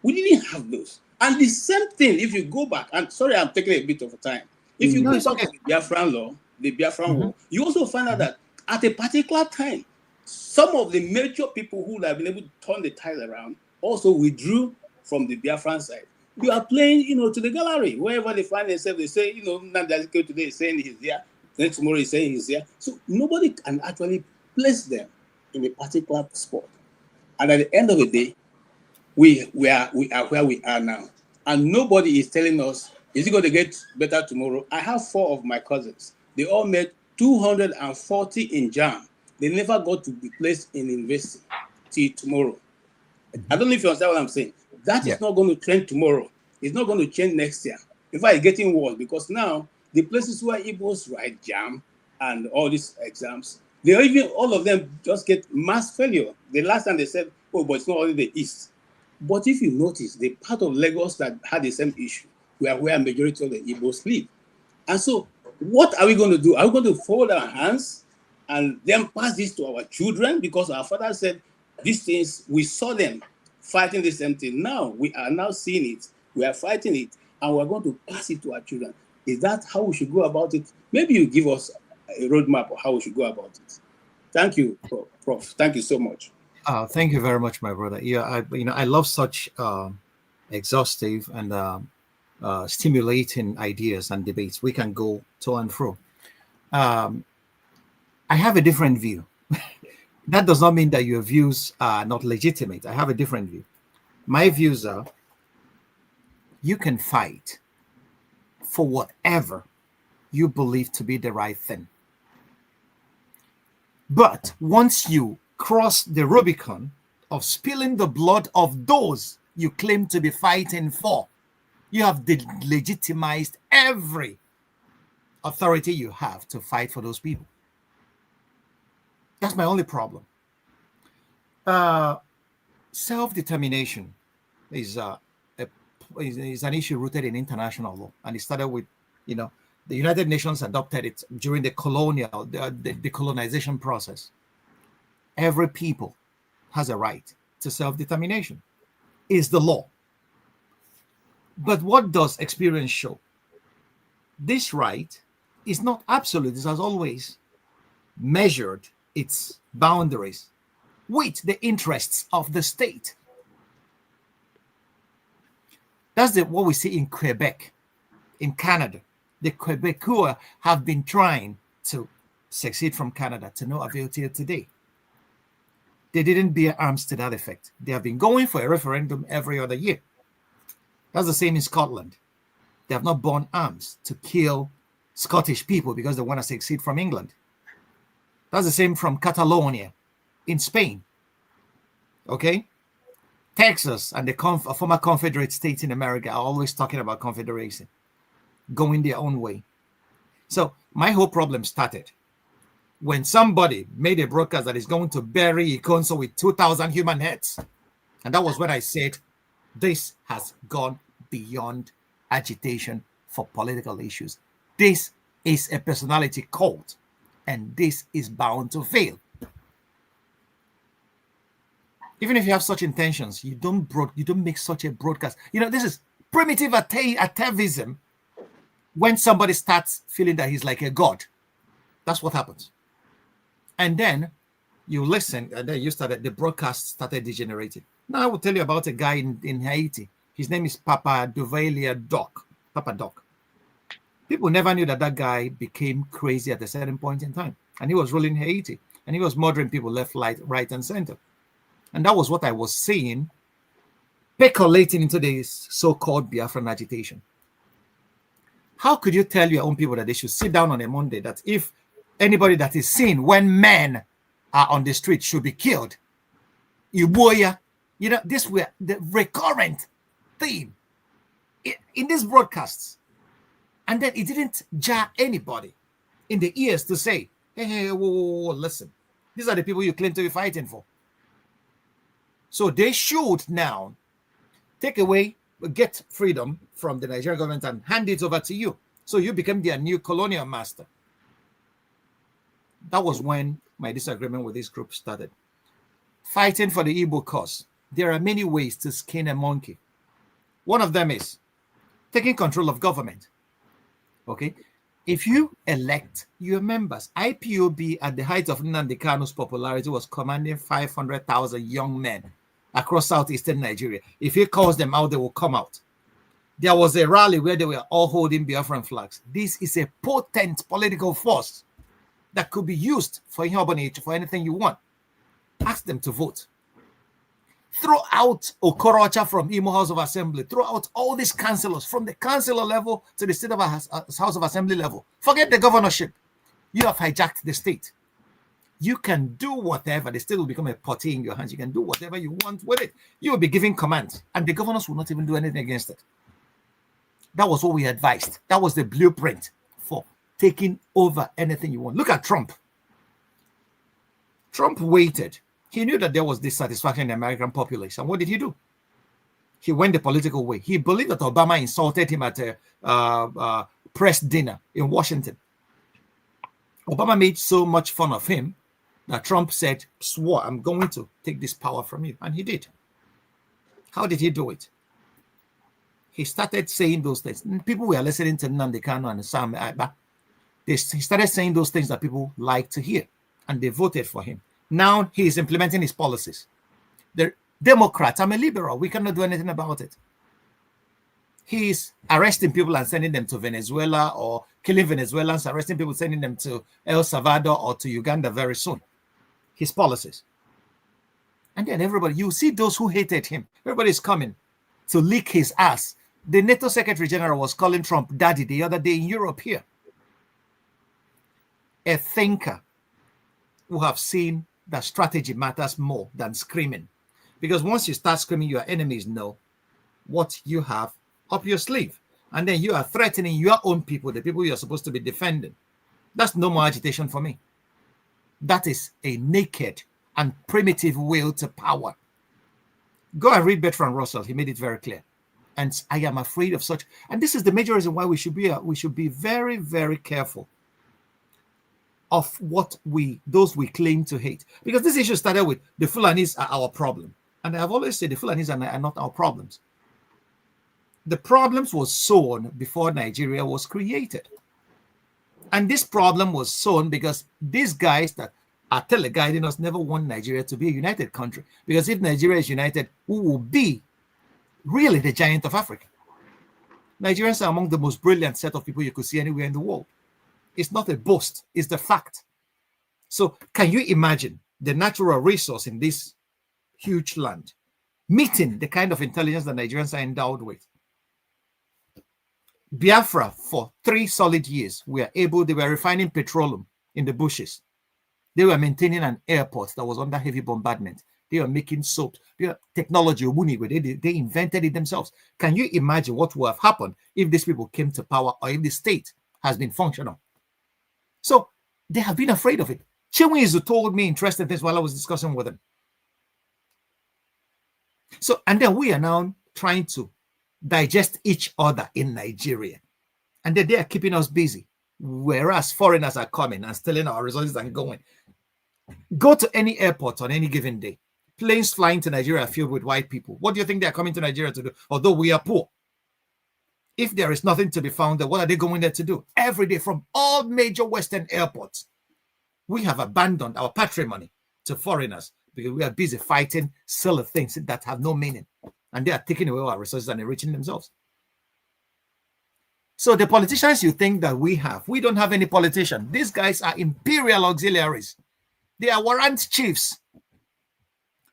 We didn't have those. And the same thing, if you go back, and sorry, I'm taking a bit of time. If you go back to the Biafran law, the Biafran war, you also find out that at a particular time, some of the major people who have been able to turn the tide around also withdrew from the Biafran side. You are playing, to the gallery. Wherever they find themselves, they say, Nnamdi Azikiwe today is saying he's there, then tomorrow he's saying he's there. So nobody can actually place them in a particular spot. And at the end of the day, we are where we are now. And nobody is telling us, is it going to get better tomorrow? I have 4 of my cousins. They all made 240 in JAM. They never got to be placed in university till tomorrow. I don't know if you understand what I'm saying. That is not going to trend tomorrow. It's not going to change next year. In fact, it's getting worse because now the places where Igbos write JAM and all these exams, all of them just get mass failure. The last time they said, oh, but it's not only the East. But if you notice, the part of Lagos that had the same issue where a majority of the Igbos live. And so what are we going to do? Are we going to fold our hands and then pass this to our children? Because our father said these things, we saw them fighting the same thing. Now we are now seeing it. We are fighting it, and we're going to pass it to our children. Is that how we should go about it? Maybe you give us a roadmap of how we should go about it. Thank you, Prof. Thank you so much. Thank you very much, my brother. Yeah, I love such exhaustive and stimulating ideas and debates. We can go to and fro. I have a different view. That does not mean that your views are not legitimate. I have a different view. My views are, you can fight for whatever you believe to be the right thing. But once you cross the Rubicon of spilling the blood of those you claim to be fighting for, you have legitimized every authority you have to fight for those people. That's my only problem. Self-determination is an issue rooted in international law, and it started with, the United Nations adopted it during the colonization process. Every people has a right to self-determination. Is the law. But what does experience show? This right is not absolute. It has always measured its boundaries with the interests of the state. That's what we see in Quebec, in Canada. The Quebecois have been trying to secede from Canada to no avail till today. They didn't bear arms to that effect. They have been going for a referendum every other year. That's the same in Scotland. They have not borne arms to kill Scottish people because they want to secede from England. That's the same from Catalonia in Spain. Okay? Texas and the former Confederate states in America are always talking about confederation, going their own way. So my whole problem started when somebody made a broadcast that is going to bury Ikonso with 2,000 human heads. And that was when I said, this has gone beyond agitation for political issues. This is a personality cult, and this is bound to fail. Even if you have such intentions, you don't make such a broadcast. You know, this is primitive atavism when somebody starts feeling that he's like a god. That's what happens. And then you listen, and then the broadcast started degenerating. Now I will tell you about a guy in Haiti. His name is Papa Doc. Papa Doc. People never knew that guy became crazy at a certain point in time. And he was ruling Haiti. And he was murdering people left, right, and center. And that was what I was seeing percolating into this so-called Biafran agitation. How could you tell your own people that they should sit down on a Monday, that if anybody that is seen when men are on the street should be killed? Iboya, you know, this were the recurrent theme in these broadcasts. And then it didn't jar anybody in the ears to say, hey, whoa, listen, these are the people you claim to be fighting for. So they should now get freedom from the Nigerian government and hand it over to you. So you become their new colonial master. That was when my disagreement with this group started. Fighting for the Igbo cause. There are many ways to skin a monkey. One of them is taking control of government. Okay? If you elect your members, IPOB at the height of Nnamdi Kanu's popularity was commanding 500,000 young men across southeastern Nigeria. If he calls them out, they will come out. There was a rally where they were all holding Biafran flags. This is a potent political force that could be used for anything you want. Ask them to vote. Throw out Okorocha from Imo House of Assembly. Throw out all these councillors from the councillor level to the state of House of Assembly level. Forget the governorship. You have hijacked the state. You can do whatever. The state will become a potty in your hands. You can do whatever you want with it. You will be giving commands, and the governors will not even do anything against it. That was what we advised. That was the blueprint for taking over anything you want. Look at Trump. Trump waited. He knew that there was dissatisfaction in the American population. What did he do? He went the political way. He believed that Obama insulted him at a press dinner in Washington. Obama made so much fun of him that Trump swore, I'm going to take this power from you. And he did. How did he do it? He started saying those things. People were listening to Nnamdi Kanu and Sam Ekpa. He started saying those things that people like to hear, and they voted for him. Now he is implementing his policies. The Democrats, I'm a liberal. We cannot do anything about it. He's arresting people and sending them to Venezuela, or killing Venezuelans, arresting people, sending them to El Salvador or to Uganda very soon. His policies. And then everybody, you see those who hated him. Everybody's coming to lick his ass. The NATO Secretary General was calling Trump daddy the other day in Europe here. A thinker who have seen that strategy matters more than screaming. Because once you start screaming, your enemies know what you have up your sleeve. And then you are threatening your own people, the people you're supposed to be defending. That's no more agitation for me. That is a naked and primitive will to power. Go and read Bertrand Russell. He made it very clear. And I am afraid of such. And this is the major reason why we should be very, very careful of those we claim to hate. Because this issue started with the Fulanis are our problem. And I've always said the Fulanis are not our problems. The problems was sown before Nigeria was created. And this problem was sown because these guys that are teleguiding us never want Nigeria to be a united country. Because if Nigeria is united, we will be really the giant of Africa. Nigerians are among the most brilliant set of people you could see anywhere in the world. It's not a boast, it's the fact. So can you imagine the natural resource in this huge land meeting the kind of intelligence that Nigerians are endowed with? Biafra, for 3 solid years, they were refining petroleum in the bushes. They were maintaining an airport that was under heavy bombardment. They were making soap. Technology, they invented it themselves. Can you imagine what would have happened if these people came to power or if the state has been functional? So they have been afraid of it. Chinwizu told me interesting things while I was discussing with him. So, and then we are now trying to digest each other in Nigeria. And then they are keeping us busy, whereas foreigners are coming and stealing our resources and going. Go to any airport on any given day. Planes flying to Nigeria are filled with white people. What do you think they are coming to Nigeria to do? Although we are poor. If there is nothing to be found there, what are they going there to do? Every day from all major Western airports, we have abandoned our patrimony to foreigners because we are busy fighting silly things that have no meaning. And they are taking away our resources and enriching themselves. So the politicians you think that we have, we don't have any politician. These guys are imperial auxiliaries. They are warrant chiefs.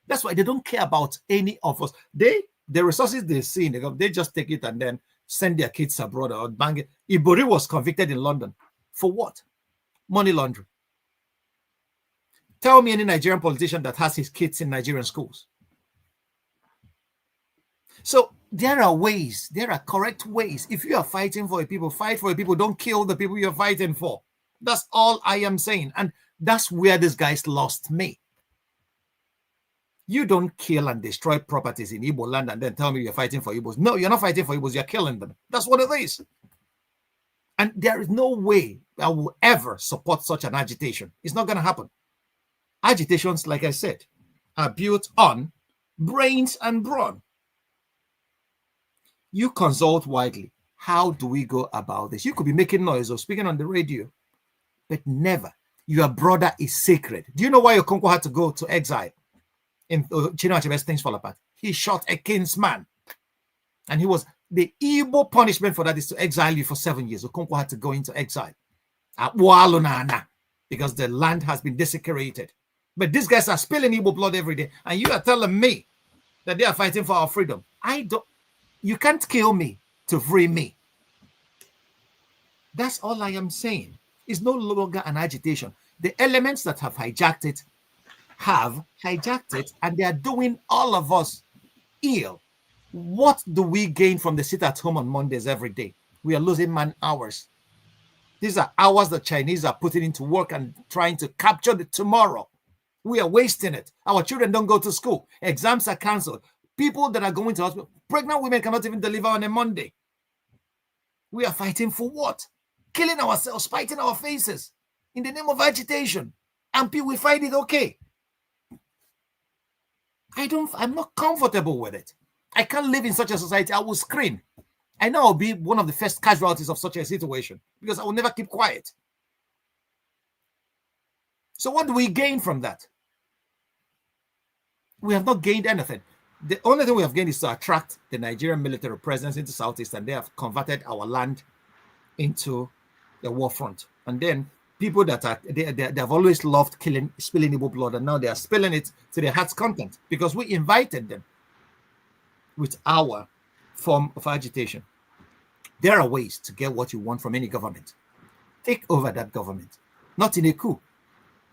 That's why they don't care about any of us. The resources they see, they just take it and then send their kids abroad or bang it. Ibori was convicted in London. For what? Money laundering. Tell me any Nigerian politician that has his kids in Nigerian schools. So there are ways, there are correct ways. If you are fighting for a people, fight for a people. Don't kill the people you're fighting for. That's all I am saying. And that's where these guys lost me. You don't kill and destroy properties in Igbo land and then tell me you're fighting for Igbos. No, you're not fighting for Igbos. You're killing them. That's what it is. And there is no way I will ever support such an agitation. It's not going to happen. Agitations, like I said, are built on brains and brawn. You consult widely. How do we go about this? You could be making noise or speaking on the radio, but never. Your brother is sacred. Do you know why Okonkwo had to go to exile? In Chinua Achebe's Things Fall Apart. He shot a kinsman. And he was, the Igbo punishment for that is to exile you for 7 years. Okonkwo had to go into exile. Because the land has been desecrated. But these guys are spilling Igbo blood every day. And you are telling me that they are fighting for our freedom. You can't kill me to free me. That's all I am saying. It's no longer an agitation. The elements that have hijacked it, and they are doing all of us ill. What do we gain from the sit at home on Mondays every day? We are losing man hours. These are hours that Chinese are putting into work and trying to capture the tomorrow. We are wasting it. Our children don't go to school. Exams are canceled. People that are going to hospital, pregnant women cannot even deliver on a Monday. We are fighting for what? Killing ourselves, spiting our faces in the name of agitation. And people will find it okay. I'm not comfortable with it. I can't live in such a society. I will scream. I know I'll be one of the first casualties of such a situation because I will never keep quiet. So what do we gain from that? We have not gained anything. The only thing we have gained is to attract the Nigerian military presence into Southeast, and they have converted our land into the war front. And then people that are they have always loved spilling Igbo blood, and now they are spilling it to their heart's content because we invited them with our form of agitation. There are ways to get what you want from any government. Take over that government, not in a coup.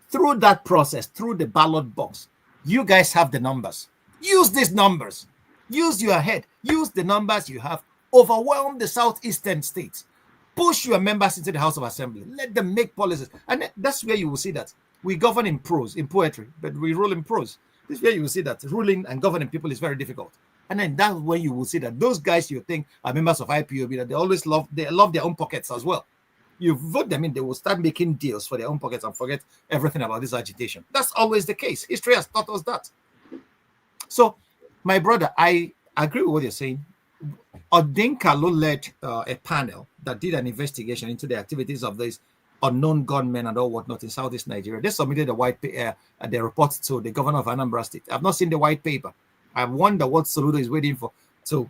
Through that process, through the ballot box, you guys have the numbers. Use these numbers. Use your head. Use the numbers you have. Overwhelm the southeastern states. Push your members into the House of Assembly. Let them make policies. And that's where you will see that we govern in prose, in poetry, but we rule in prose. This is where you will see that ruling and governing people is very difficult. And then that's when you will see that those guys you think are members of IPOB, that they love their own pockets as well. You vote them in, they will start making deals for their own pockets and forget everything about this agitation. That's always the case. History has taught us that. So, my brother, I agree with what you're saying. Odin Kalu led a panel that did an investigation into the activities of these unknown gunmen and all whatnot in Southeast Nigeria. They submitted the report to the governor of Anambra State. I've not seen the white paper. I wonder what Soludo is waiting for to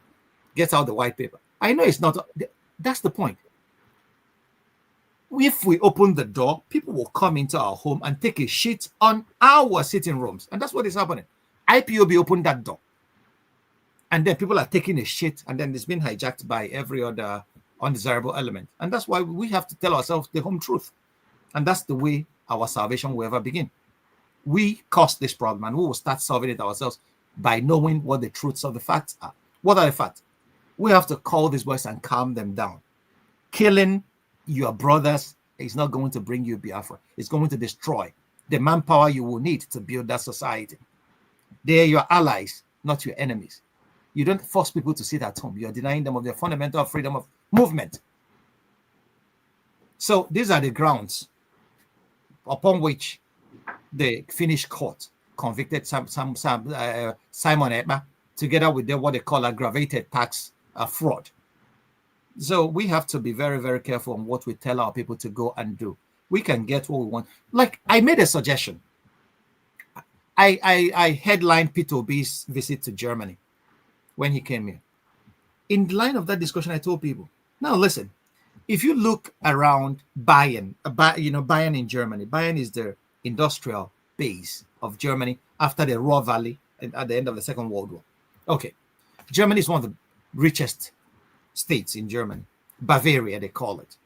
get out the white paper. I know it's not. That's the point. If we open the door, people will come into our home and take a shit on our sitting rooms. And that's what is happening. IPOB opened that door. And then people are taking a shit, and then it's been hijacked by every other undesirable element. And that's why we have to tell ourselves the home truth. And that's the way our salvation will ever begin. We caused this problem, and we will start solving it ourselves by knowing what the truths of the facts are. What are the facts? We have to call these boys and calm them down. Killing your brothers is not going to bring you Biafra. It's going to destroy the manpower you will need to build that society. They're your allies, not your enemies. You don't force people to sit at home. You're denying them of their fundamental freedom of movement. So these are the grounds upon which the Finnish court convicted Simon Ekpa together with what they call aggravated tax fraud. So we have to be very, very careful on what we tell our people to go and do. We can get what we want. Like I made a suggestion. I headlined Peter Obi's visit to Germany when he came here. In the line of that discussion, I told people, now listen, if you look around Bayern, Bayern in Germany, Bayern is the industrial base of Germany after the Ruhr Valley at the end of the Second World War. Okay, Germany is one of the richest states in Germany. Bavaria, they call it.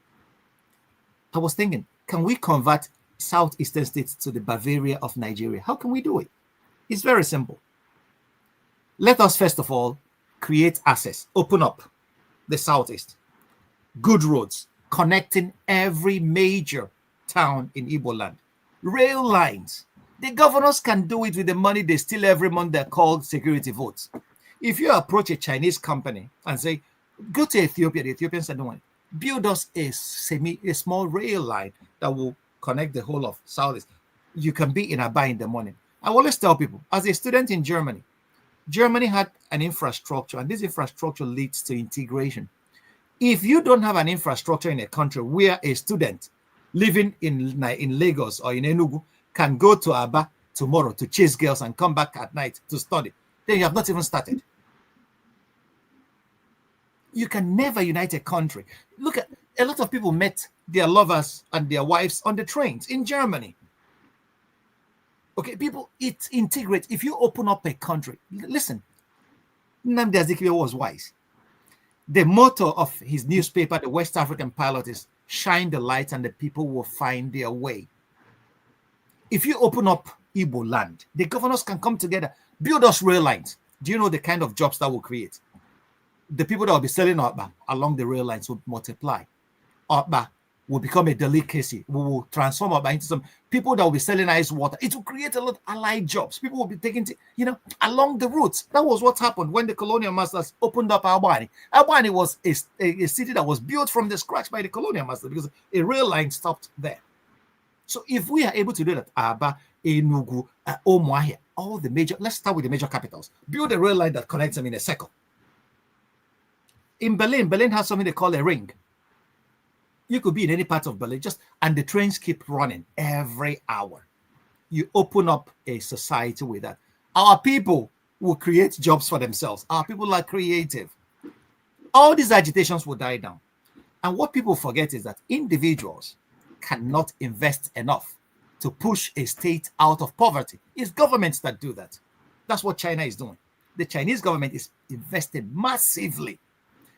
I was thinking, can we convert southeastern states to the Bavaria of Nigeria? How can we do it? It's very simple. Let us first of all create access, open up the southeast, good roads connecting every major town in Igbo land, rail lines. The governors can do it with the money they steal every month. They're called security votes. If you approach a Chinese company and say, go to Ethiopia, the Ethiopians said, no, build us a small rail line that will connect the whole of southeast. You can be in Aba in the morning. I always tell people, as a student in Germany, Germany had an infrastructure, and this infrastructure leads to integration. If you don't have an infrastructure in a country where a student living in Lagos or in Enugu can go to Aba tomorrow to chase girls and come back at night to study, then you have not even started. You can never unite a country. Look at a lot of people met their lovers and their wives on the trains in Germany. Okay, people, it integrates. If you open up a country, listen, Nnamdi Azikiwe was wise. The motto of his newspaper, the West African Pilot, is shine the light and the people will find their way. If you open up Igbo land, the governors can come together, build us rail lines. Do you know the kind of jobs that will create? The people that will be selling Okpa along the rail lines will multiply. Okpa will become a delicacy. We will transform Okpa into some people that will be selling ice water. It will create a lot of allied jobs. People will be taking, along the routes. That was what happened when the colonial masters opened up Albany. Albany was a city that was built from the scratch by the colonial masters because a rail line stopped there. So if we are able to do that, Aba, Enugu, Umuahia, all the major, let's start with the major capitals. Build a rail line that connects them in a circle. In Berlin has something they call a ring. You could be in any part of Berlin, and the trains keep running every hour. You open up a society with that. Our people will create jobs for themselves. Our people are creative. All these agitations will die down. And what people forget is that individuals cannot invest enough to push a state out of poverty. It's governments that do that. That's what China is doing. The Chinese government is investing massively.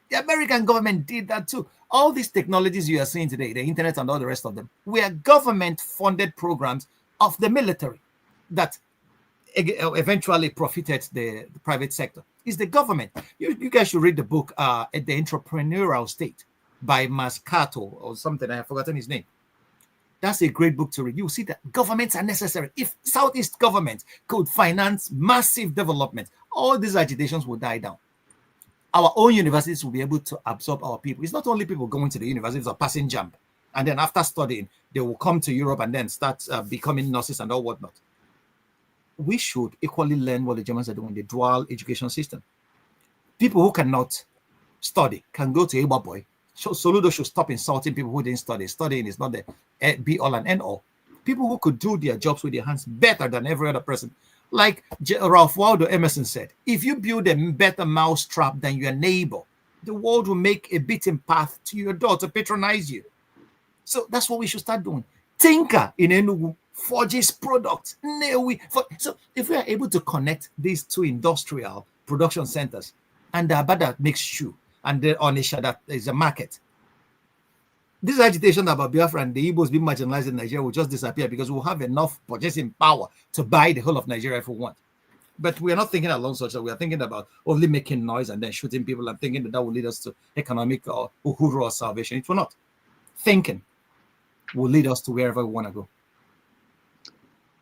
The American government did that too. All these technologies you are seeing today, the internet and all the rest of them, were government-funded programs of the military that eventually profited the private sector. It's the government. You guys should read the book, The Entrepreneurial State by Mascato or something. I have forgotten his name. That's a great book to read. You see that governments are necessary. If Southeast government could finance massive development, all these agitations will die down. Our own universities will be able to absorb our people. It's not only people going to the universities or passing jump, and then after studying, they will come to Europe and then start becoming nurses and all whatnot. We should equally learn what the Germans are doing, the dual education system. People who cannot study can go to Igbo boy, Soludo should stop insulting people who didn't study. Studying is not the be all and end all. People who could do their jobs with their hands better than every other person. Like Ralph Waldo Emerson said, if you build a better mousetrap than your neighbor, the world will make a beaten path to your door to patronize you. So that's what we should start doing. Tinker in Enugu forges products. So if we are able to connect these two industrial production centers, and Abada makes shoe, and then Onisha, that is a market, this agitation about Biafra and the Igbos being marginalized in Nigeria will just disappear because we'll have enough purchasing power to buy the whole of Nigeria if we want. But we are not thinking along such that we are thinking about only making noise and then shooting people and thinking that will lead us to economic or uhuru or salvation. It will not. Thinking will lead us to wherever we want to go.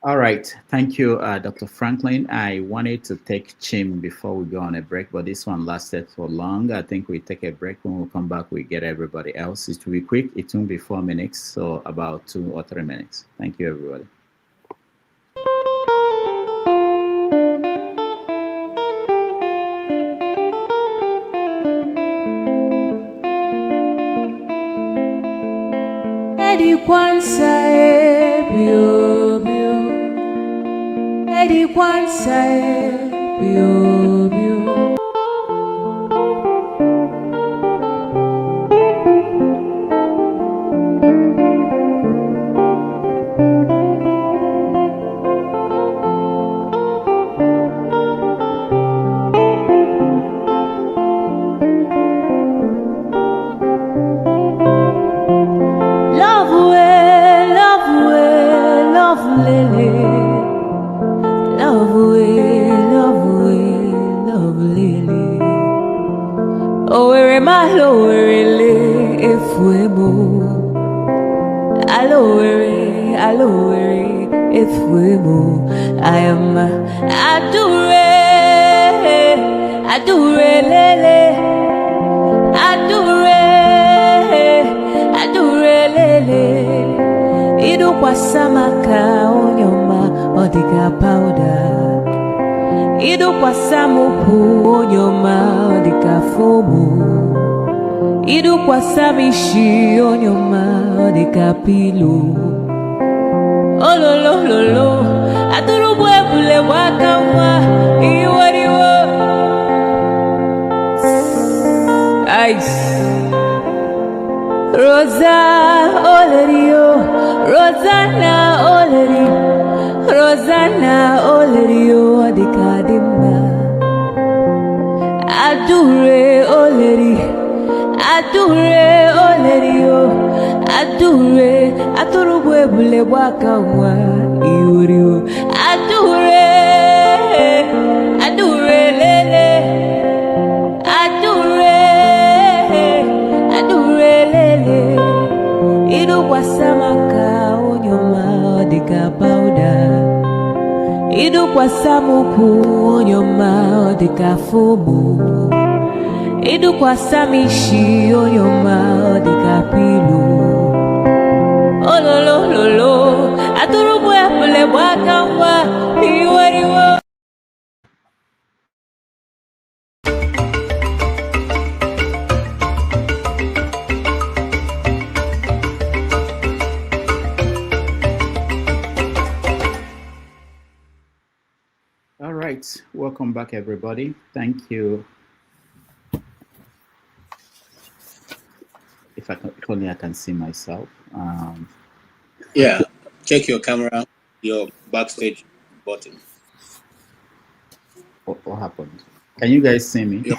All right. Thank you, Dr. Franklyne. I wanted to take Chim before we go on a break, but this one lasted for long. I think we take a break. When we come back, we get everybody else. It will be quick. It won't be 4 minutes, so about 2 or 3 minutes. Thank you, everybody. Eddie Kwanzaa, bio bio. Eddie Kwanzaa, bio bio. I am adure lele, adure lele. Idu kwa samaka onyoma odika powder. Idu kwa samupu onyoma odika fomu. Idu kwa samishi onyoma odika pilo. Oh lo lo lo lo, aturu bwebule wakamwa iwariwo. Ice. Rosa Olerio, Rosanna Olerio, Rosanna Olerio adikadimba. Adure Oleri, Adure Olerio. Adure, aturu bwebule wakamwa iwariwo. Adure, adure lele, adure, adure lele. Idu kwa samaka onyoma odika powder. Idu kwa samupu onyoma odika fomu. Idu kwa samishi onyoma odika pilo. Oh lo lo lo lo, aturu bwebule wakamwa iwariwo. All right. Welcome back, everybody. Thank you. If only I can see myself. Yeah, check your camera, your backstage button. What happened? Can you guys see me?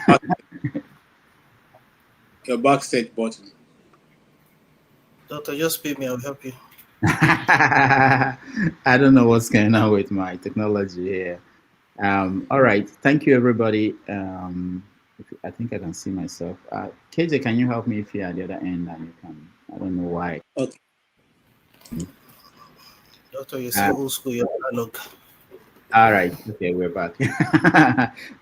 Your backstage button. Doctor, just pay me, I'll help you. I don't know what's going on with my technology here. All right. Thank you, everybody. I think I can see myself. KJ, can you help me if you're at the other end and you can? I don't know why. Okay. Doctor, you're still old school, you're analog. All right. Okay, we're back.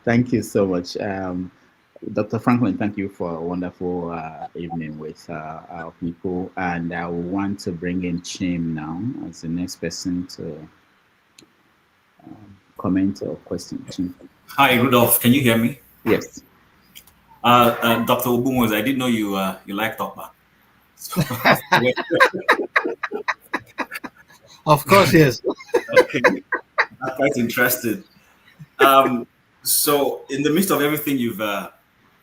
Thank you so much. Dr. Franklyne, thank you for a wonderful evening with our people. And I want to bring in Chim now as the next person to comment or question. Chim. Hi, Rudolph. Can you hear me? Yes. Dr. Ogbunwezeh, I didn't know you like Tokpa. So, Of course, yes. okay, I'm quite interested. So, in the midst of everything you've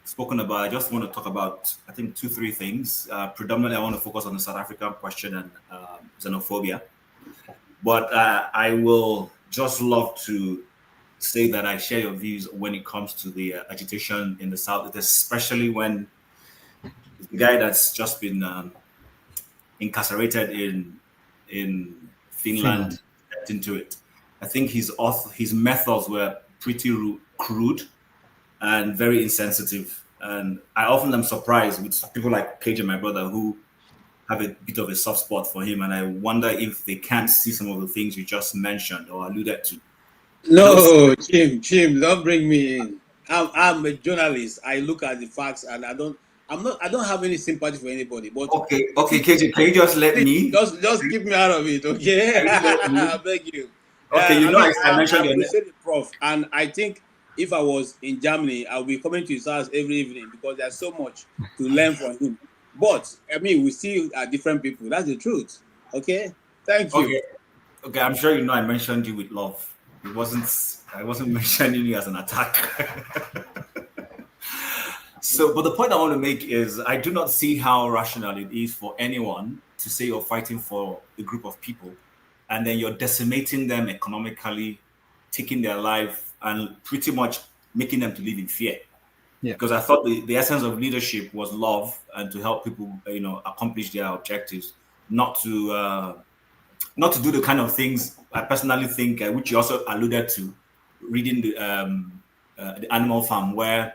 spoken about, I just want to talk about, I think, 2-3 things. Predominantly, I want to focus on the South African question and xenophobia. But I will just love to say that I share your views when it comes to the agitation in the South, especially when the guy that's just been incarcerated in Finland stepped into it. I think his methods were pretty crude and very insensitive. And I often am surprised with people like KJ, my brother, who have a bit of a soft spot for him. And I wonder if they can't see some of the things you just mentioned or alluded to. No, Jim, don't bring me in. I'm a journalist. I look at the facts, and I don't have any sympathy for anybody. But okay, KJ, can you just let me? Just keep me out of it, okay? I beg you. Okay, I mentioned I appreciate it, Prof. And I think if I was in Germany, I'll be coming to his house every evening because there's so much to learn from him. But I mean, we still are different people. That's the truth. Okay. Thank you. Okay, I'm sure I mentioned you with love. I wasn't mentioning you as an attack. So, but the point I want to make is I do not see how rational it is for anyone to say you're fighting for a group of people and then you're decimating them economically, taking their life and pretty much making them to live in fear. Yeah. Because I thought the essence of leadership was love and to help people, accomplish their objectives, not to do the kind of things I personally think, which you also alluded to, reading the Animal Farm, where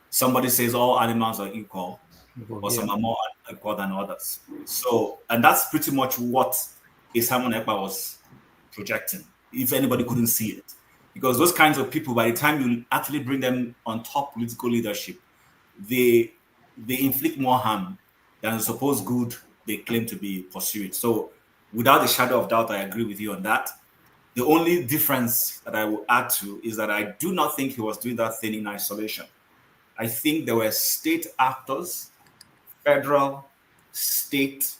somebody says all animals are equal, or some are more equal than others. So, and that's pretty much what Simon Ekpa was projecting, if anybody couldn't see it. Because those kinds of people, by the time you actually bring them on top political leadership, they inflict more harm than the supposed good they claim to be pursuing. So, without a shadow of doubt, I agree with you on that. The only difference that I will add to is that I do not think he was doing that thing in isolation. I think there were state actors, federal, state,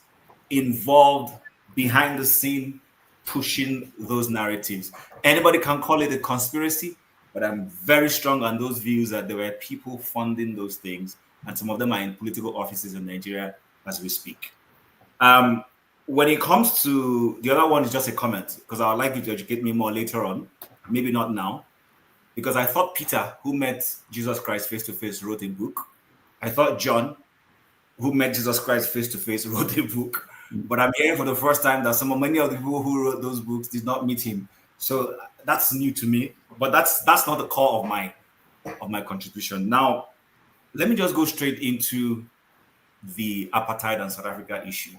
involved behind the scene, pushing those narratives. Anybody can call it a conspiracy, but I'm very strong on those views that there were people funding those things, and some of them are in political offices in Nigeria as we speak. When it comes to the other one, is just a comment, because I would like you to educate me more later on, maybe not now, because I thought Peter, who met Jesus Christ face-to-face, wrote a book. I thought John, who met Jesus Christ face-to-face, wrote a book. But I'm hearing for the first time that many of the people who wrote those books did not meet him. So that's new to me, but that's not the core of my contribution. Now, let me just go straight into the apartheid and South Africa issue.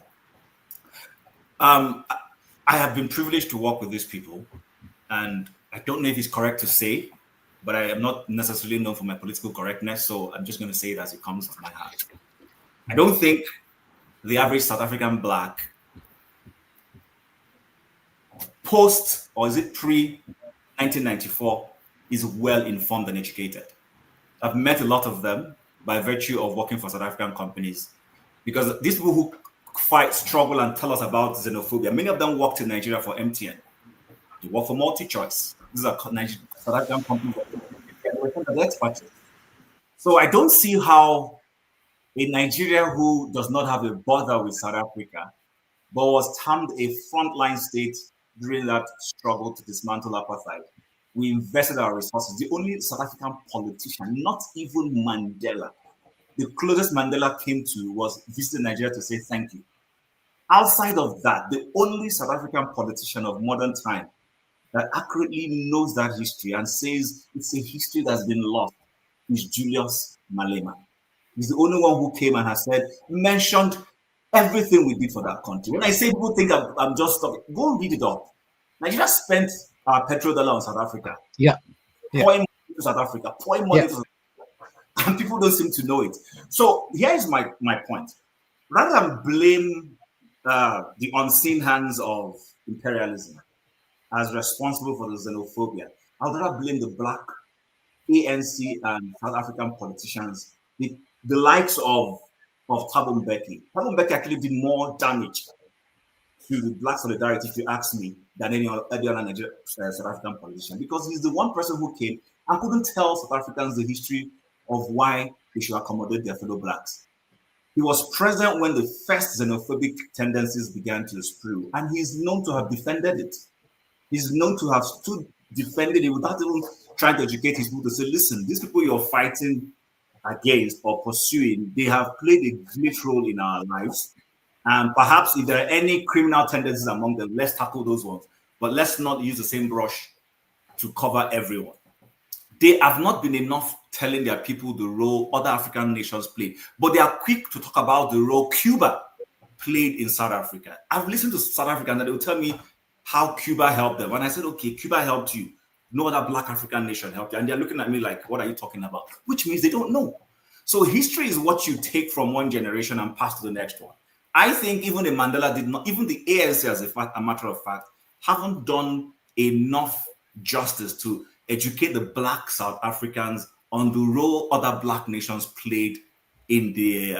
I have been privileged to work with these people, and I don't know if it's correct to say, but I am not necessarily known for my political correctness, so I'm just going to say it as it comes to my heart. I don't think the average South African Black post, or is it pre-1994, is well informed and educated. I've met a lot of them by virtue of working for South African companies, because these people who fight, struggle, and tell us about xenophobia, many of them worked in Nigeria for MTN. They work for MultiChoice. These are South African companies. So I don't see how a Nigeria who does not have a border with South Africa, but was termed a frontline state during that struggle to dismantle apartheid, we invested our resources. The only South African politician, not even Mandela, the closest Mandela came to was visiting Nigeria to say thank you. Outside of that, the only South African politician of modern time that accurately knows that history and says it's a history that's been lost is Julius Malema. He's the only one who came and has mentioned everything we did for that country. When I say people think I'm just talking, go and read it up. Nigeria spent our petrodollar on South Africa. Pouring money to South Africa, pouring money to South Africa. And people don't seem to know it. So here's my point. Rather than blame the unseen hands of imperialism as responsible for the xenophobia, I would rather blame the Black ANC and South African politicians the likes of Thabo Mbeki. Thabo Mbeki actually did more damage to the Black solidarity, if you ask me, than any other Nigerian South African politician, because he's the one person who came and couldn't tell South Africans the history of why they should accommodate their fellow Blacks. He was present when the first xenophobic tendencies began to spread, and he's known to have defended it. He's known to have stood defending it without even trying to educate his people to say, listen, these people you're fighting against or pursuing, they have played a great role in our lives. And perhaps if there are any criminal tendencies among them, let's tackle those ones. But let's not use the same brush to cover everyone. They have not been enough telling their people the role other African nations play, but they are quick to talk about the role Cuba played in South Africa. I've listened to South Africans and they will tell me how Cuba helped them. And I said, okay, Cuba helped you. No other Black African nation helped you. And they're looking at me like, what are you talking about? Which means they don't know. So history is what you take from one generation and pass to the next one. I think even the Mandela did not, even the ANC, as a matter of fact, haven't done enough justice to educate the Black South Africans on the role other Black nations played in the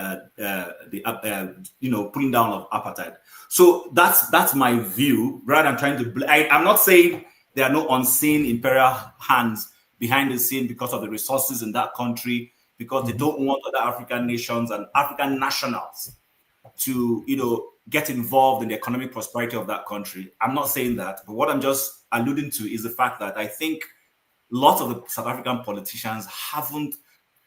putting down of apartheid. So that's my view. Rather than trying to, I'm not saying there are no unseen imperial hands behind the scene because of the resources in that country, because they don't want other African nations and African nationals to, get involved in the economic prosperity of that country. I'm not saying that, but what I'm just alluding to is the fact that I think lots of the South African politicians haven't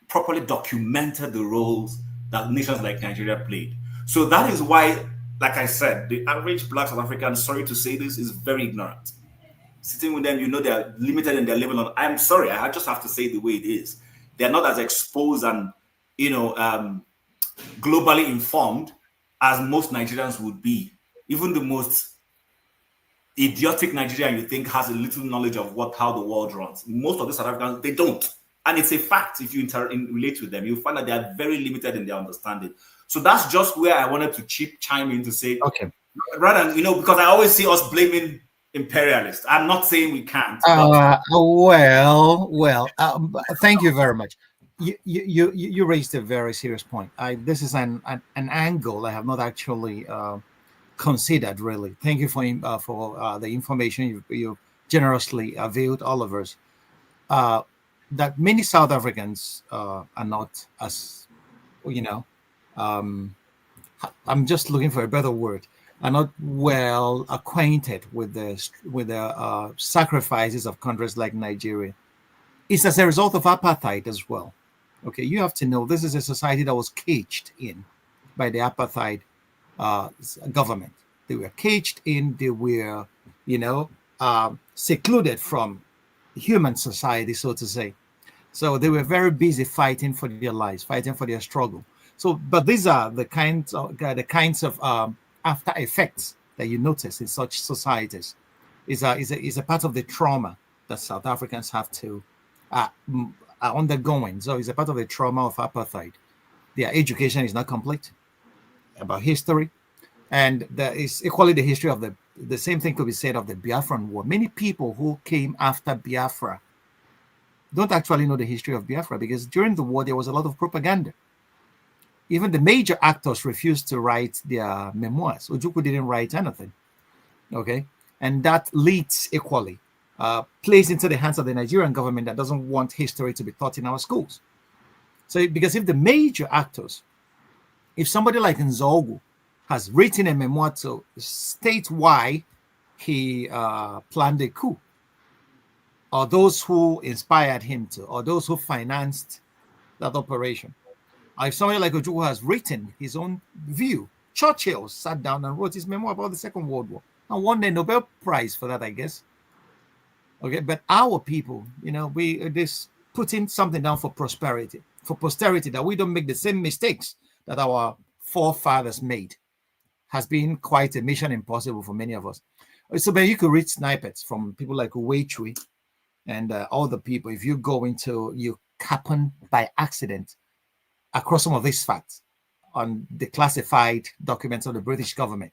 properly documented the roles that nations like Nigeria played. So that is why, like I said, the average Black South African, sorry to say this, is very ignorant. Sitting with them, they're limited in their level. I'm sorry, I just have to say the way it is. They're not as exposed and, globally informed as most Nigerians would be. Even the most idiotic Nigerian you think has a little knowledge of how the world runs. Most of the South Africans, they don't. And it's a fact. If you relate with them, you'll find that they are very limited in their understanding. So that's just where I wanted to chime in to say, okay, rather than, because I always see us blaming imperialists. I'm not saying we can't. Thank you very much. You raised a very serious point. This is an angle I have not actually considered, really. Thank you for the information you generously availed all of us. That many South Africans are not as, I'm just looking for a better word, are not well acquainted with the sacrifices of countries like Nigeria. It's as a result of apartheid as well. Okay, you have to know this is a society that was caged in by the apartheid government. They were caged in. They were, secluded from human society, so to say. So they were very busy fighting for their lives, fighting for their struggle. So, but these are the kinds of after effects that you notice in such societies. Is a part of the trauma that South Africans have to are undergoing. So it's a part of the trauma of apartheid. Their education is not complete about history, and there is equally the history of the same thing could be said of the Biafran War. Many people who came after Biafra don't actually know the history of Biafra, because during the war there was a lot of propaganda. Even the major actors refused to write their memoirs. Ojukwu didn't write anything. Okay, and that leads equally. Plays into the hands of the Nigerian government that doesn't want history to be taught in our schools. So, because if the major actors, if somebody like Nzogu has written a memoir to state why he planned a coup, or those who inspired him to, or those who financed that operation, or if somebody like Ojukwu has written his own view, Churchill sat down and wrote his memoir about the Second World War and won the Nobel Prize for that, I guess. Okay, but our people, we this putting something down for prosperity, for posterity, that we don't make the same mistakes that our forefathers made, has been quite a mission impossible for many of us. So, but you could read snippets from people like Uwechui and all the people. If you go into, you happen by accident across some of these facts on the classified documents of the British government,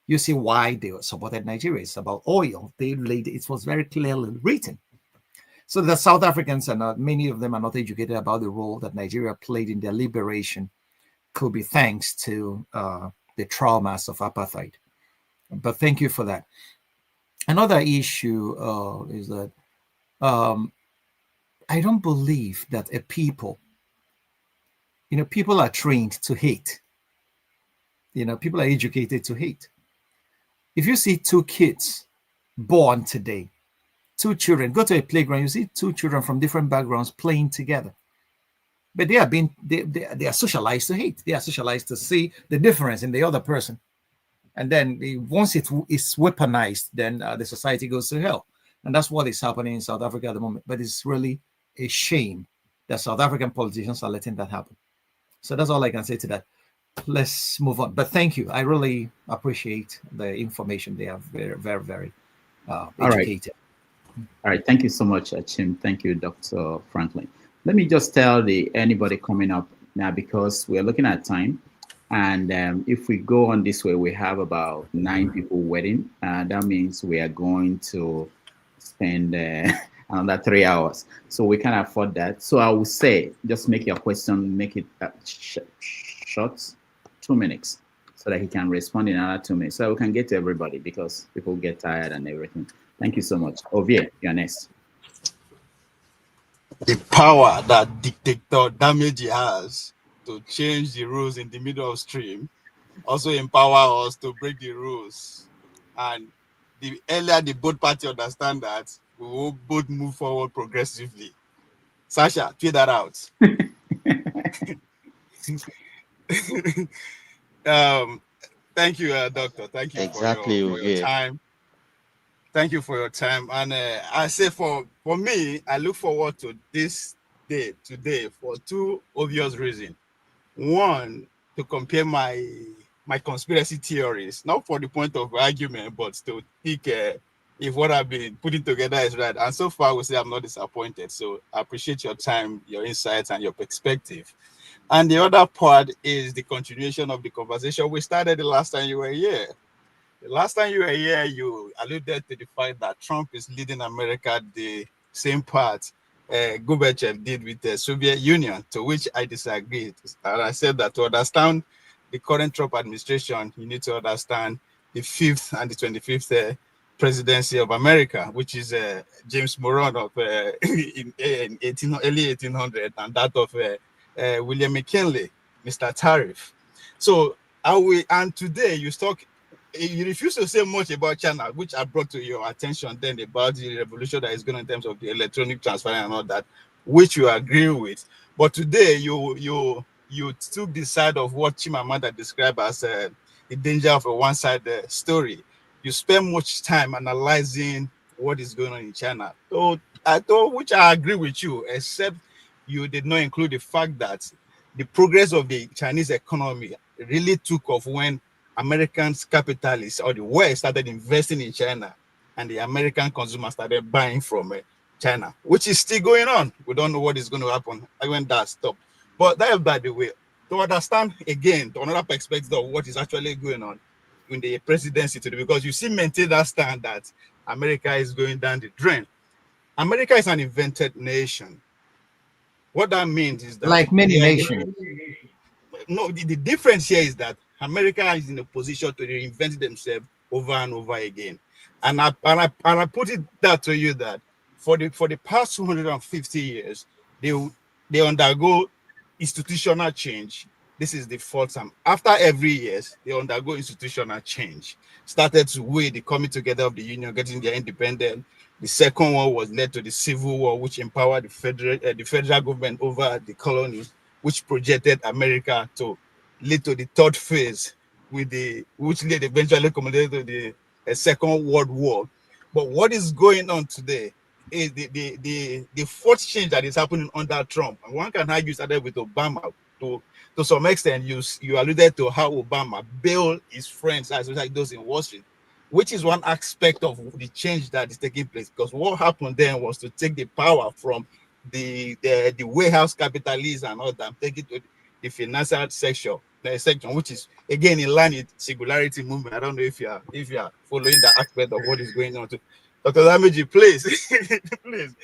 you see why they supported Nigeria. It's about oil. It was very clearly written. So the South Africans are not, many of them are not educated about the role that Nigeria played in their liberation, could be thanks to the traumas of apartheid. But thank you for that. Another issue is that I don't believe that a people, people are trained to hate. People are educated to hate. If you see two kids born today, two children, go to a playground, you see two children from different backgrounds playing together. But they are socialized to hate. They are socialized to see the difference in the other person. And then once it is weaponized, then the society goes to hell. And that's what is happening in South Africa at the moment. But it's really a shame that South African politicians are letting that happen. So that's all I can say to that. Let's move on. But thank you. I really appreciate the information. They are very, very, very educated. All right. Thank you so much, Chim. Thank you, Dr. Franklyne. Let me just tell anybody coming up now, because we're looking at time. And if we go on this way, we have about 9 people waiting. That means we are going to spend another 3 hours. So we can afford that. So I will say, just make your question, make it short, 2 minutes, so that he can respond in another 2 minutes. So we can get to everybody, because people get tired and everything. Thank you so much. Ovie, you're next. The power that dictator Damage has to change the rules in the middle of stream also empower us to break the rules. And the earlier the both parties understand that, we will both move forward progressively. Sasha, tweet that out. Thank you, Doctor. Thank you for your time. Thank you for your time. And I say for me, I look forward to this day today for 2 obvious reasons. One, to compare my conspiracy theories, not for the point of argument, but to think if what I've been putting together is right. And so far, I would say I'm not disappointed. So I appreciate your time, your insights, and your perspective. And the other part is the continuation of the conversation we started the last time you were here. The last time you were here, you alluded to the fact that Trump is leading America the same path Gorbachev did with the Soviet Union, to which I disagreed. And I said that to understand the current Trump administration, you need to understand the 5th and the 25th presidency of America, which is James Moron of in early 1800, and that of William McKinley, Mr. Tariff. So, and today you refuse to say much about China, which I brought to your attention then about the revolution that is going on in terms of the electronic transfer and all that, which you agree with. But today you took the side of what Chimamanda described as the danger of a one-sided story. You spend much time analyzing what is going on in China. So I thought, which I agree with you, except you did not include the fact that the progress of the Chinese economy really took off when Americans capitalists or the West started investing in China, and the American consumers started buying from China, which is still going on. We don't know what is going to happen when that stops. But that is, by the way, to understand again, to another perspective of what is actually going on in the presidency today, because you see maintain that stand that America is going down the drain. America is an invented nation. What that means is that, like many nations. No, the difference here is that America is in a position to reinvent themselves over and over again. And I put it that to you that for the past 250 years, they undergo institutional change. This is the 4th time. After every year, they undergo institutional change. Started with the coming together of the Union, getting their independence. The second one was led to the Civil War, which empowered the federal government over the colonies, which projected America to lead to the 3rd phase, which led eventually culminated to the Second World War. But what is going on today is the 4th change that is happening under Trump. And one can argue started with Obama. To some extent, you alluded to how Obama bailed his friends, as like those in Wall Street, which is one aspect of the change that is taking place. Because what happened then was to take the power from the warehouse capitalists and all that, take it to the financial section, which is again in line with singularity movement. I don't know if you are following the aspect of what is going on. Dr. Lamiji, please, please.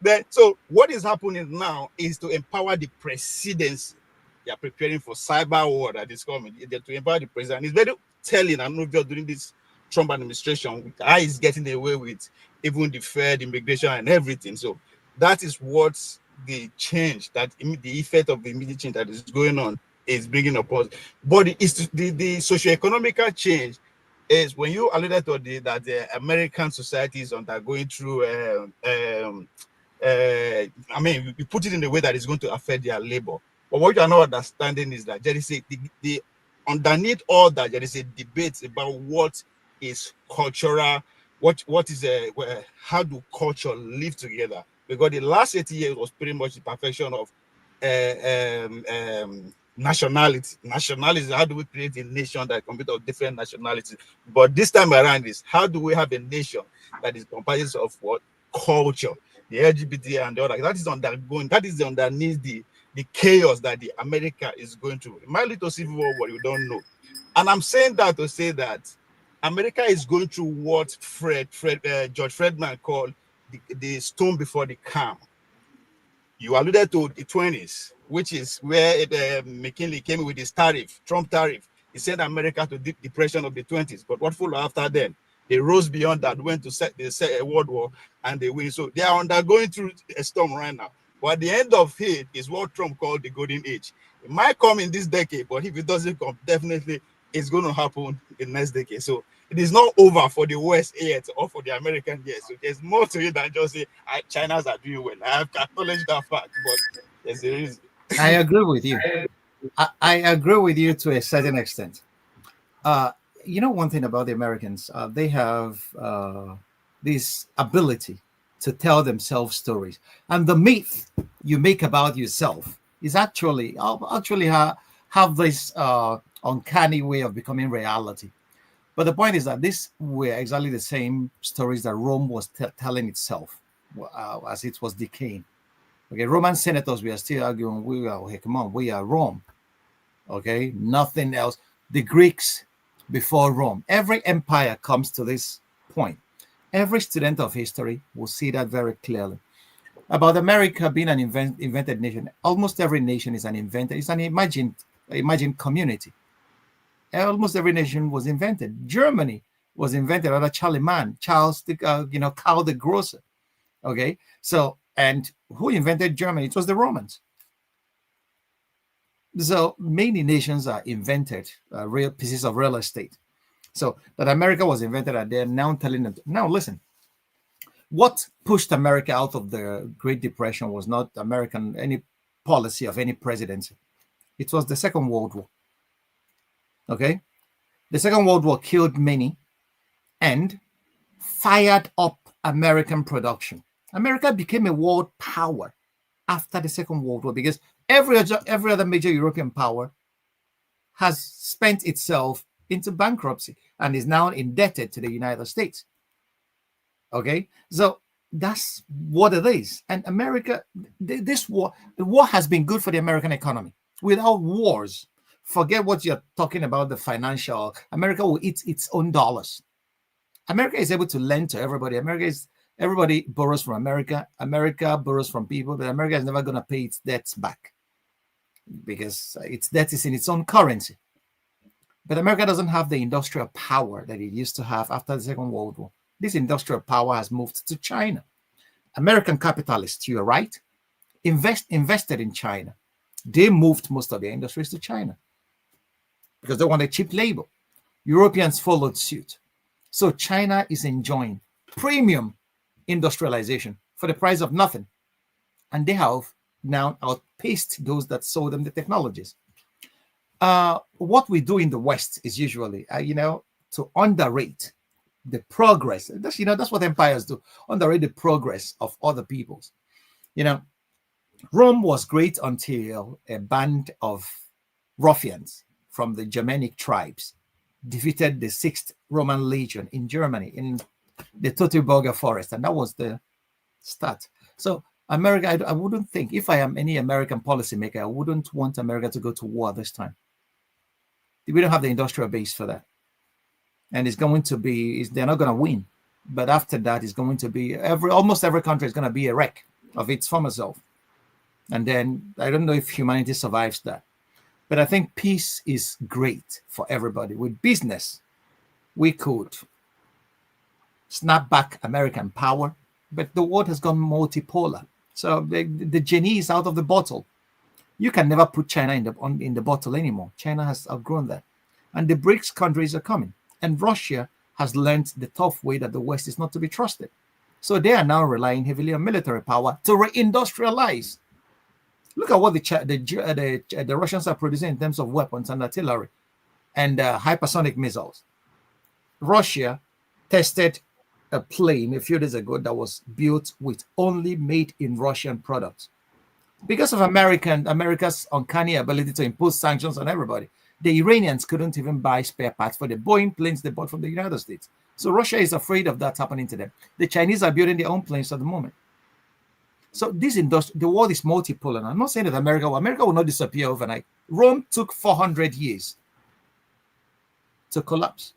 Then, so what is happening now is to empower the presidency. They are preparing for cyber war that is coming. They're to empower the president. It's very telling and obvious during this Trump administration how he's getting away with even the Fed, immigration, and everything. So that is what the change, that the effect of the immediate change that is going on is bringing upon. But it's the socio-economical change is when you alluded to that the American society is undergoing through I mean, you put it in a way that is going to affect their labor. But what you are not understanding is that there is the underneath all that there is a debate about what is cultural, what is how do culture live together? Because the last 80 years was pretty much the perfection of nationality. Nationality, how do we create a nation that consists of different nationalities? But this time around is how do we have a nation that is comprised of what? Culture, the LGBT and the other. That is undergoing, that is underneath the chaos that the America is going through. It might lead to civil war, what you don't know. And I'm saying that to say that America is going through what George Friedman called the storm before the calm. You alluded to the 20s, which is where McKinley came with his tariff, Trump tariff. He sent America to deep depression of the 20s. But what followed after then? They rose beyond that, went to set a world war, and they win. So they are undergoing through a storm right now. But at the end of it is what Trump called the golden age. It might come in this decade, but if it doesn't come, definitely it's going to happen in the next decade. So it is not over for the West yet or for the American yet. So there's more to it than just say China's are doing well. I have acknowledged that fact, but there's a reason. I agree with you. I agree with you to a certain extent. You know, one thing about the Americans, they have this ability to tell themselves stories, and the myth you make about yourself is actually have this uncanny way of becoming reality. But the point is that these were exactly the same stories that Rome was telling itself as it was decaying. Okay, Roman senators were still arguing, we are Rome. Okay, nothing else. The Greeks before Rome. Every empire comes to this point. Every student of history will see that very clearly. About America being an invented nation, almost every nation is an invented, it's an imagined community. Almost every nation was invented. Germany was invented under Charles, Karl the Grocer. Okay, so, and who invented Germany? It was the Romans. So many nations are invented, real pieces of real estate. So that America was invented, and they're now telling them, now listen, what pushed America out of the Great Depression was not any policy of any presidency. It was the Second World War. Okay? The Second World War killed many and fired up American production. America became a world power after the Second World War because every other major European power has spent itself into bankruptcy and is now indebted to the United States. Okay, so that's what it is. And America, the war has been good for the American economy. Without wars, forget what you're talking about, the financial. America will eat its own dollars. America is able to lend to everybody. Everybody borrows from America. America borrows from people, but America is never going to pay its debts back because its debt is in its own currency. But America doesn't have the industrial power that it used to have after the Second World War. This industrial power has moved to China. American capitalists, you're right, invested in China. They moved most of their industries to China because they wanted cheap labor. Europeans followed suit. So China is enjoying premium industrialization for the price of nothing. And they have now outpaced those that sold them the technologies. What we do in the West is usually, to underrate the progress. That's what empires do, underrate the progress of other peoples. Rome was great until a band of ruffians from the Germanic tribes defeated the 6th Roman Legion in Germany in the Teutoburger Forest, and that was the start. So America, I wouldn't think, if I am any American policymaker, I wouldn't want America to go to war this time. We don't have the industrial base for that. And it's going to be, they're not going to win. But after that, it's going to be almost every country is going to be a wreck of its former self. And then I don't know if humanity survives that. But I think peace is great for everybody. With business, we could snap back American power, but the world has gone multipolar. So the genie is out of the bottle. You can never put China in the bottle anymore. China has outgrown that. And the BRICS countries are coming. And Russia has learned the tough way that the West is not to be trusted. So they are now relying heavily on military power to reindustrialize. Look at what the Russians are producing in terms of weapons and artillery and hypersonic missiles. Russia tested a plane a few days ago that was built with only made in Russian products. Because of America's uncanny ability to impose sanctions on everybody, the Iranians couldn't even buy spare parts for the Boeing planes they bought from the United States. So Russia is afraid of that happening to them. The Chinese are building their own planes at the moment. So the world is multipolar. And I'm not saying that America will not disappear overnight. Rome took 400 years to collapse.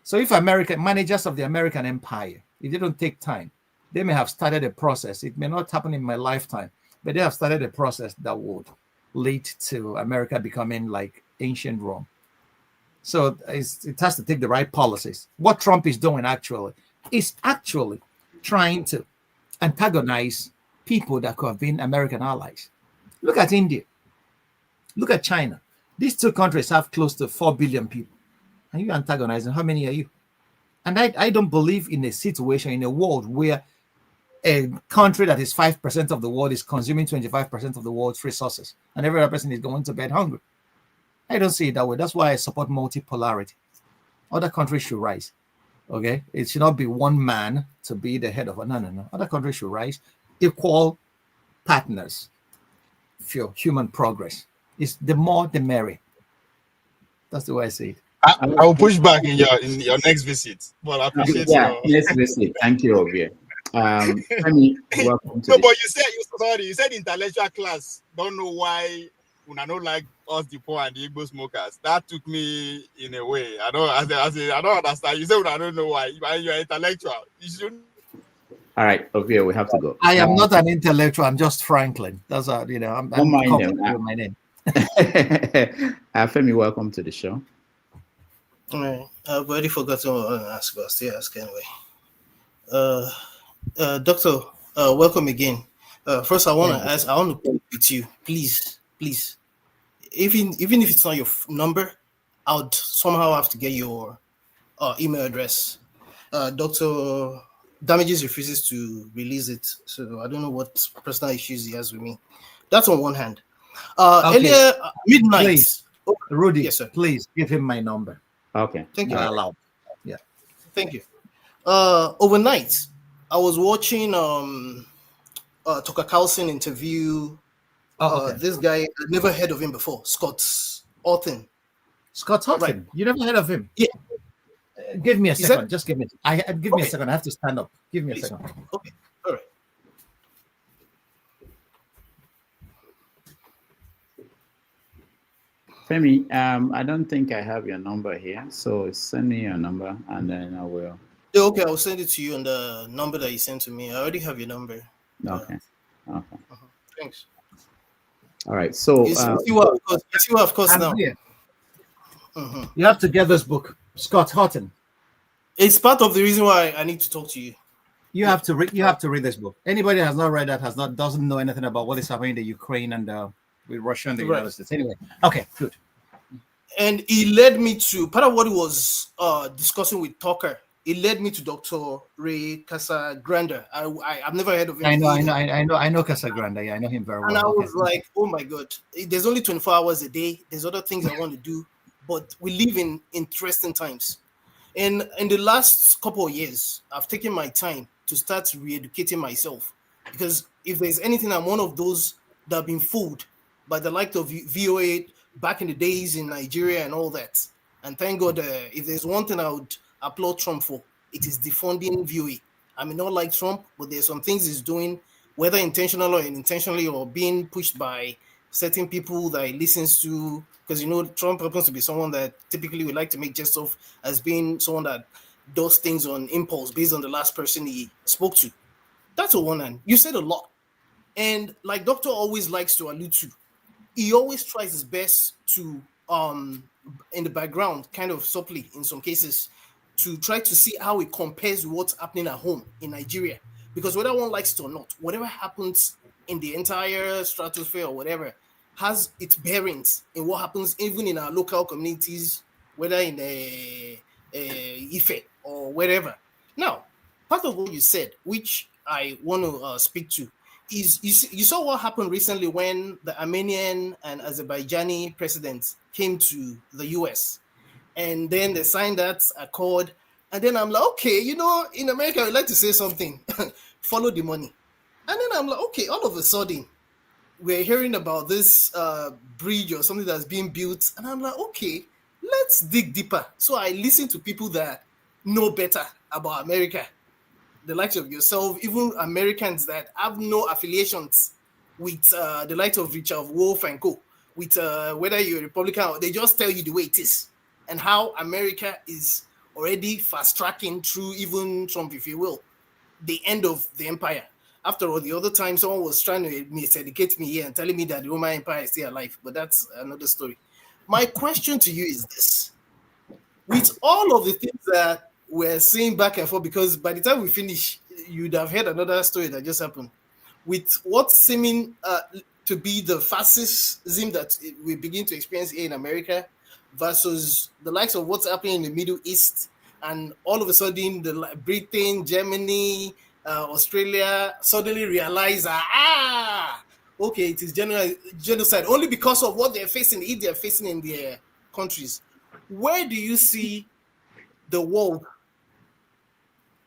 So if managers of the American empire, if they don't take time, they may have started a process. It may not happen in my lifetime, but they have started a process that would lead to America becoming like ancient Rome. So it has to take the right policies. What Trump is doing is actually trying to antagonize people that could have been American allies. Look at India. Look at China. These two countries have close to 4 billion people. And you antagonizing, how many are you? And I don't believe in a situation, in a world where a country that is 5% of the world is consuming 25% of the world's resources, and every other person is going to bed hungry. I don't see it that way. That's why I support multipolarity. Other countries should rise. Okay? It should not be one man to be the head of it. No. Other countries should rise. Equal partners for human progress. It's the more the merrier. That's the way I see it. I will push back in your next visit. But I appreciate next visit. Thank you, Obie. Welcome to you said intellectual class. Don't know why when I don't like us the poor and the Igbo smokers. That took me in a way. I don't understand. You said I don't know why. You're intellectual. You should. All right, Obie, we have to go. I am not an intellectual. I'm just Franklyne. That's I'm with my name. Femi, welcome to the show. All right. I've already forgotten what I want to ask, but I'll still ask anyway. Doctor, welcome again. First, I want to talk with you, please. Even if it's not your number, I would somehow have to get your email address. Dr. Damages refuses to release it, so I don't know what personal issues he has with me. That's on one hand. Okay. Earlier midnight. Please, Rudy, yes, sir. Please give him my number. Okay. Thank you. Allowed. Yeah. Thank you. Overnight, I was watching Tucker Carlson interview this guy. I'd never heard of him before, Scott Houghton. Scott Houghton? Right. You never heard of him? Yeah. Give me a second. Just give me. Give me a second. I have to stand up. Give me a second. Okay. All right. Femi, I don't think I have your number here, so send me your number and then I will. Okay, I'll send it to you on the number that you sent to me. I already have your number. Okay. Thanks. All right. So you see what, of course, now. You have to get this book, Scott Houghton. It's part of the reason why I need to talk to you. You have to read. You have to read this book. Anybody that has not read that doesn't know anything about what is happening in the Ukraine and with Russia and the United States. Anyway, okay, good. And he led me to part of what he was discussing with Tucker. It led me to Dr. Ray Casagrande. I've never heard of him. I know Casagrande. Yeah, I know him very well. And I was like, oh my God, there's only 24 hours a day. There's other things I want to do, but we live in interesting times. And in the last couple of years, I've taken my time to start re-educating myself, because if there's anything, I'm one of those that have been fooled by the like of VOA back in the days in Nigeria and all that. And thank God, if there's one thing I would applaud Trump for, it is defunding VOA. I mean, not like Trump, but there's some things he's doing, whether intentional or unintentionally, or being pushed by certain people that he listens to. Because, Trump happens to be someone that typically we like to make jest of as being someone that does things on impulse based on the last person he spoke to. That's a one hand. You said a lot. And like Doctor always likes to allude to, he always tries his best to, in the background, kind of subtly in some cases, to try to see how it compares with what's happening at home in Nigeria. Because whether one likes it or not, whatever happens in the entire stratosphere or whatever has its bearings in what happens even in our local communities, whether in Ife or wherever. Now, part of what you said, which I want to speak to, is you saw what happened recently when the Armenian and Azerbaijani presidents came to the US, and then they signed that accord. And then I'm like, okay, you know, in America, we like to say something, follow the money. And then I'm like, okay, all of a sudden, we're hearing about this bridge or something that's being built. And I'm like, okay, let's dig deeper. So I listen to people that know better about America, the likes of yourself, even Americans that have no affiliations with the likes of Richard Wolff and co. With whether you're a Republican, they just tell you the way it is and how America is already fast tracking through even Trump, if you will, the end of the empire. After all, the other time someone was trying to miseducate me here and telling me that the Roman Empire is still alive, but that's another story. My question to you is this: with all of the things that we're seeing back and forth, because by the time we finish, you'd have heard another story that just happened, with what's seeming to be the fascism that we begin to experience here in America versus the likes of what's happening in the Middle East, and all of a sudden the Britain, Germany, Australia suddenly realize okay, it is genocide only because of what they're facing, if they're facing in their countries. Where do you see the world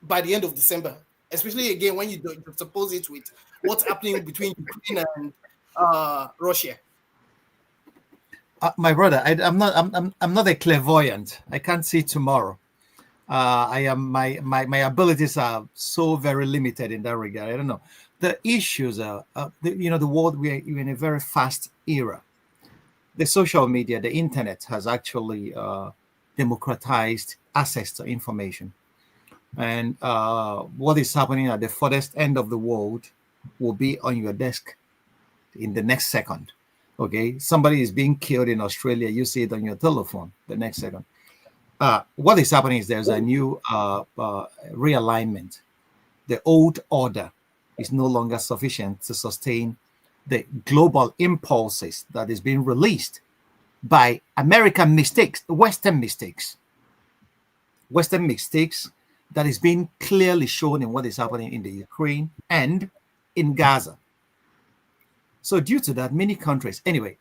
by the end of December, especially again when you suppose it with what's happening between Ukraine and Russia? My brother, I'm not a clairvoyant. I can't see tomorrow. I am my abilities are so very limited in that regard. I don't know. The issues are, the world, we're in a very fast era. The social media, the internet has actually democratized access to information. And what is happening at the furthest end of the world will be on your desk in the next second. Okay, somebody is being killed in Australia. You see it on your telephone the next second. What is happening is there's a new realignment. The old order is no longer sufficient to sustain the global impulses that is being released by American mistakes, Western mistakes that is being clearly shown in what is happening in the Ukraine and in Gaza. So due to that, many countries, anyway,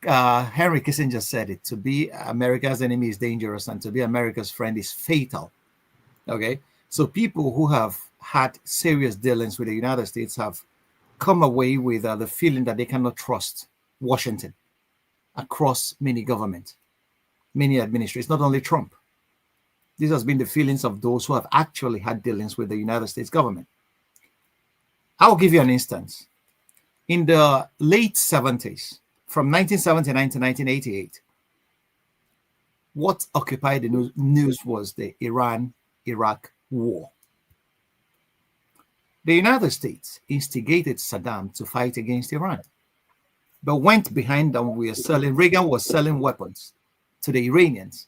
Henry Kissinger said it, to be America's enemy is dangerous and to be America's friend is fatal. Okay, so people who have had serious dealings with the United States have come away with the feeling that they cannot trust Washington across many governments, many administrations, not only Trump. This has been the feelings of those who have actually had dealings with the United States government. I'll give you an instance. In the late 70s, from 1979 to 1988, what occupied the news was the Iran-Iraq war. The United States instigated Saddam to fight against Iran, but went behind them. Reagan was selling weapons to the Iranians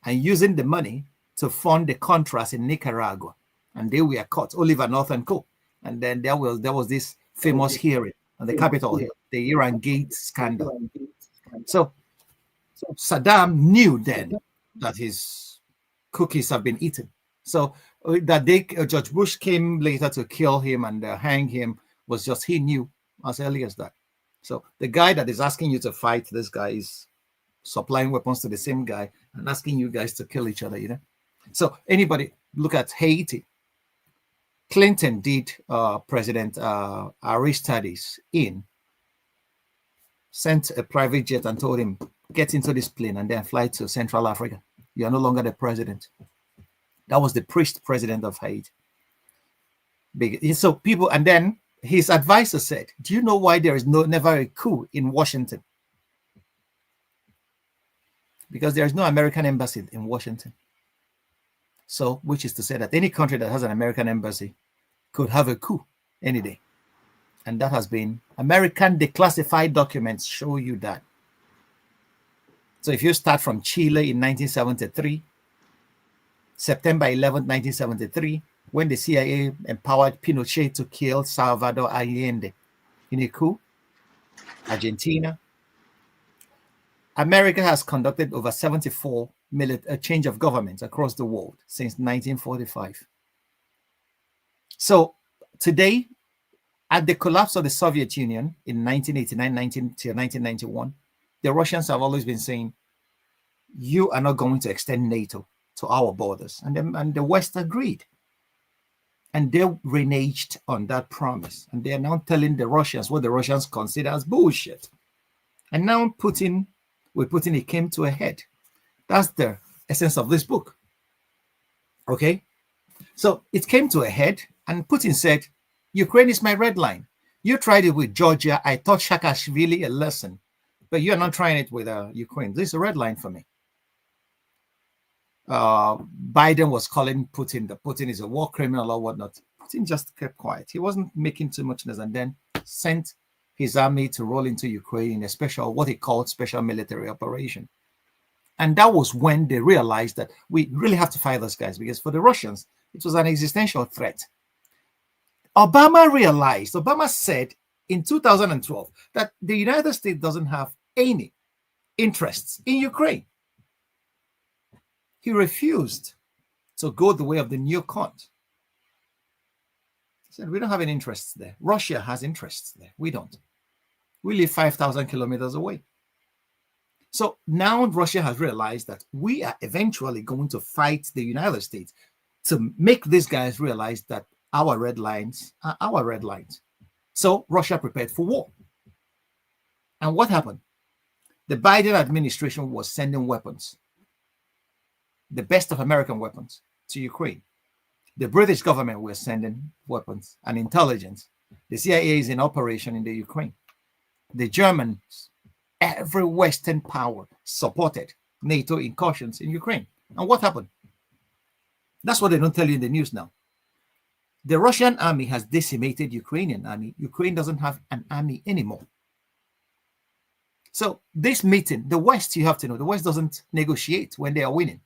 and using the money to fund the Contras in Nicaragua. And they were caught, Oliver North and co. And then there was this famous hearing on the Capitol Hill, the Iran Gate scandal. So Saddam knew then that his cookies have been eaten. So that day, George Bush came later to kill him and hang him was just, he knew as early as that. So the guy that is asking you to fight this guy is supplying weapons to the same guy and asking you guys to kill each other, you know? So anybody look at Haiti. Clinton did President Aristides in, sent a private jet and told him, get into this plane and then fly to Central Africa. You are no longer the president. That was the priest president of Haiti. So people, and then his advisor said, do you know why there is never a coup in Washington? Because there is no American embassy in Washington. So, which is to say that any country that has an American embassy could have a coup any day. And that has been, American declassified documents show you that. So if you start from Chile in 1973, September 11th, 1973, when the CIA empowered Pinochet to kill Salvador Allende in a coup, Argentina, America has conducted over 74 change of governments across the world since 1945. So today, at the collapse of the Soviet Union in 1989 till 1991, the Russians have always been saying, you are not going to extend NATO to our borders. And the West agreed. And they reneged on that promise. And they are now telling the Russians what the Russians consider as bullshit. And now Putin, it came to a head. That's the essence of this book. Okay? So it came to a head, and Putin said, Ukraine is my red line. You tried it with Georgia. I taught Saakashvili a lesson. But you're not trying it with Ukraine. This is a red line for me. Biden was calling Putin that Putin is a war criminal or whatnot. Putin just kept quiet. He wasn't making too much noise, and then sent his army to roll into Ukraine in a special, what he called special military operation. And that was when they realized that we really have to fight those guys, because for the Russians, it was an existential threat. Obama said in 2012 that the United States doesn't have any interests in Ukraine. He refused to go the way of the new Kant. He said, we don't have any interests there. Russia has interests there. We don't. We live 5,000 kilometers away. So now Russia has realized that we are eventually going to fight the United States to make these guys realize that our red lines are our red lines. So Russia prepared for war. And what happened? The Biden administration was sending weapons, the best of American weapons, to Ukraine. The British government was sending weapons and intelligence. The CIA is in operation in the Ukraine. The Germans, every Western power supported NATO incursions in Ukraine. And what happened? That's what they don't tell you in the news now. The Russian army has decimated Ukrainian army. Ukraine doesn't have an army anymore. So this meeting, the West, you have to know, the West doesn't negotiate when they are winning.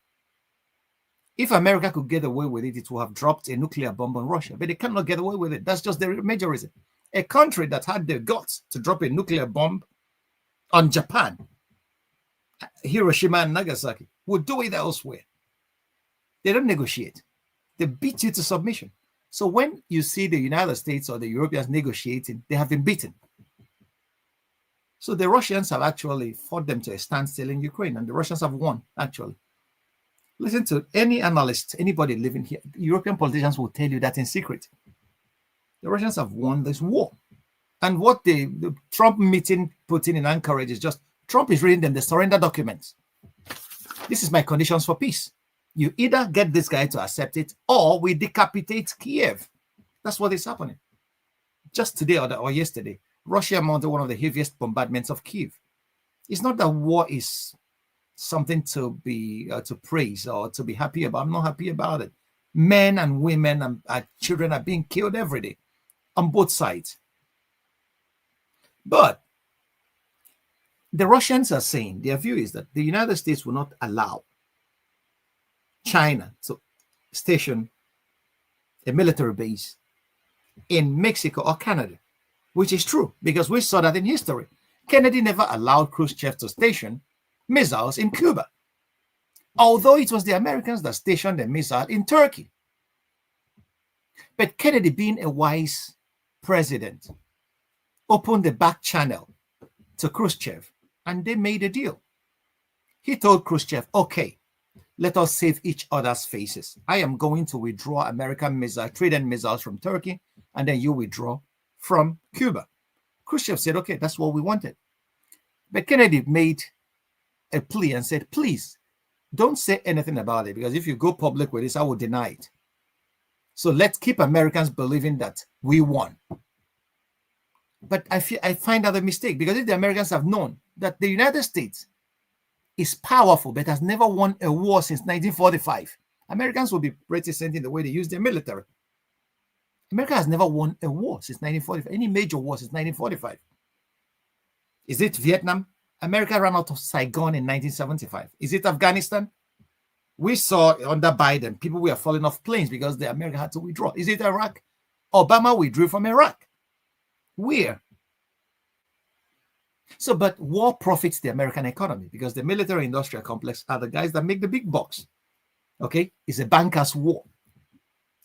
If America could get away with it, it would have dropped a nuclear bomb on Russia, but they cannot get away with it. That's just the major reason. A country that had the guts to drop a nuclear bomb on Japan, Hiroshima and Nagasaki, would do it elsewhere. They don't negotiate. They beat you to submission. So when you see the United States or the Europeans negotiating, they have been beaten. So the Russians have actually fought them to a standstill in Ukraine, and the Russians have won, actually. Listen to any analyst, anybody living here. European politicians will tell you that in secret. The Russians have won this war. And what the Trump meeting Putin in Anchorage is just, Trump is reading them the surrender documents. This is my conditions for peace. You either get this guy to accept it, or we decapitate Kiev. That's what is happening. Just today or yesterday, Russia mounted one of the heaviest bombardments of Kiev. It's not that war is something to be to praise or to be happy about. I'm not happy about it. Men and women and children are being killed every day on both sides. But the Russians are saying, their view is that the United States will not allow China to station a military base in Mexico or Canada, which is true because we saw that in history. Kennedy never allowed Khrushchev to station missiles in Cuba, although it was the Americans that stationed the missile in Turkey. But Kennedy, being a wise president, opened the back channel to Khrushchev, and they made a deal. He told Khrushchev, okay, let us save each other's faces. I am going to withdraw American trident missiles from Turkey, and then you withdraw from Cuba. Khrushchev said, okay, that's what we wanted. But Kennedy made a plea and said, please, don't say anything about it, because if you go public with this, I will deny it. So let's keep Americans believing that we won. But I find that a mistake, because if the Americans have known that the United States is powerful but has never won a war since 1945, Americans will be reticent in the way they use their military. America has never won a war since 1945, any major war since 1945. Is it Vietnam? America ran out of Saigon in 1975. Is it Afghanistan? We saw under Biden, people were falling off planes because the America had to withdraw. Is it Iraq? Obama withdrew from Iraq. Where? So, but war profits the American economy because the military industrial complex are the guys that make the big bucks. Okay? It's a banker's war.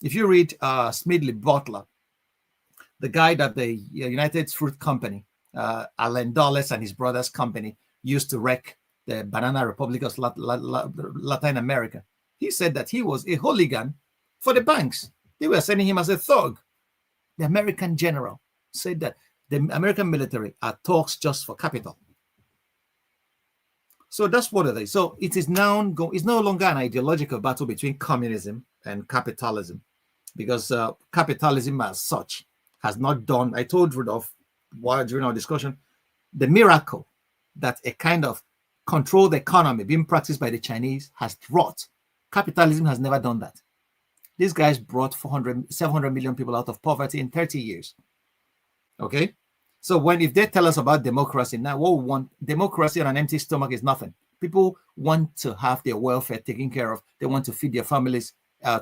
If you read Smedley Butler, the guy that the United Fruit Company, Allen Dulles and his brother's company used to wreck the banana republic of Latin America. He said that he was a hooligan for the banks. They were sending him as a thug. The American general said that the American military are talks just for capital. So that's what it is. So it is now it's no longer an ideological battle between communism and capitalism, because capitalism as such has not done. I told Rudolph during our discussion, the miracle that a kind of controlled economy being practiced by the Chinese has wrought. Capitalism has never done that. These guys brought 700 million people out of poverty in 30 years. Okay? So if they tell us about democracy, now what we want, democracy on an empty stomach is nothing. People want to have their welfare taken care of. They want to feed their families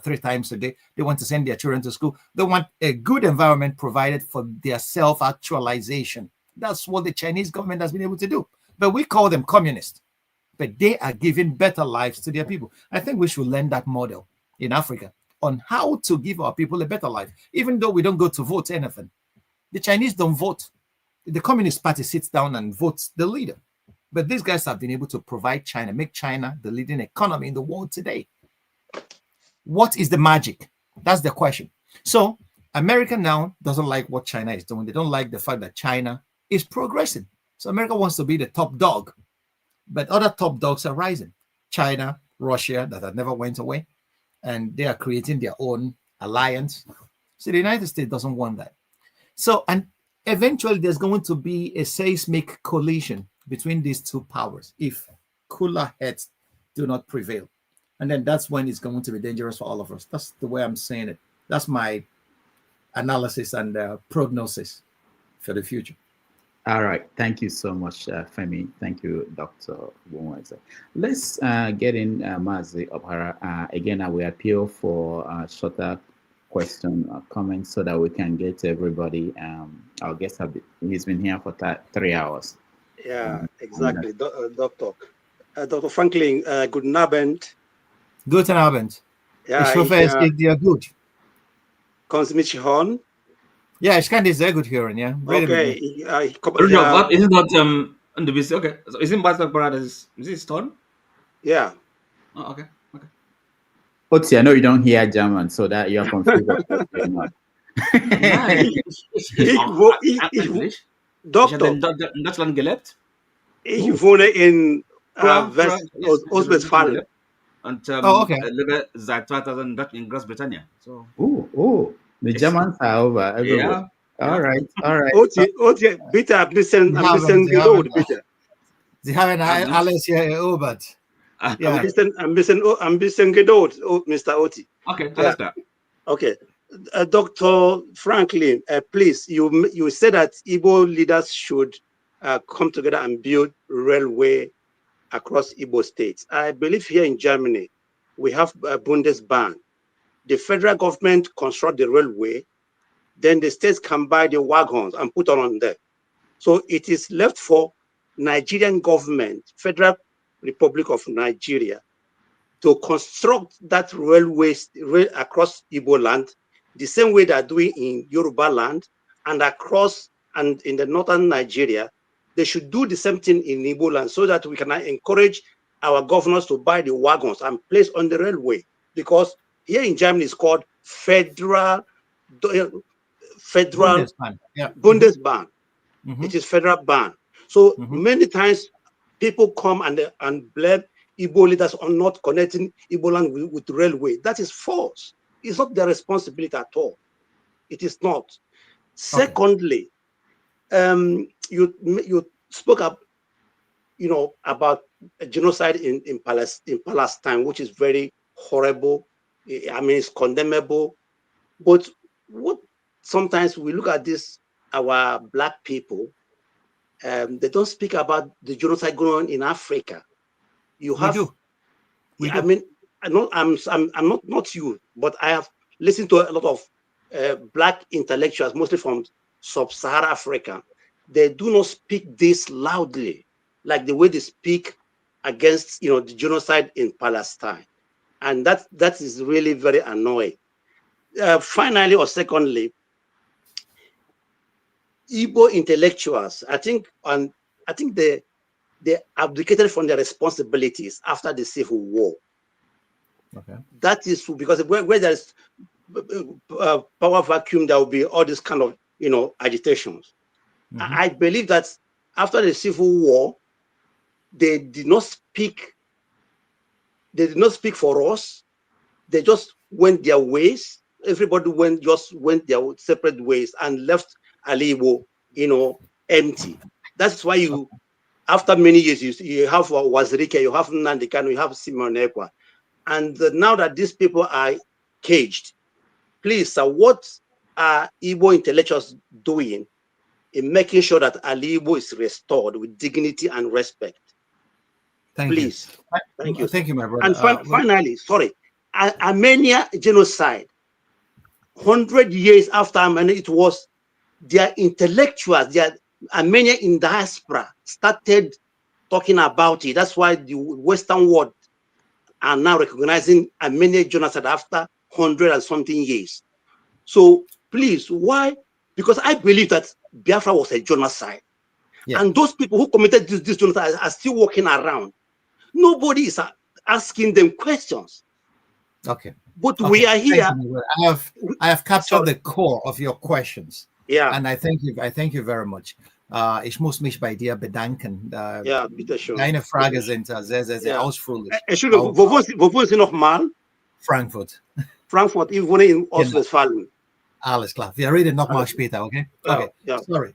3 times a day. They want to send their children to school. They want a good environment provided for their self-actualization. That's what the Chinese government has been able to do. But we call them communists. But they are giving better lives to their people. I think we should learn that model in Africa on how to give our people a better life, even though we don't go to vote anything. The Chinese don't vote. The Communist Party sits down and votes the leader. But these guys have been able to provide China, make China the leading economy in the world today. What is the magic? That's the question. So America now doesn't like what China is doing. They don't like the fact that China is progressing. So America wants to be the top dog. But other top dogs are rising. China, Russia, that never went away. And they are creating their own alliance. So the United States doesn't want that. So, and eventually there's going to be a seismic collision between these two powers if cooler heads do not prevail. And then that's when it's going to be dangerous for all of us. That's the way I'm saying it. That's my analysis and prognosis for the future. All right. Thank you so much, Femi. Thank you, Dr. Ogbunwezeh. Let's get in Mazi Obhara. Again, I will appeal for shorter question or comments so that we can get everybody. Our guest, he's been here for 3 hours. Yeah, exactly. Doctor Franklyne, guten Abend. Guten Abend. Ja, ich hoffe, es geht dir gut. Kannst du mich hören? Ja, ich kann dich sehr gut hören, ja. Okay. Isn't that the busy? Okay. So isn't Batak Brothers is it Stone? Yeah. Oh, okay. Okay. Otzi, I know you don't hear German, so that you are confused. Doktor, in Deutschland gelebt. Ich wohne in Ostwestfalen. Und okay. lebe seit 2000 in Großbritannien. So. The Germans are over everywhere. Yeah. All right. Oti, bitte ein bisschen Geduld, bitte. Sie haben alles hier erobert. Ja. Ein bisschen Geduld, Mr. Oti. Okay, alles klar. Okay. Dr. Franklyne, please, you said that Igbo leaders should come together and build railway across Igbo states. I believe here in Germany, we have Bundesbahn. The federal government construct the railway, then the states can buy the wagons and put on there. So it is left for Nigerian government, Federal Republic of Nigeria, to construct that railway across Igbo land, the same way they're doing in Yoruba land and across and in the northern Nigeria. They should do the same thing in Igbo land so that we can encourage our governors to buy the wagons and place on the railway. Because here in Germany, it's called Federal Bundesbahn. Yeah. Bundesbahn. Mm-hmm. It is federal ban. So many times people come and blame Igbo leaders on not connecting Igbo land with railway. That is false. It's not their responsibility at all. It is not. Okay. Secondly, you spoke up, about a genocide in Palestine, which is very horrible I mean, it's condemnable. But what sometimes we look at this, our Black people, they don't speak about the genocide going on in Africa. You have, I mean, I'm not you, but I have listened to a lot of Black intellectuals, mostly from sub-Saharan Africa. They do not speak this loudly, like the way they speak against, the genocide in Palestine, and that is really very annoying. Finally, or secondly, Igbo intellectuals, I think they abdicated from their responsibilities after the Civil War. Okay. That is because where there's power vacuum, there will be all this kind of agitations. Mm-hmm. I believe that after the Civil War, they did not speak. They did not speak for us. They just went their ways. Everybody just went their separate ways and left Alibo, empty. That's why after many years, you have Wazirike, you have Nnamdi Kanu, you have Simon Ekpa. And now that these people are caged, please, sir, what are Igbo intellectuals doing in making sure that Alibo is restored with dignity and respect? Please. Thank you. Thank you, my brother. And finally, sorry, Armenia genocide, 100 years after Armenia, it was their intellectuals, their Armenia in diaspora started talking about it. That's why the Western world are now recognizing Armenia genocide after 100 and something years. So please, why? Because I believe that Biafra was a genocide. Yeah. And those people who committed this genocide are still walking around. Nobody is asking them questions. Okay. But we are here. I have captured the core of your questions. Yeah. And I thank you very much. Ich muss mich bei dir bedanken. Ja, bitte schön. Deine Fragen sind sehr, sehr, sehr ausführlich. Entschuldigung, wo wohnen Sie nochmal? Frankfurt. Frankfurt, ich wohne in Ostwestfalen. Alles klar. Wir reden nochmal später, okay? Okay. Yeah. Sorry.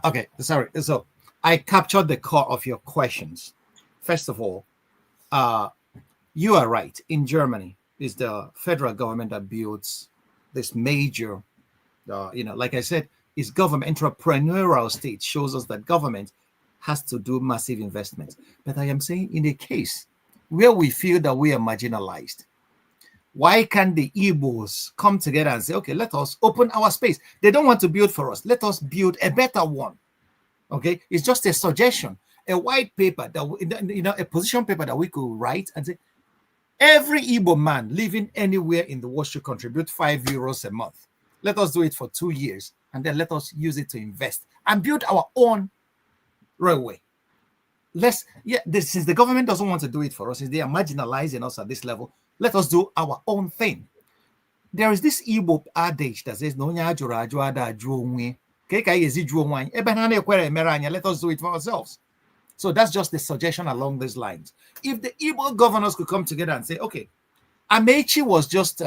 Okay, sorry. So I captured the core of your questions. First of all, you are right. In Germany, it's the federal government that builds this major, like I said, is government entrepreneurial state shows us that government has to do massive investments. But I am saying in a case where we feel that we are marginalized, why can't the Igbos come together and say, okay, let us open our space? They don't want to build for us. Let us build a better one. Okay, it's just a suggestion, a white paper that a position paper that we could write and say, every Igbo man living anywhere in the world should contribute €5 a month. Let us do it for 2 years, and then let us use it to invest and build our own railway. Since the government doesn't want to do it for us, since they are marginalizing us at this level, let us do our own thing. There is this Igbo adage that says, let us do it for ourselves. So that's just the suggestion along these lines. If the Igbo governors could come together and say, okay, Amechi was just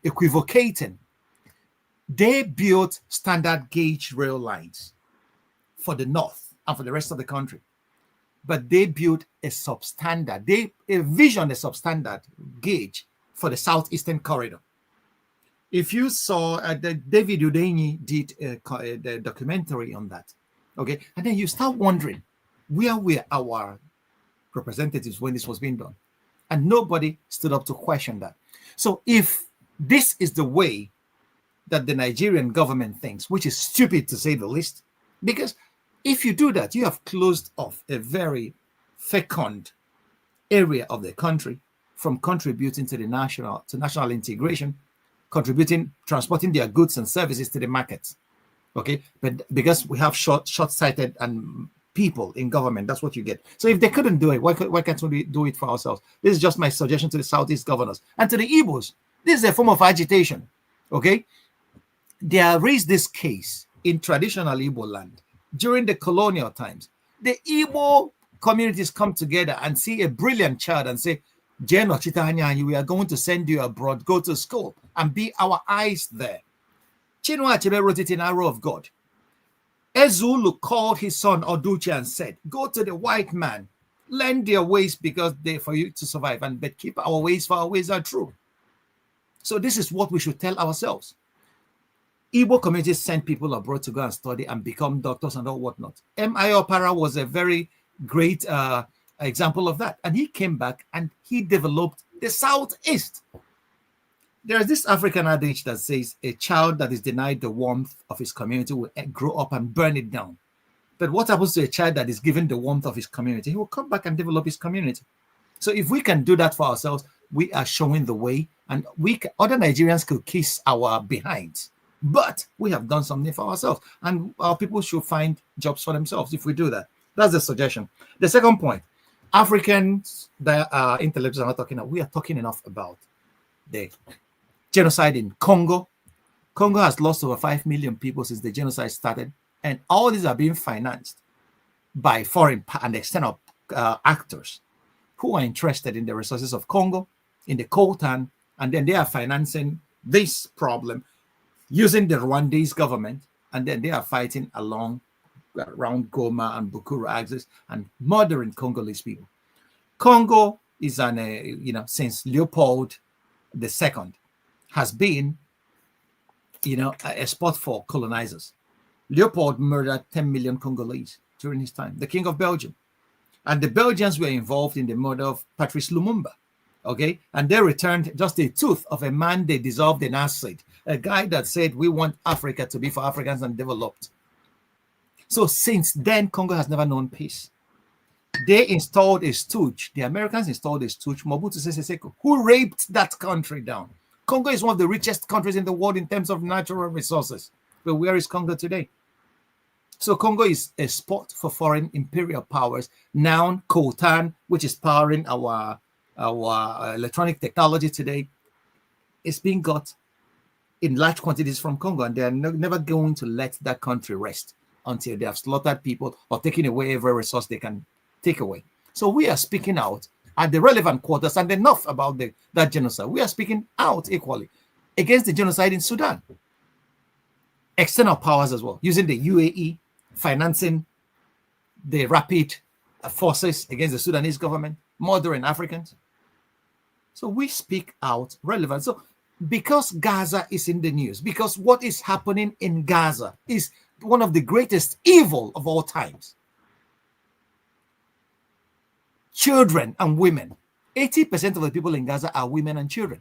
equivocating. They built standard gauge rail lines for the north and for the rest of the country, but they built a substandard. They envisioned a substandard gauge for the southeastern corridor. If you saw David Udeni did the documentary on that, okay, and then you start wondering where were our representatives when this was being done, and nobody stood up to question that. So if this is the way that the Nigerian government thinks, which is stupid to say the least, because if you do that, you have closed off a very fecund area of the country from contributing to the national integration, transporting their goods and services to the markets. Okay, but because we have short-sighted and people in government, that's what you get. So if they couldn't do it, why can't we do it for ourselves? This is just my suggestion to the Southeast governors and to the Igbos. This is a form of agitation. Okay, they have raised this case in traditional Igbo land during the colonial times. The Igbo communities come together and see a brilliant child and say, Jeno Chitanya, we are going to send you abroad, go to school and be our eyes there. Chinua Achebe wrote it in Arrow of God. Ezulu called his son Oduchi and said, go to the white man, Learn their ways because they're for you to survive, but keep our ways, for our ways are true. So this is what we should tell ourselves. Igbo communities send people abroad to go and study and become doctors and all whatnot. M.I. Opara was a very great example of that. And he came back and he developed the Southeast. There's this African adage that says a child that is denied the warmth of his community will grow up and burn it down. But what happens to a child that is given the warmth of his community? He will come back and develop his community. So if we can do that for ourselves, we are showing the way, and other Nigerians could kiss our behinds. But we have done something for ourselves, and our people should find jobs for themselves if we do that. That's the suggestion. The second point, Africans that are intellectuals are not talking about. We are talking enough about the genocide in Congo. Congo has lost over 5 million people since the genocide started, and all these are being financed by foreign and external actors who are interested in the resources of Congo, in the coltan, and then they are financing this problem using the Rwandese government, and then they are fighting around Goma and Bukuru axis and murdering Congolese people. Congo is since Leopold II has been, a spot for colonizers. Leopold murdered 10 million Congolese during his time, the King of Belgium. And the Belgians were involved in the murder of Patrice Lumumba. Okay, and they returned just a tooth of a man they dissolved in acid, a guy that said we want Africa to be for Africans and developed. So since then, Congo has never known peace. They installed a stooge. The Americans installed a stooge, Mobutu Sese Seko, who raped that country down. Congo is one of the richest countries in the world in terms of natural resources. But where is Congo today? So Congo is a spot for foreign imperial powers. Now, coltan, which is powering our electronic technology today, is being got in large quantities from Congo, and they are never going to let that country rest until they have slaughtered people or taken away every resource they can take away. So we are speaking out at the relevant quarters, and enough about that genocide. We are speaking out equally against the genocide in Sudan. External powers as well, using the UAE, financing the rapid forces against the Sudanese government, murdering Africans. So we speak out relevant. So because Gaza is in the news, because what is happening in Gaza is one of the greatest evil of all times. Children and women. 80% of the people in Gaza are women and children.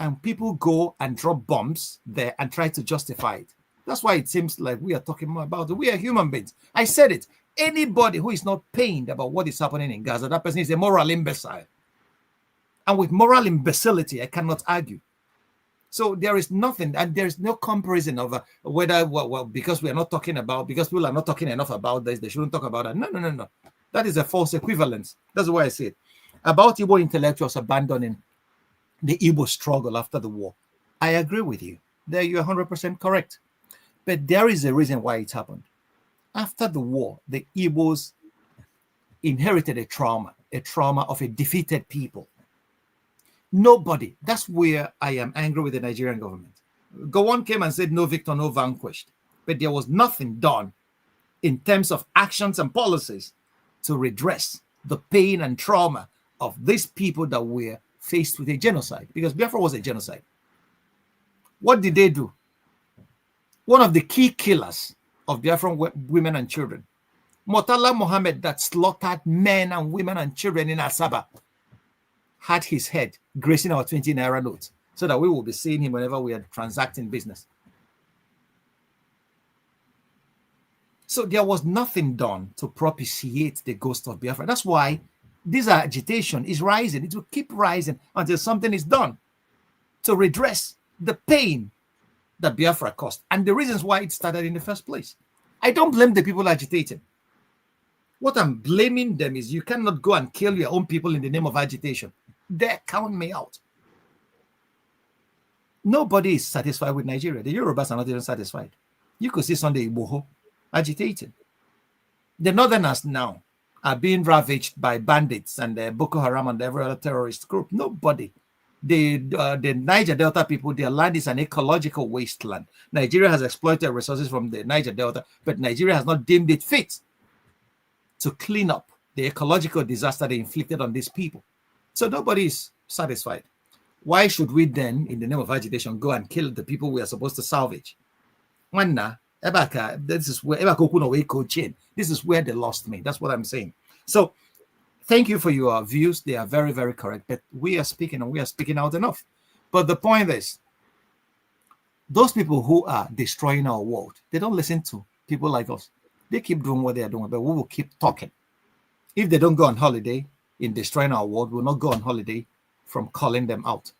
And people go and drop bombs there and try to justify it. That's why it seems like we are talking more about it. We are human beings. I said it. Anybody who is not pained about what is happening in Gaza, that person is a moral imbecile. And with moral imbecility, I cannot argue. So there is nothing, and there is no comparison of whether, because we are not talking about, because people are not talking enough about this, they shouldn't talk about that. No. That is a false equivalence. That's why I say it. About Igbo intellectuals abandoning the Igbo struggle after the war. I agree with you. There you're 100% correct. But there is a reason why it happened. After the war, the Igbos inherited a trauma of a defeated people. Nobody, that's where I am angry with the Nigerian government. Gowon came and said, no victor, no vanquished. But there was nothing done in terms of actions and policies to redress the pain and trauma of these people that were faced with a genocide, because Biafra was a genocide. What did they do? One of the key killers of Biafran women and children, Murtala Mohammed, that slaughtered men and women and children in Asaba, had his head gracing our 20 naira notes so that we will be seeing him whenever we are transacting business. So there was nothing done to propitiate the ghost of Biafra. That's why this agitation is rising. It will keep rising until something is done to redress the pain that Biafra caused and the reasons why it started in the first place. I don't blame the people agitating. What I'm blaming them is you cannot go and kill your own people in the name of agitation. They count me out. Nobody is satisfied with Nigeria. The Yorubas are not even satisfied. You could see Sunday Igboho agitating. The Northerners now are being ravaged by bandits and Boko Haram and every other terrorist group. Nobody. The Niger Delta people, their land is an ecological wasteland. Nigeria has exploited resources from the Niger Delta, but Nigeria has not deemed it fit to clean up the ecological disaster they inflicted on these people. So nobody is satisfied. Why should we then, in the name of agitation, go and kill the people we are supposed to salvage? This is where they lost me. That's what I'm saying. So thank you for your views. They are very, very correct. But we are speaking, and we are speaking out enough. But the point is, those people who are destroying our world, they don't listen to people like us. They keep doing what they are doing, but we will keep talking. If they don't go on holiday in destroying our world, we'll not go on holiday from calling them out.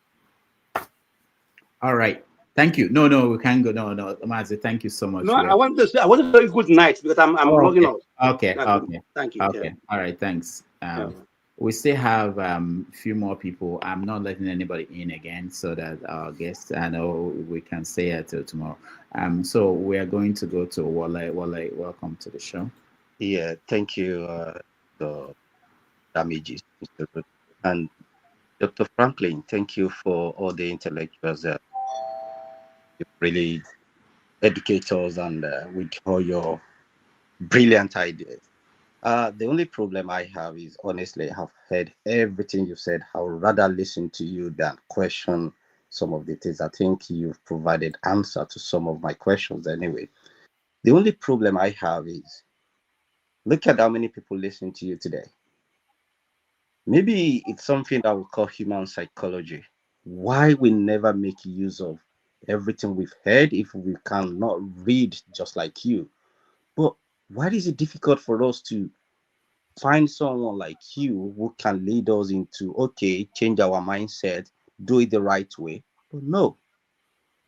All right. Thank you. No, we can't go. No, Mazi, thank you so much. No, I want to say, I want a very good night because I'm logging out. Okay. Thank you. Okay. Yeah. All right. Thanks. We still have a few more people. I'm not letting anybody in again so that our guests, I know we can stay here till tomorrow. So we are going to go to Wale. Wale, welcome to the show. Yeah, thank you, the damages. And Dr. Franklyne, thank you for all the intellectuals that you really educate us and with all your brilliant ideas. The only problem I have is, honestly, I have heard everything you said. I would rather listen to you than question some of the things. I think you've provided answer to some of my questions anyway. The only problem I have is, look at how many people listen to you today. Maybe it's something that we call human psychology. Why we never make use of everything we've heard if we cannot read just like you? But why is it difficult for us to find someone like you who can lead us into, okay, change our mindset, do it the right way? But no,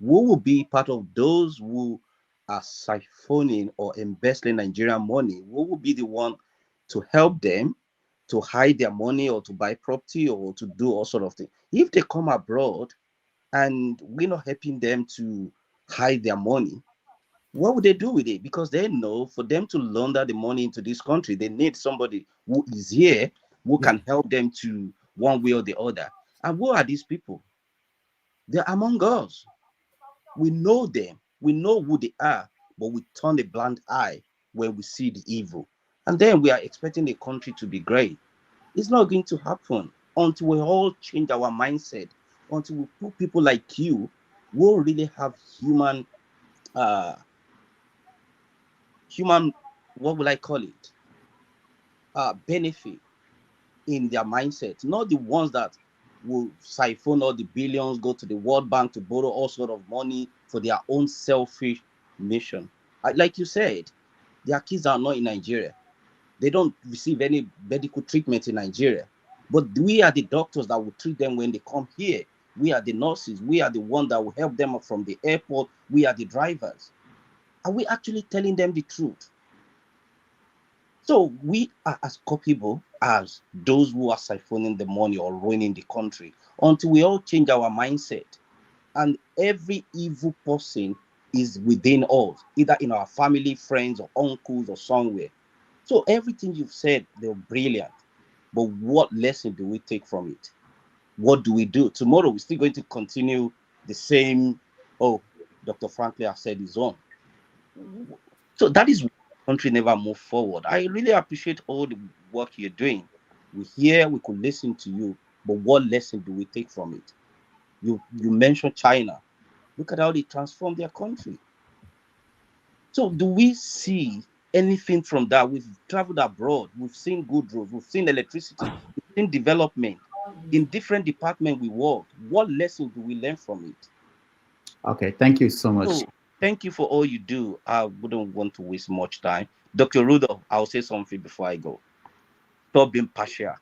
we will be part of those who are siphoning or embezzling Nigerian money. We will be the one to help them to hide their money or to buy property or to do all sort of things. If they come abroad and we're not helping them to hide their money, what would they do with it? Because they know for them to launder the money into this country, they need somebody who is here who can help them to one way or the other. And who are these people? They're among us. We know them. We know who they are, but we turn a blind eye when we see the evil. And then we are expecting the country to be great. It's not going to happen until we all change our mindset, until we put people like you who really have human, what will I call it? Benefit in their mindset, not the ones that will siphon all the billions, go to the World Bank to borrow all sort of money for their own selfish mission. Like you said, their kids are not in Nigeria. They don't receive any medical treatment in Nigeria. But we are the doctors that will treat them when they come here. We are the nurses. We are the ones that will help them from the airport. We are the drivers. Are we actually telling them the truth? So we are as culpable as those who are siphoning the money or ruining the country until we all change our mindset. And every evil person is within us, either in our family, friends, or uncles, or somewhere. So everything you've said, they're brilliant. But what lesson do we take from it? What do we do? Tomorrow, we're still going to continue the same, Dr. Franklyne has said his own. So that is why the country never moved forward. I really appreciate all the work you're doing. We hear, we could listen to you, but what lesson do we take from it? You mentioned China. Look at how they transformed their country. So do we see anything from that? We've traveled abroad. We've seen good roads. We've seen electricity. We've seen development. In different departments we work. What lesson do we learn from it? Okay, thank you so much. So, thank you for all you do. I wouldn't want to waste much time. Dr. Rudolph, I'll say something before I go. Stop being partial.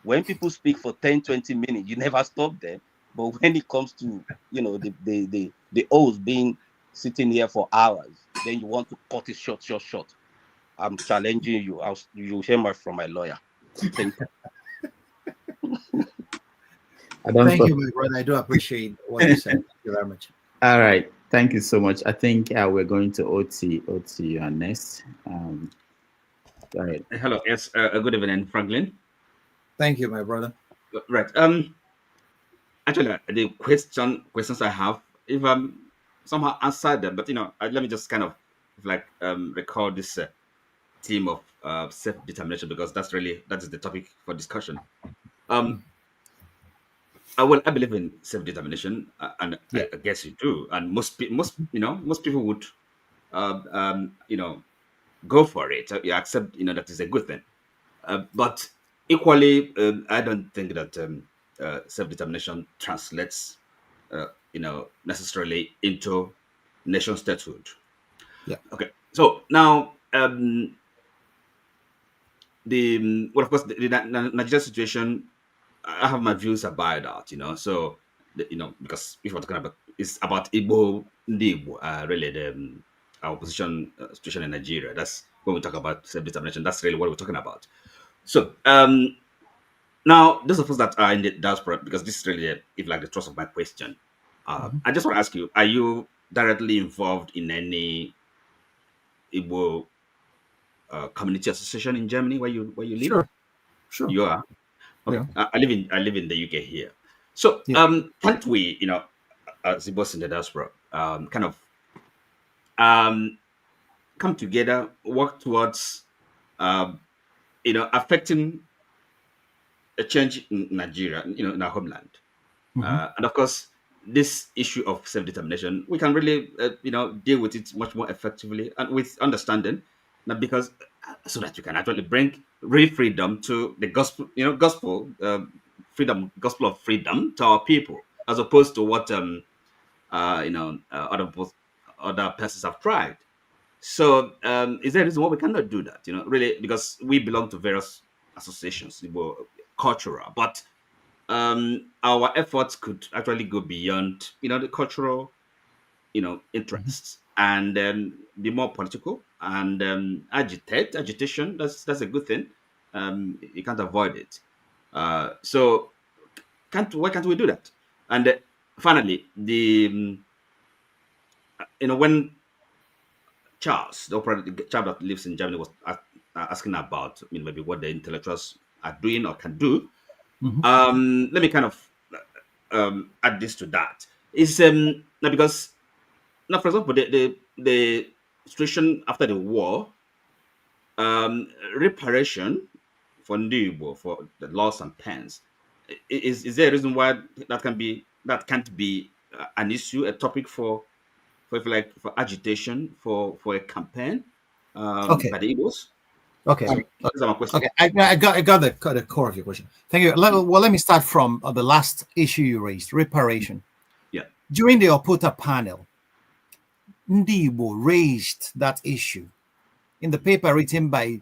When people speak for 10, 20 minutes, you never stop them. But when it comes to, the O's being sitting here for hours, then you want to cut it short. I'm challenging you. You'll hear from my lawyer. Thank you. Thank you, my brother. I do appreciate what you said. Thank you very much. All right. Thank you so much. I think we're going to OT. OT, you are next. Go ahead. Hello. Yes. Good evening, Franklyne. Thank you, my brother. Right. Actually, the questions I have, if somehow answered them, but let me just kind of recall this. theme of self-determination, because that is the topic for discussion. I believe in self-determination, and I guess you do, and most people would go for it. You accept that is a good thing, but equally, I don't think that self-determination translates necessarily into nation statehood. Okay, so now of course the Nigeria situation, I have my views about that, so because if we're talking about, it's about Igbo really the our position situation in Nigeria. That's when we talk about self-determination. That's really what we're talking about. So now those of us that are in the diaspora, because this is really if like the thrust of my question, I just want to ask you: are you directly involved in any Igbo community association in Germany where you live? Sure. You are. Okay. Yeah. I live in the UK here. So can't we, as Igbos in the diaspora, kind of come together, work towards affecting a change in Nigeria, in our homeland. And of course, this issue of self-determination, we can really, deal with it much more effectively and with understanding, not because so that you can actually bring real freedom to the gospel, gospel of freedom to our people, as opposed to what other persons have tried. So, is there a reason why we cannot do that? Really, because we belong to various associations, cultural, but our efforts could actually go beyond, the cultural, interests, and be more political and agitation. That's a good thing. You can't avoid it. So, why can't we do that? And finally, when Charles, the child that lives in Germany, was asking about maybe what the intellectuals are doing or can do. Let me kind of add this to that. Is now because now, for example, the situation after the war, reparation for Ndibo, for the loss and pains, is there a reason why that can't be an issue, a topic for agitation, for a campaign by the Igbos? Okay. Okay. I got the core of your question. Thank you. Let me start from the last issue you raised, reparation. Yeah. During the Oputa panel, Ndibo raised that issue in the paper written by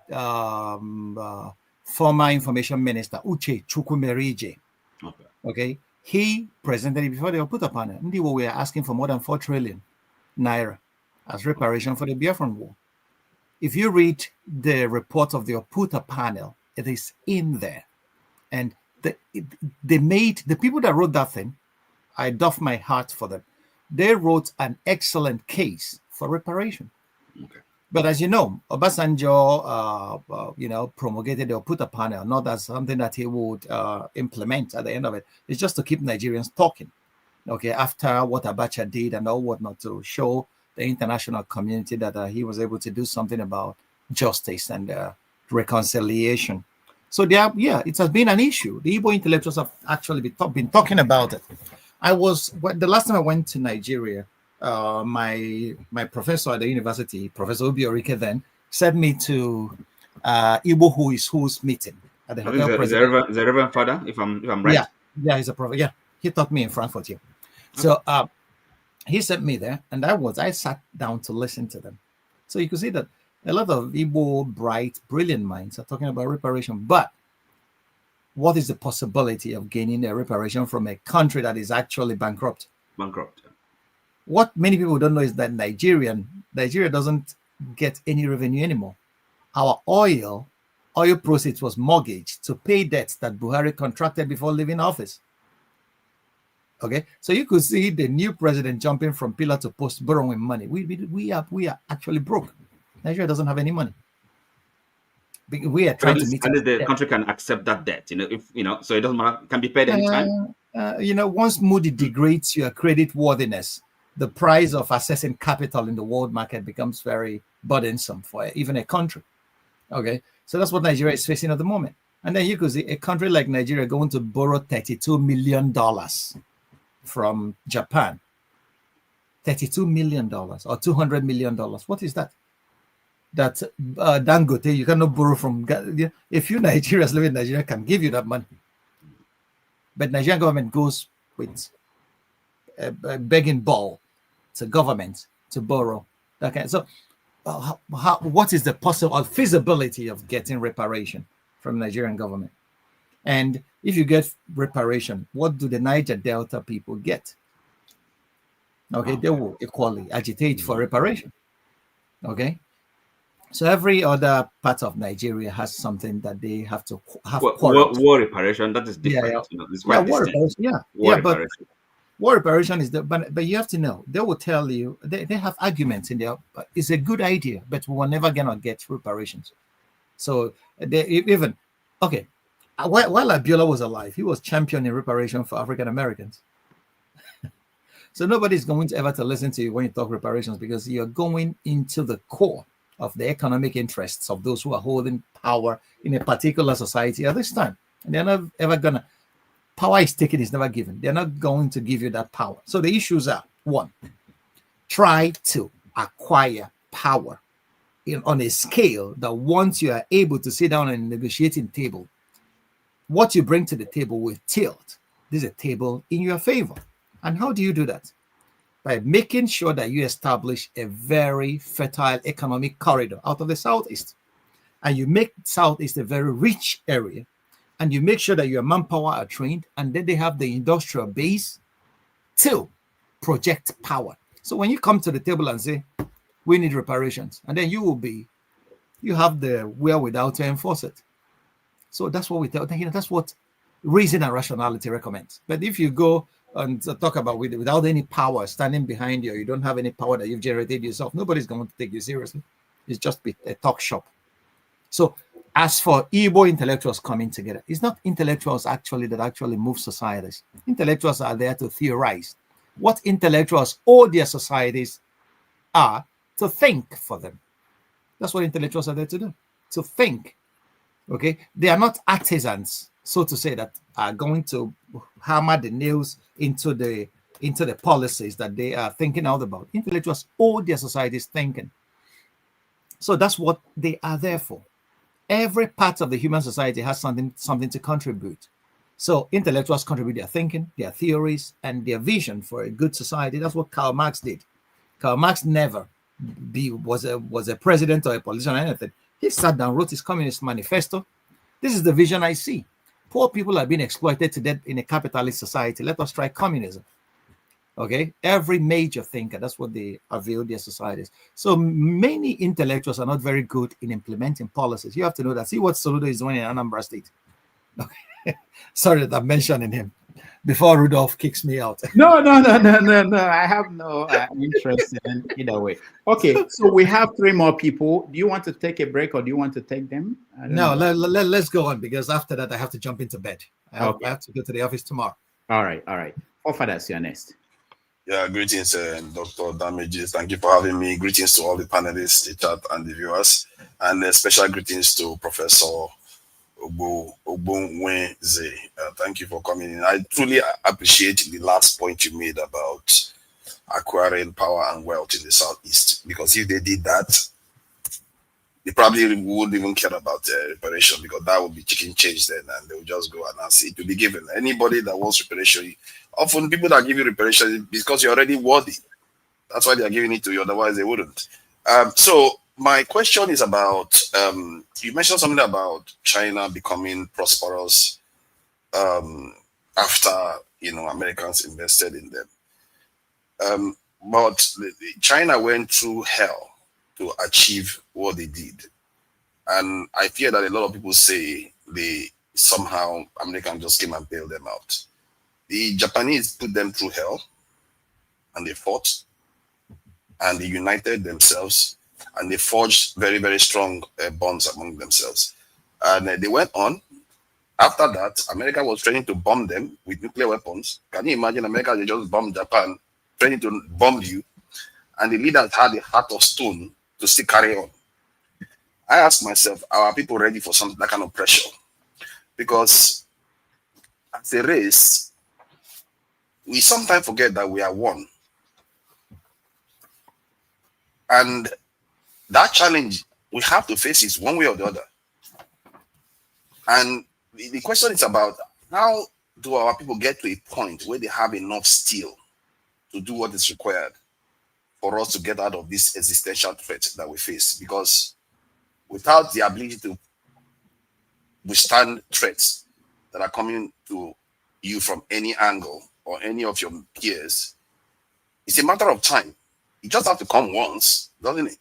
former Information Minister Uche Chukwumerije. Okay. He presented it before the Oputa panel. Ndibo were asking for more than 4 trillion naira as reparation for the Biafran War. If you read the report of the Oputa panel, it is in there. And they made, the people that wrote that thing, I doff my hat for them. They wrote an excellent case for reparation. Okay. But as you know, Obasanjo, promulgated the Oputa panel, not as something that he would implement at the end of it. It's just to keep Nigerians talking. Okay, after what Abacha did and all whatnot, to show the international community that he was able to do something about justice and reconciliation. So it has been an issue. The Igbo intellectuals have actually been talking about it. The last time I went to Nigeria, my professor at the university, Professor Obiorike, then sent me to Igbo Who's meeting at the hotel. Is the Reverend Father, if I'm right? Yeah, he's a prophet. Yeah, he taught me in Frankfurt here. So he sent me there, and I sat down to listen to them. So you can see that a lot of Igbo bright, brilliant minds are talking about reparation. But what is the possibility of gaining a reparation from a country that is actually bankrupt? What many people don't know is that Nigeria doesn't get any revenue anymore. Our oil proceeds was mortgaged to pay debts that Buhari contracted before leaving office. Okay, so you could see the new president jumping from pillar to post, borrowing money. We are actually broke. Nigeria doesn't have any money. We are trying to meet. And the country can accept that debt, so it doesn't matter. Can be paid anytime. Once Moody degrades your credit worthiness, the price of accessing capital in the world market becomes very burdensome for even a country. Okay, so that's what Nigeria is facing at the moment. And then you could see a country like Nigeria going to borrow $32 million from Japan. $32 million or $200 million. What is that? That Dangote, you cannot borrow from. If you Nigerians live in Nigeria, can give you that money. But Nigerian government goes with a begging ball to government to borrow. Okay, so what is the possible feasibility of getting reparation from Nigerian government? And if you get reparation, what do the Niger Delta people get? Okay, they will equally agitate for reparation. Okay, so every other part of Nigeria has something that they have to have. War reparation, that is different. Yeah, you know, it's quite war distinct. reparation. But war reparation is but you have to know, they will tell you, they have arguments in there. But it's a good idea, but we were never gonna get reparations. So they even okay. While Abiola was alive, he was championing reparation for African Americans. So nobody's going to ever to listen to you when you talk reparations, because you're going into the core of the economic interests of those who are holding power in a particular society at this time. And they're not ever gonna, power is taken, is never given. They're not going to give you that power. So the issues are: one, try to acquire power on a scale that once you are able to sit down on a negotiating table, what you bring to the table will tilt. This is a table in your favor. And how do you do that? By making sure that you establish a very fertile economic corridor out of the Southeast. And you make Southeast a very rich area. And you make sure that your manpower are trained, and then they have the industrial base to project power. So when you come to the table and say, we need reparations, and then you have the wherewithal to enforce it. So that's what we tell, that's what reason and rationality recommends. But if you go and talk about without any power standing behind you, you don't have any power that you've generated yourself, nobody's going to take you seriously. It's just a talk shop. So as for Igbo intellectuals coming together, it's not intellectuals that actually move societies. Intellectuals are there to theorize. What intellectuals owe their societies are to think for them. That's what intellectuals are there to do, to think. Okay, they are not artisans, so to say, that are going to hammer the nails into the policies that they are thinking out about. Intellectuals owe their societies thinking. So that's what they are there for. Every part of the human society has something to contribute. So intellectuals contribute their thinking, their theories, and their vision for a good society. That's what Karl Marx did. Karl Marx never was a president or a politician or anything. He sat down, wrote his Communist Manifesto. This is the vision I see. Poor people are being exploited to death in a capitalist society. Let us try communism. Okay, every major thinker, that's what they avail their societies. So many intellectuals are not very good in implementing policies. You have to know that. See what Soludo is doing in Anambra State. Okay. Sorry that I'm mentioning him before Rudolph kicks me out. No. I have no interest in either way. Okay, so we have 3 more people. Do you want to take a break, or do you want to take them? No, let's go on, because after that I have to jump into bed. I have to go to the office tomorrow. All right. Forefathers, you're next. Yeah, greetings, Dr. Damages. Thank you for having me. Greetings to all the panelists, the chat, and the viewers. And special greetings to Professor Ogbunwezeh. Thank you for coming in. I truly appreciate the last point you made about acquiring power and wealth in the Southeast. Because if they did that, they probably wouldn't even care about reparation, because that would be chicken change then, and they would just go and ask it to be given. Anybody that wants reparation, often people that give you reparation because you're already worthy. That's why they are giving it to you, otherwise they wouldn't. So my question is about, you mentioned something about China becoming prosperous after, Americans invested in them. But China went through hell to achieve what they did. And I fear that a lot of people say somehow Americans just came and bailed them out. The Japanese put them through hell, and they fought, and they united themselves, and they forged very, very strong bonds among themselves. And they went on. After that, America was trying to bomb them with nuclear weapons. Can you imagine America? They just bombed Japan, trying to bomb you, and the leaders had a heart of stone to still carry on. I ask myself, are people ready for that kind of pressure? Because as a race, we sometimes forget that we are one. And that challenge, we have to face it one way or the other. And the question is about how do our people get to a point where they have enough steel to do what is required for us to get out of this existential threat that we face? Because without the ability to withstand threats that are coming to you from any angle or any of your peers, it's a matter of time. You just have to come once, doesn't it?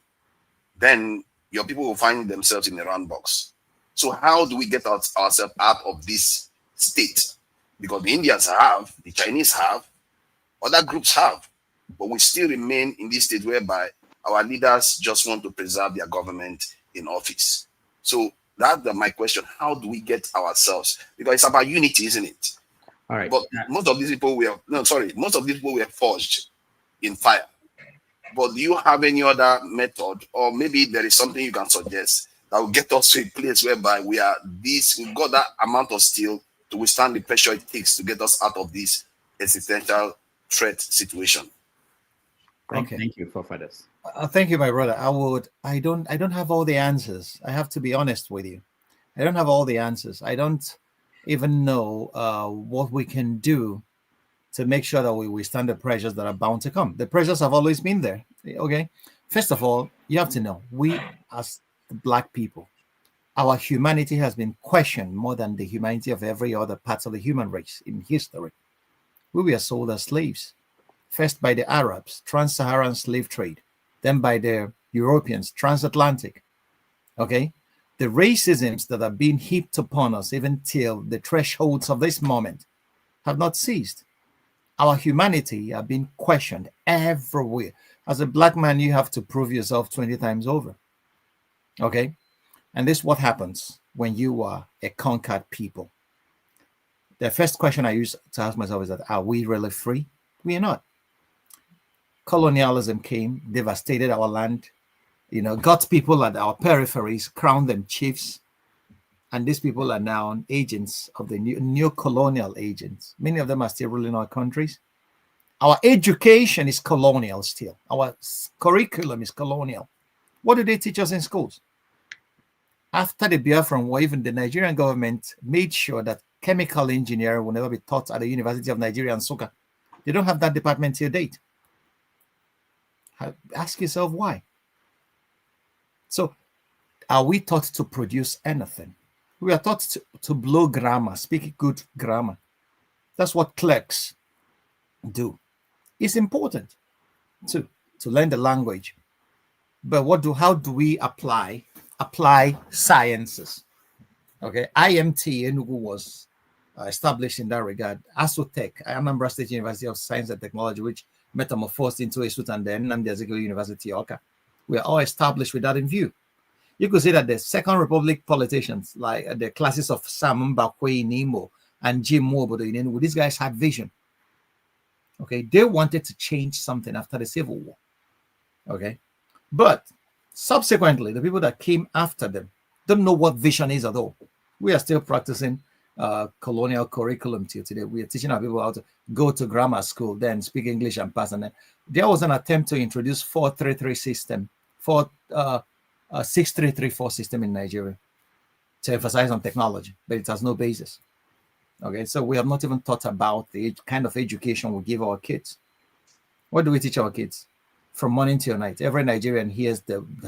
Then your people will find themselves in a round box. So how do we get ourselves out of this state? Because the Indians have, the Chinese have, other groups have, but we still remain in this state whereby our leaders just want to preserve their government in office. So that's my question. How do we get ourselves? Because it's about unity, isn't it? All right. But most of these people most of these people were forged in fire. But do you have any other method, or maybe there is something you can suggest that will get us to a place whereby we've got that amount of steel to withstand the pressure it takes to get us out of this existential threat situation? Thank you for this. Thank you, my brother. I don't have all the answers. I have to be honest with you. I don't have all the answers. I don't even know what we can do to make sure that we withstand the pressures that are bound to come. The pressures have always been there. Okay. First of all, you have to know, we as the Black people, our humanity has been questioned more than the humanity of every other part of the human race in history. We were sold as slaves, first by the Arabs, trans-Saharan slave trade, then by the Europeans, transatlantic. Okay. The racisms that are being heaped upon us, even till the thresholds of this moment, have not ceased. Our humanity are being questioned everywhere. As a Black man, you have to prove yourself 20 times over. Okay? And this is what happens when you are a conquered people. The first question I used to ask myself is that, are we really free? We are not. Colonialism came, devastated our land, got people at our peripheries, crowned them chiefs. And these people are now agents of the new colonial agents. Many of them are still ruling our countries. Our education is colonial still. Our curriculum is colonial. What do they teach us in schools? After the Biafran War, even the Nigerian government made sure that chemical engineering will never be taught at the University of Nigeria and Nsukka. They don't have that department till date. Ask yourself why. So, are we taught to produce anything? We are taught to blow grammar, speak good grammar. That's what clerks do. It's important to learn the language. But how do we apply sciences? Okay, IMT Enugu was established in that regard. ASUTech, Anambra State University of Science and Technology, which metamorphosed into ASUT and then Nnamdi Azikiwe University, Oka. We are all established with that in view. You could say that the Second Republic politicians, like the classes of Sam Mbakwe in Imo and Jim Mwobodo in Enugu, these guys had vision. Okay, they wanted to change something after the Civil War. Okay, but subsequently, the people that came after them don't know what vision is at all. We are still practicing colonial curriculum till today. We are teaching our people how to go to grammar school, then speak English and pass. And then there was an attempt to introduce 433 system, 6334 system in Nigeria to emphasize on technology, but it has no basis. Okay, so we have not even thought about the kind of education we give our kids. What do we teach our kids? From morning till night, every Nigerian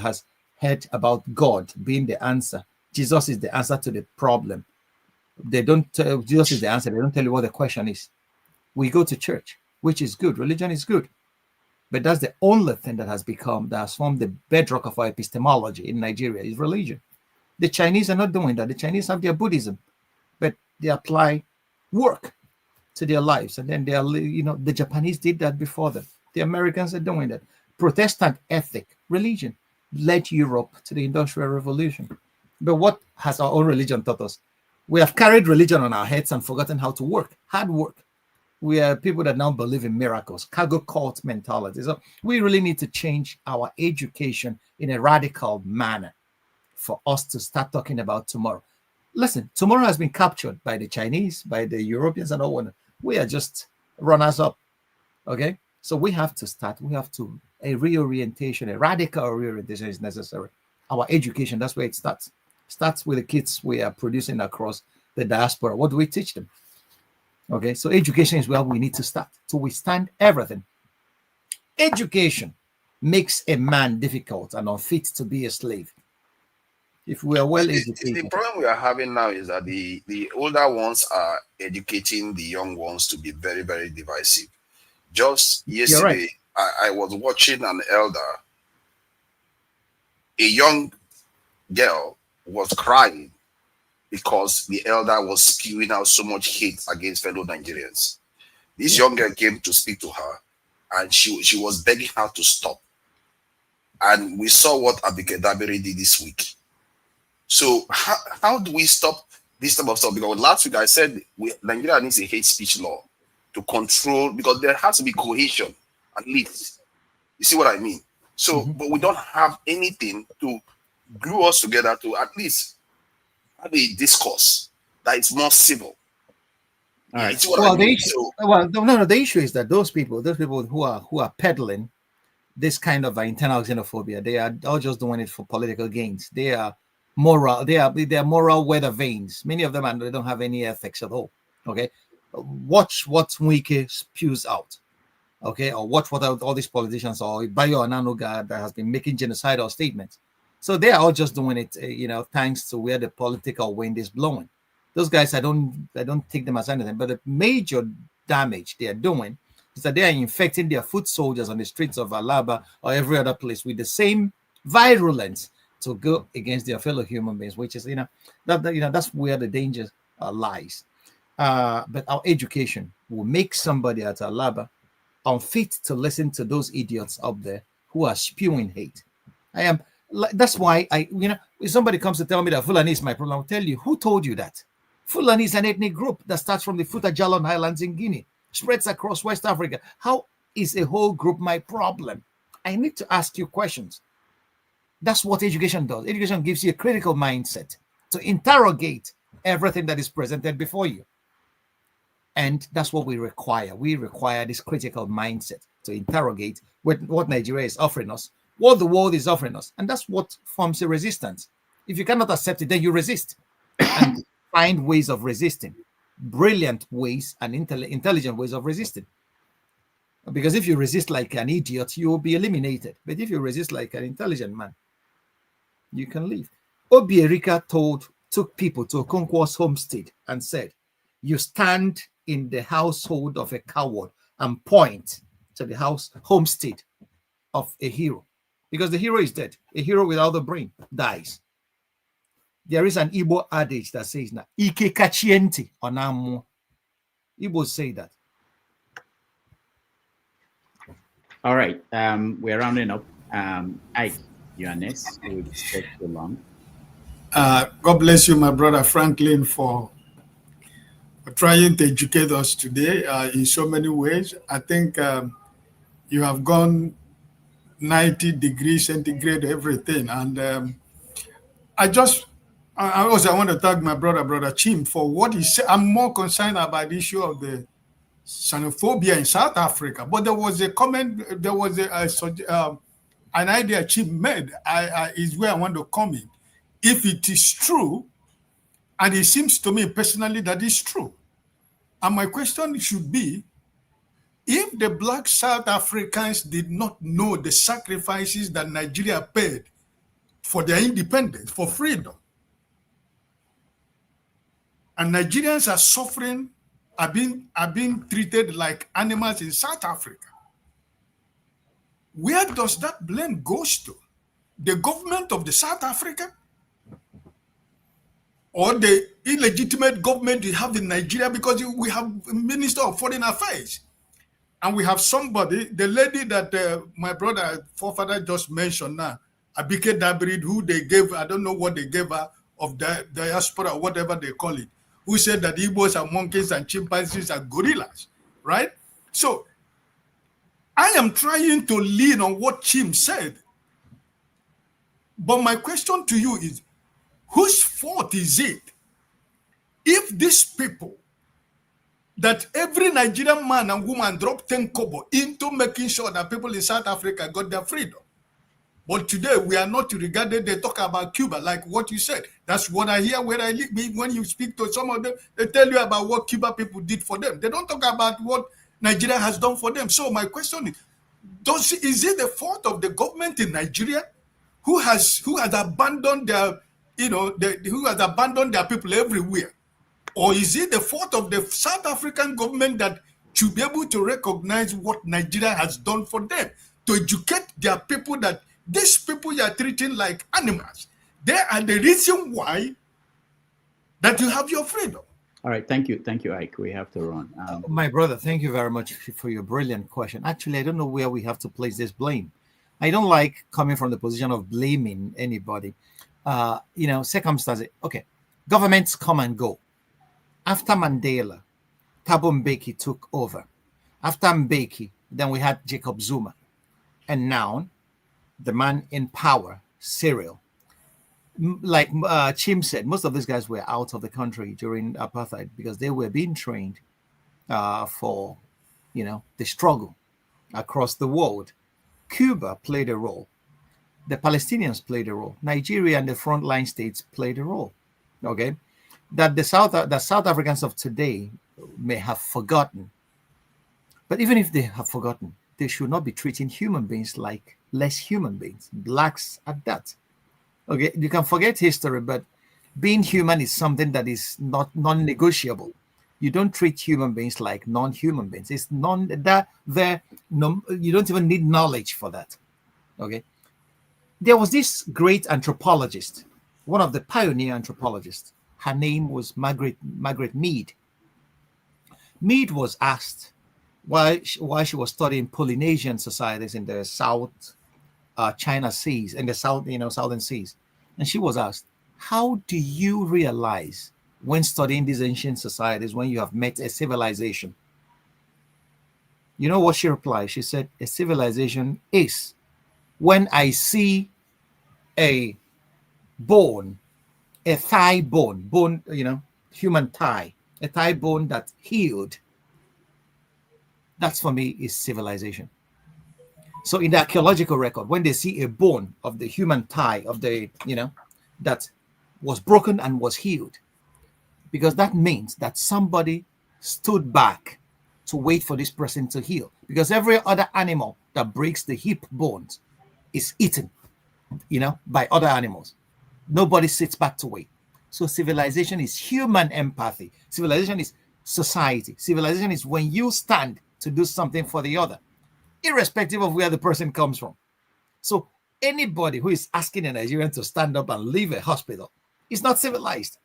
has heard about God being the answer. Jesus is the answer to the problem. They don't tell Jesus is the answer. They don't tell you what the question is. We go to church, which is good. Religion is good. But that's the only thing that has formed the bedrock of our epistemology in Nigeria is religion. The Chinese are not doing that. The Chinese have their Buddhism, but they apply work to their lives. And then the Japanese did that before them. The Americans are doing that. Protestant ethic, religion, led Europe to the Industrial Revolution. But what has our own religion taught us? We have carried religion on our heads and forgotten how to work, hard work. We are people that now believe in miracles, cargo cult mentality. So we really need to change our education in a radical manner. for us to start talking about tomorrow. Listen, tomorrow has been captured by the Chinese, by the Europeans, and all. We are just runners up. Okay, so we have to start. We have to a reorientation, a radical reorientation is necessary. Our education, that's where it starts. Starts with the kids we are producing across the diaspora. What do we teach them? Okay, so education is where we need to start to withstand everything. Education makes a man difficult and unfit to be a slave. If we are well educated. The problem we are having now is that the older ones are educating the young ones to be very, very divisive. Just yesterday, right. I was watching an elder. A young girl was crying because the elder was spewing out so much hate against fellow Nigerians. This young girl came to speak to her, and she was begging her to stop. And we saw what Abike Dabiri did this week. So how do we stop this type of stuff? Because last week I said Nigeria needs a hate speech law to control, because there has to be cohesion, at least. You see what I mean? So, but we don't have anything to glue us together to at least have a discourse that is more civil. All right. Well, the issue, the issue is that those people who are peddling this kind of internal xenophobia, they are all just doing it for political gains. They are moral. They are moral weather vanes. Many of them, they don't have any ethics at all. Okay, watch what Wike spews out. Okay, or watch what all these politicians or Bayo Ananuga that has been making genocidal statements. So they are all just doing it, thanks to where the political wind is blowing. Those guys, I don't take them as anything, but the major damage they are doing is that they are infecting their foot soldiers on the streets of Alaba or every other place with the same virulence to go against their fellow human beings, which is, that's where the danger lies. But our education will make somebody at unfit to listen to those idiots up there who are spewing hate. That's why if somebody comes to tell me that Fulani is my problem, I'll tell you, who told you that? Fulani is an ethnic group that starts from the Futa Jalon Highlands in Guinea, spreads across West Africa. How is a whole group my problem? I need to ask you questions. That's what education does. Education gives you a critical mindset to interrogate everything that is presented before you. And that's what we require. We require this critical mindset to interrogate what Nigeria is offering us, what the world is offering us. And that's what forms a resistance. If you cannot accept it, then you resist and find ways of resisting, brilliant ways and intelligent ways of resisting. Because if you resist like an idiot, you will be eliminated. But if you resist like an intelligent man, you can leave. Obi Erika took people to Okonkwo's homestead and said, you stand in the household of a coward and point to the homestead of a hero. Because the hero is dead. A hero without the brain dies. There is an Igbo adage that says, Ike kachienti onamo. Igbos say that. All right. We're rounding up. Ike, you are next. We'll take too long. God bless you, my brother Franklin, for trying to educate us today in so many ways. I think you have gone 90 degrees centigrade, everything. And I want to thank my brother Chim for what he said. I'm more concerned about the issue of the xenophobia in South Africa. But there was a comment, there was an idea Chim made, is where I want to come in. If it is true, and it seems to me personally that it's true, and my question should be, if the Black South Africans did not know the sacrifices that Nigeria paid for their independence, for freedom, and Nigerians are suffering, are being treated like animals in South Africa, where does that blame goes to? The government of the South Africa? Or the illegitimate government we have in Nigeria? Because we have a Minister of Foreign Affairs. And we have somebody, the lady that my brother forefather just mentioned now, Abike Dabiri, who they gave, I don't know what they gave her, of the diaspora, or whatever they call it, who said that Igbos are monkeys and chimpanzees are gorillas, right? So I am trying to lean on what Chim said. But my question to you is, whose fault is it if these people, that every Nigerian man and woman dropped 10 kobo into making sure that people in South Africa got their freedom? But today we are not regarded. They talk about Cuba, like what you said. That's what I hear where I live. When you speak to some of them, they tell you about what Cuba people did for them. They don't talk about what Nigeria has done for them. So my question is, is it the fault of the government in Nigeria who has abandoned their, who has abandoned their people everywhere? Or is it the fault of the South African government that should be able to recognize what Nigeria has done for them, to educate their people that these people you are treating like animals, they are the reason why that you have your freedom? All right, thank you, Ike. We have to run. My brother, thank you very much for your brilliant question. Actually, I don't know where we have to place this blame. I don't like coming from the position of blaming anybody. Circumstances. Okay, governments come and go. After Mandela, Thabo Mbeki took over. After Mbeki, then we had Jacob Zuma. And now, the man in power, Cyril. Like Chim said, most of these guys were out of the country during apartheid because they were being trained for, the struggle across the world. Cuba played a role. The Palestinians played a role. Nigeria and the frontline states played a role. Okay, that the South Africans of today may have forgotten. But even if they have forgotten, they should not be treating human beings like less human beings, blacks at that. Okay, you can forget history, but being human is something that is not non-negotiable. You don't treat human beings like non-human beings. It's you don't even need knowledge for that. Okay. There was this great anthropologist, one of the pioneer anthropologists. Her name was Margaret Mead. Mead was asked why she was studying Polynesian societies in the South China Seas, in the Southern Seas. And she was asked, how do you realize when studying these ancient societies, when you have met a civilization? You know what she replied? She said, a civilization is when I see a bone, a thigh bone, human thigh, a thigh bone that healed. That's for me is civilization. So in the archaeological record, when they see a bone of the human thigh of the, that was broken and was healed, because that means that somebody stood back to wait for this person to heal. Because every other animal that breaks the hip bones is eaten, by other animals. Nobody sits back to wait. So civilization is human empathy. Civilization is society. Civilization is when you stand to do something for the other, irrespective of where the person comes from. So anybody who is asking a Nigerian to stand up and leave a hospital is not civilized.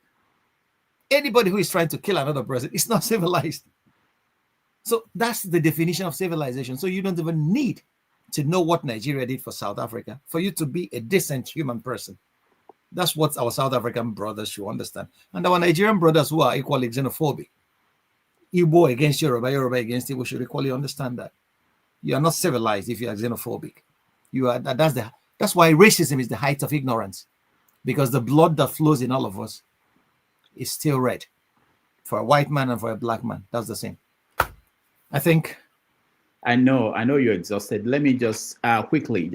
Anybody who is trying to kill another person is not civilized. So that's the definition of civilization. So you don't even need to know what Nigeria did for South Africa for you to be a decent human person. That's what our South African brothers should understand. And our Nigerian brothers who are equally xenophobic, Igbo against Yoruba, Yoruba against Igbo, should equally understand that. You are not civilized if you are xenophobic. You are that's why racism is the height of ignorance, because the blood that flows in all of us is still red. For a white man and for a black man, that's the same. I think. I know you're exhausted. Let me just quickly,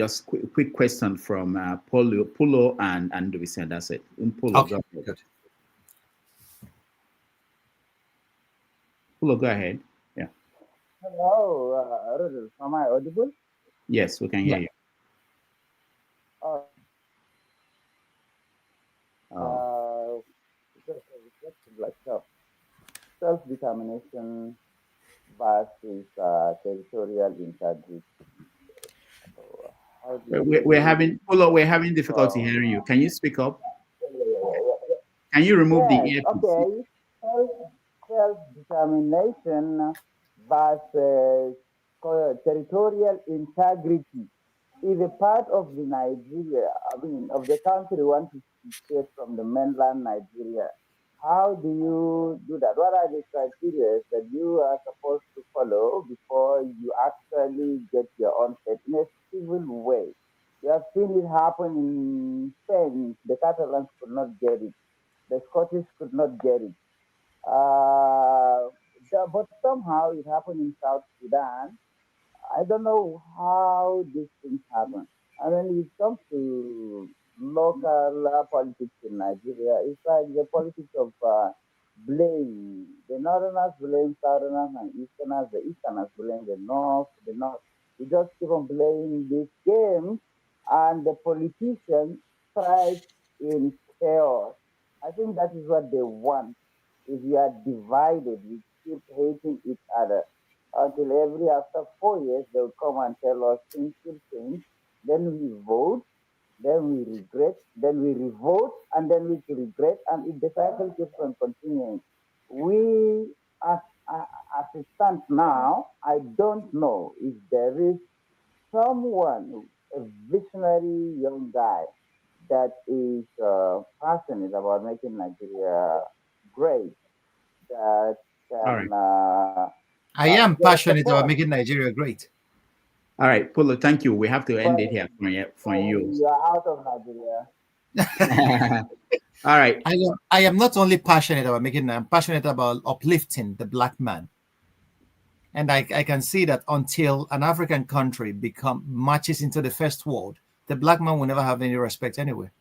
quick question from Pulo and Ndubisi, and that's it. Pulo, okay. Good. Pulo, go ahead. Yeah. Hello, am I audible? Yes, we can hear you. Self-determination versus territorial integrity. We're having difficulty hearing you. Can you speak up? Can you remove the earpiece? Okay. Self-determination versus territorial integrity is a part of the Nigeria, of the country want to escape from the mainland Nigeria. How do you do that? What are the criteria that you are supposed to follow before you actually get your own state in a civil way? We have seen it happen in Spain. The Catalans could not get it. The Scottish could not get it. But somehow it happened in South Sudan. I don't know how these things happen. And when it comes to local politics in Nigeria, it's like the politics of blame. The Northerners blame Southerners and Easterners. The Easterners blame the North. The North. We just keep on playing this game, and the politicians thrive in chaos. I think that is what they want. If we are divided, we keep hating each other until every after 4 years they will come and tell us things will change. Then we vote, then we regret, then we revote, and then we regret, and the cycle keeps on continuing. We, as it stands now, I don't know if there is someone, a visionary young guy, that is passionate about making Nigeria great, that can I am passionate about making Nigeria great. All right, Polo, thank you. We have to end it here for you. You are out of Nigeria. All right. I am not only passionate about I'm passionate about uplifting the black man. And I can see that until an African country marches into the first world, the black man will never have any respect anywhere.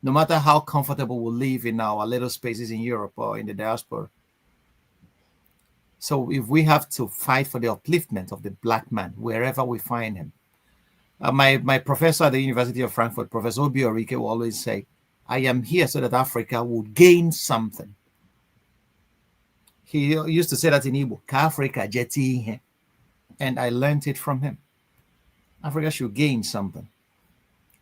No matter how comfortable we live in our little spaces in Europe or in the diaspora. So if we have to fight for the upliftment of the black man, wherever we find him. My professor at the University of Frankfurt, Professor Obi Orike, will always say, I am here so that Africa will gain something. He used to say that in Igbo, Ka Africa jeti, and I learned it from him. Africa should gain something.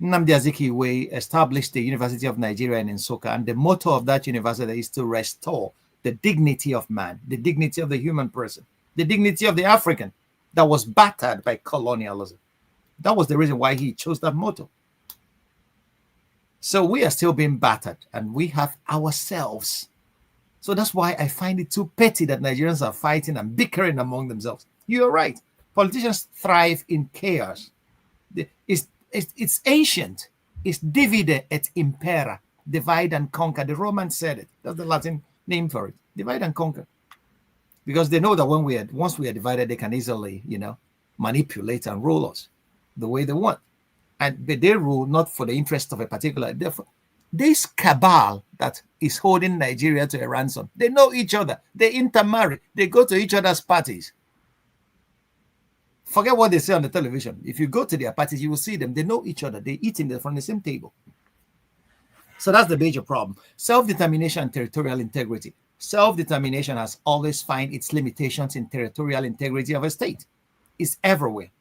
Nnamdi Azikiwe established the University of Nigeria in Nsukka, and the motto of that university is to restore the dignity of man, the dignity of the human person, the dignity of the African that was battered by colonialism. That was the reason why he chose that motto. So we are still being battered, and we have ourselves. So that's why I find it too petty that Nigerians are fighting and bickering among themselves. You're right. Politicians thrive in chaos. It's ancient. It's divide et impera, divide and conquer. The Romans said it. That's the Latin name for it. Divide and conquer. Because they know that once we are divided, they can easily, manipulate and rule us the way they want. But they rule not for the interest of a particular. This cabal that is holding Nigeria to a ransom, they know each other. They intermarry. They go to each other's parties. Forget what they say on the television. If you go to their parties, you will see them. They know each other. They eat from the same table. So that's the major problem. Self-determination and territorial integrity. Self-determination has always found its limitations in territorial integrity of a state. It's everywhere,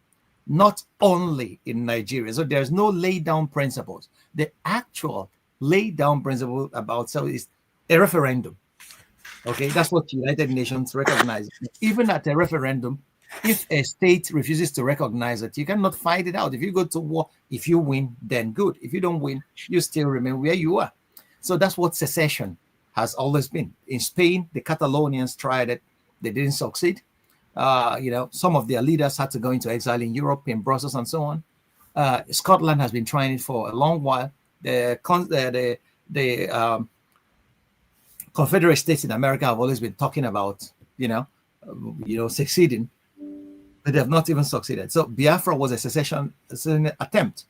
not only in Nigeria. So there's no lay-down principles. The actual lay-down principle about self is a referendum. Okay, that's what United Nations recognizes. Even at a referendum, if a state refuses to recognize it, you cannot fight it out. If you go to war, if you win, then good. If you don't win, you still remain where you are. So that's what secession has always been. In Spain, the Catalonians tried it. They didn't succeed. Some of their leaders had to go into exile in Europe, in Brussels, and so on. Scotland has been trying it for a long while. The Confederate States in America have always been talking about, succeeding. But they have not even succeeded. So Biafra was a secession attempt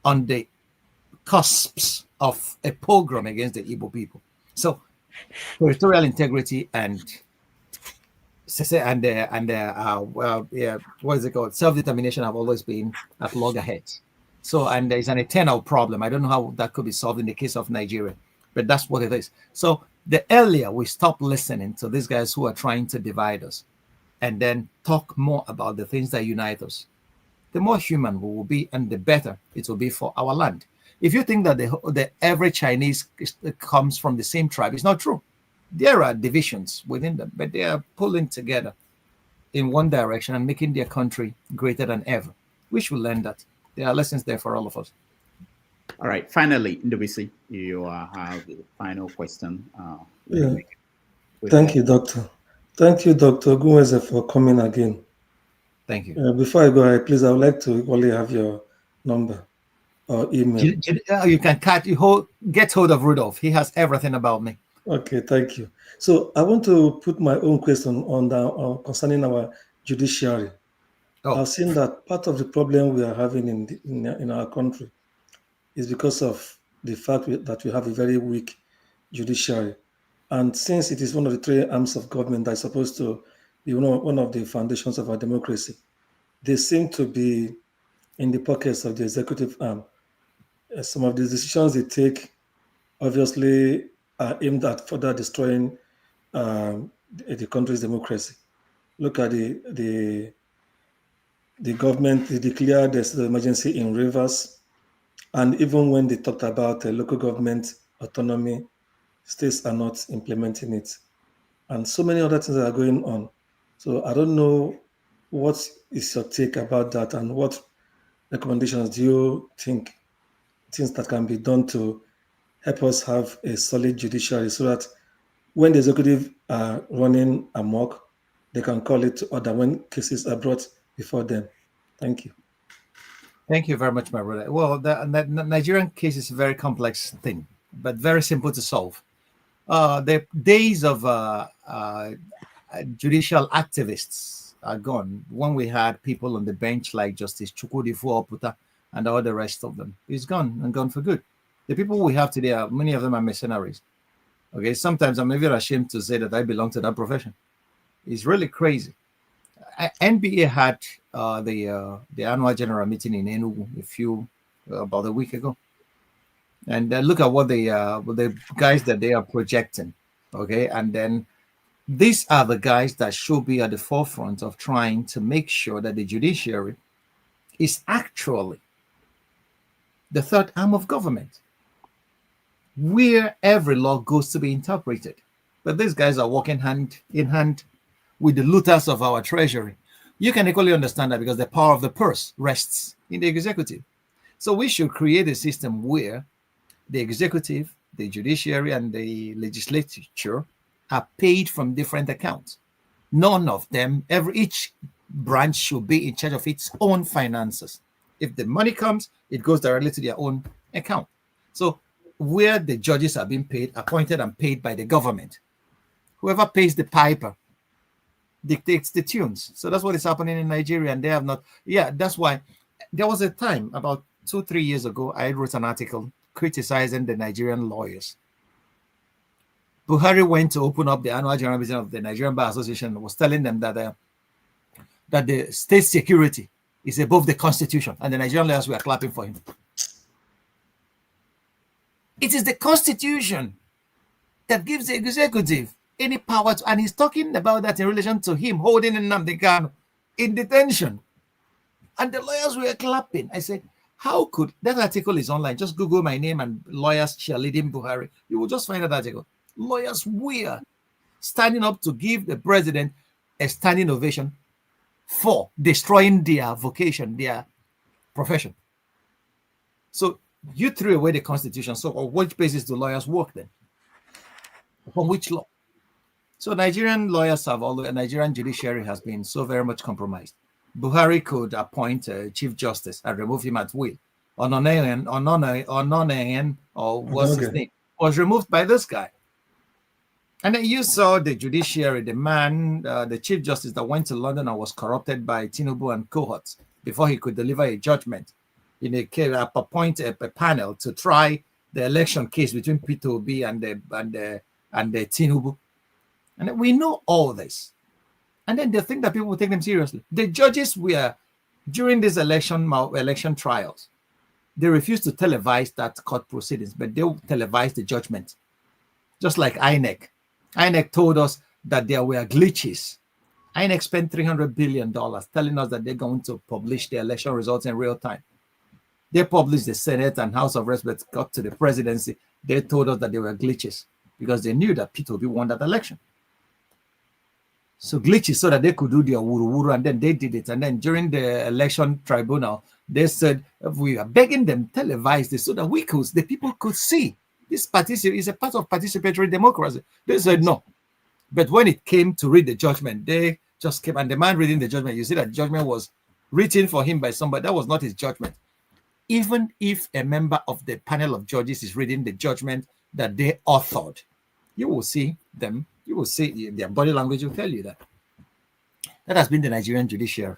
on the cusps of a pogrom against the Igbo people. So territorial integrity and what is it called? Self-determination have always been at loggerheads. So, and there's an eternal problem. I don't know how that could be solved in the case of Nigeria, but that's what it is. So the earlier we stop listening to these guys who are trying to divide us, and then talk more about the things that unite us, the more human we will be, and the better it will be for our land. If you think that the every Chinese comes from the same tribe, it's not true. There are divisions within them, but they are pulling together in one direction and making their country greater than ever. We should learn that. There are lessons there for all of us. All right. Finally, Ndubisi, you have the final question. Thank you, Doctor. Thank you, Dr. Ogbunwezeh, for coming again. Thank you. Before I go, please, I would like to equally have your number. or email? You can get hold of Rudolph. He has everything about me. Okay, thank you. So I want to put my own question on concerning our judiciary. I've seen that part of the problem we are having in our country is because of the fact that we have a very weak judiciary. And since it is one of the three arms of government that is supposed to be one of the foundations of our democracy, they seem to be in the pockets of the executive arm. Some of the decisions they take obviously are aimed at further destroying the country's democracy. Look at the government, they declared the state of emergency in Rivers, and even when they talked about local government autonomy, states are not implementing it. And so many other things are going on. So I don't know what is your take about that, and what recommendations do you think things that can be done to help us have a solid judiciary so that when the executive are running amok, they can call it to order when cases are brought before them. Thank you. Thank you very much, my brother. Well, the Nigerian case is a very complex thing, but very simple to solve. The days of judicial activists are gone. When we had people on the bench like Justice Chukwudi Oputa and all the rest of them, it's gone and gone for good. The people we have today, many of them are mercenaries. Okay, sometimes I'm even ashamed to say that I belong to that profession. It's really crazy. NBA had the annual general meeting in Enugu about a week ago, and look at what the guys that they are projecting. Okay, and then these are the guys that should be at the forefront of trying to make sure that the judiciary is actually the third arm of government, where every law goes to be interpreted. But these guys are working hand in hand with the looters of our treasury. You can equally understand that because the power of the purse rests in the executive. So we should create a system where the executive, the judiciary, and the legislature are paid from different accounts. None of them, each branch should be in charge of its own finances. If the money comes, it goes directly to their own account. So where the judges are being paid, appointed and paid by the government, whoever pays the piper dictates the tunes. So that's what is happening in Nigeria, and they have not. Yeah, that's why there was a time about 2-3 years ago, I wrote an article criticizing the Nigerian lawyers. Buhari went to open up the annual general meeting of the Nigerian Bar Association and was telling them that the state security is above the constitution, and the Nigerian lawyers were clapping for him. It is the constitution that gives the executive any power to, and he's talking about that in relation to him holding Nnamdi Kanu in detention. And the lawyers were clapping. I said, how could that article is online? Just Google my name and lawyers cheerleading Buhari. You will just find that article. Lawyers were standing up to give the president a standing ovation for destroying their vocation, their profession. So you threw away the constitution. So on which basis do lawyers work then? Upon which law? So Nigerian lawyers have Nigerian judiciary has been so very much compromised. Buhari could appoint a chief justice and remove him at will. Ononeyan, or what's his name, was removed by this guy. And then you saw the judiciary, the chief justice that went to London and was corrupted by Tinubu and cohorts before he could deliver a judgment in a case, appoint a panel to try the election case between Peter Obi and the Tinubu. And we know all this. And then they think that people will take them seriously. The judges were, during these election trials, they refused to televise that court proceedings, but they televised the judgment. Just like INEC. INEC told us that there were glitches. INEC spent $300 billion telling us that they're going to publish the election results in real time. They published the Senate and House of Reps, but got to the presidency. They told us that there were glitches because they knew that Peter Obi won that election. So glitches so that they could do their wuru-wuru, and then they did it. And then during the election tribunal, they said, we are begging them televise this so that the people could see. This is a part of participatory democracy. They said no. But when it came to read the judgment, they just came, and the man reading the judgment, you see that judgment was written for him by somebody. That was not his judgment. even if a member of the panel of judges is reading the judgment that they authored, you will see them, you will see their body language will tell you that. That has been the Nigerian judiciary.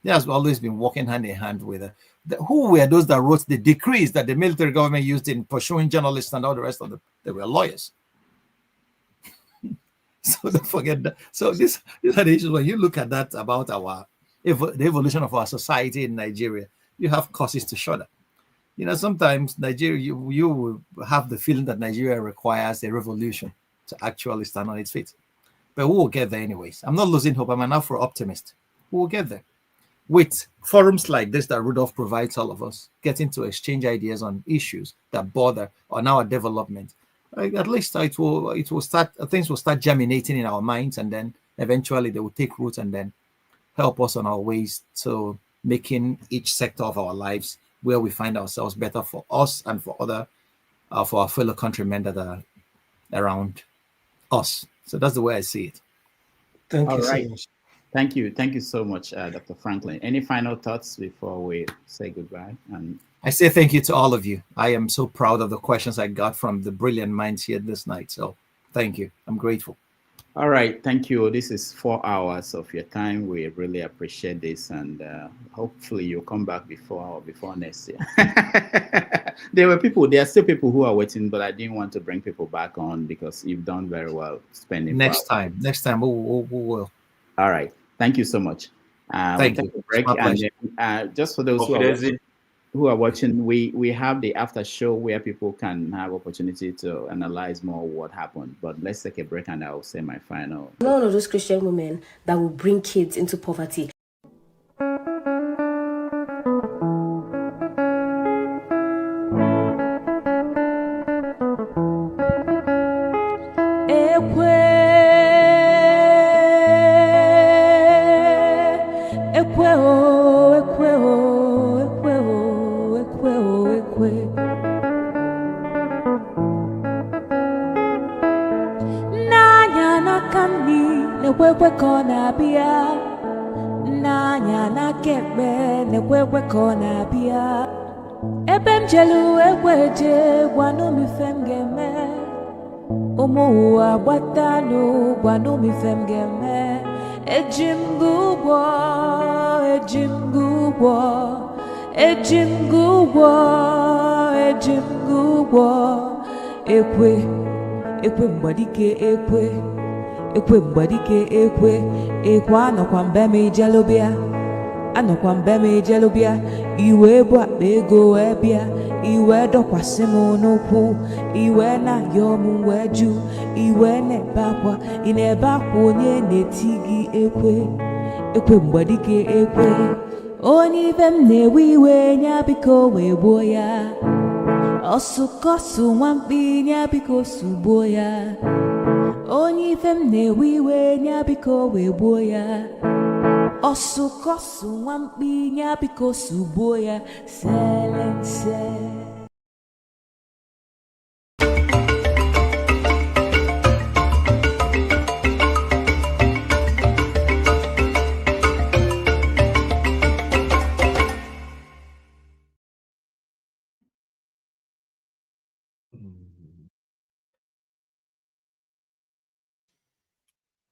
They has always been working hand in hand with who were those that wrote the decrees that the military government used in pursuing journalists and all the rest of them? They were lawyers. So don't forget that. So these are the issues when you look at that about the evolution of our society in Nigeria. You have causes to shudder. You know, sometimes Nigeria, you will have the feeling that Nigeria requires a revolution to actually stand on its feet. But we will get there anyways. I'm not losing hope. I'm an Afro-optimist. We will get there. With forums like this that Rudolph provides all of us, getting to exchange ideas on issues that bother on our development, at least it will start, things will start germinating in our minds, and then eventually they will take root and then help us on our ways to making each sector of our lives where we find ourselves better for us and for for our fellow countrymen that are around us. So that's the way I see it. Thank you so much. Thank you so much, Dr. Franklyne. Any final thoughts before we say goodbye? And I say thank you to all of you. I am so proud of the questions I got from the brilliant minds here this night. So thank you. I'm grateful. All right. Thank you. This is 4 hours of your time. We really appreciate this. And hopefully you'll come back before next year. There are still people who are waiting, but I didn't want to bring people back on because you've done very well spending. Next time we will. All right. Thank you so much. Thank you. Break. And then, just for those who are watching, we have the after show where people can have opportunity to analyze more what happened. But let's take a break and I'll say my final. One of those Christian women that will bring kids into poverty. Ebem jelu ekweje gwanu mi femgeme Omo abatanu gwanu mi femgeme Ejimgugwo ekwe mbadike ekwe mbadike ekwe anokwa mbeme jalobia iwe bụ akpa ego ebia iwe dokwasị m n'ụkwụ iwe na yom wee ju iwe na-ebe akwa ị na-ebe akwa onye na-eti gị ekwe mgbadike ekwe onye ibe m na-ewe iwe nya biko wee gbuo ya ọsụkọsụ nwamkpi nya biko sugbuo ya onye ibe m na-ewe iwe nya biko wee gbuo ya Osukosu nwamkpi nya biko sugbuo ya selense.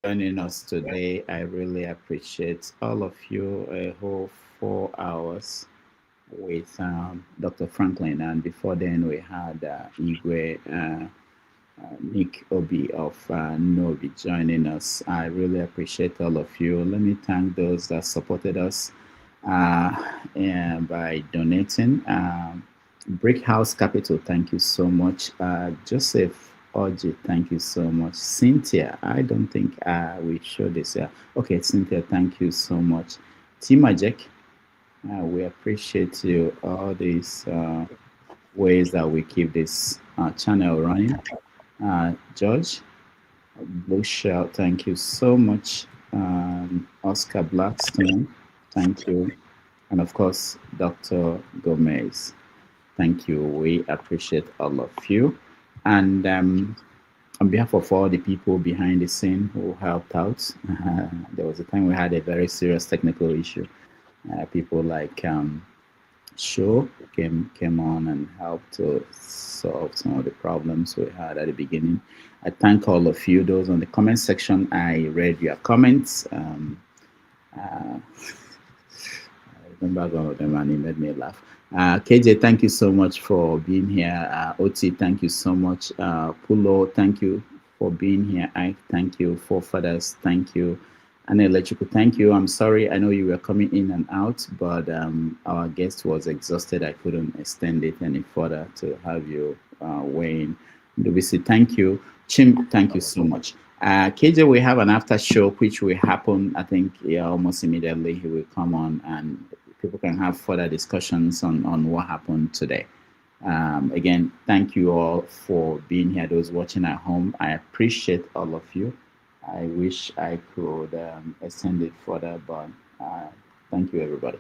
Joining us today. I really appreciate all of you. A whole 4 hours with Dr. Franklyne, and before then we had Igwe Nick Obi of Novi joining us. I really appreciate all of you. Let me thank those that supported us by donating. Brick House Capital, thank you so much. Joseph Oji, thank you so much. Cynthia, I don't think we showed this here. Okay, Cynthia, thank you so much. Timajek, we appreciate you, all these ways that we keep this channel running. George, Blue Shell, thank you so much. Oscar Blackstone, thank you. And of course, Dr. Gomez, thank you. We appreciate all of you. And on behalf of all the people behind the scene who helped out, there was a time we had a very serious technical issue. People like show came on and helped to solve some of the problems we had at the beginning. I thank all of you. Those on the comment section, I read your comments. I remember one of them and it made me laugh. KJ, thank you so much for being here. Oti, thank you so much. Pulo, thank you for being here. Ike, thank you. Forefathers, thank you. And Electrical, thank you. I'm sorry, I know you were coming in and out, but our guest was exhausted. I couldn't extend it any further to have you weigh in. Dubisi, thank you. Chim, thank you so much. KJ, we have an after show which will happen, I think, almost immediately. He will come on and people can have further discussions on what happened today. Again, thank you all for being here. Those watching at home, I appreciate all of you. I wish I could extend it further, but thank you, everybody.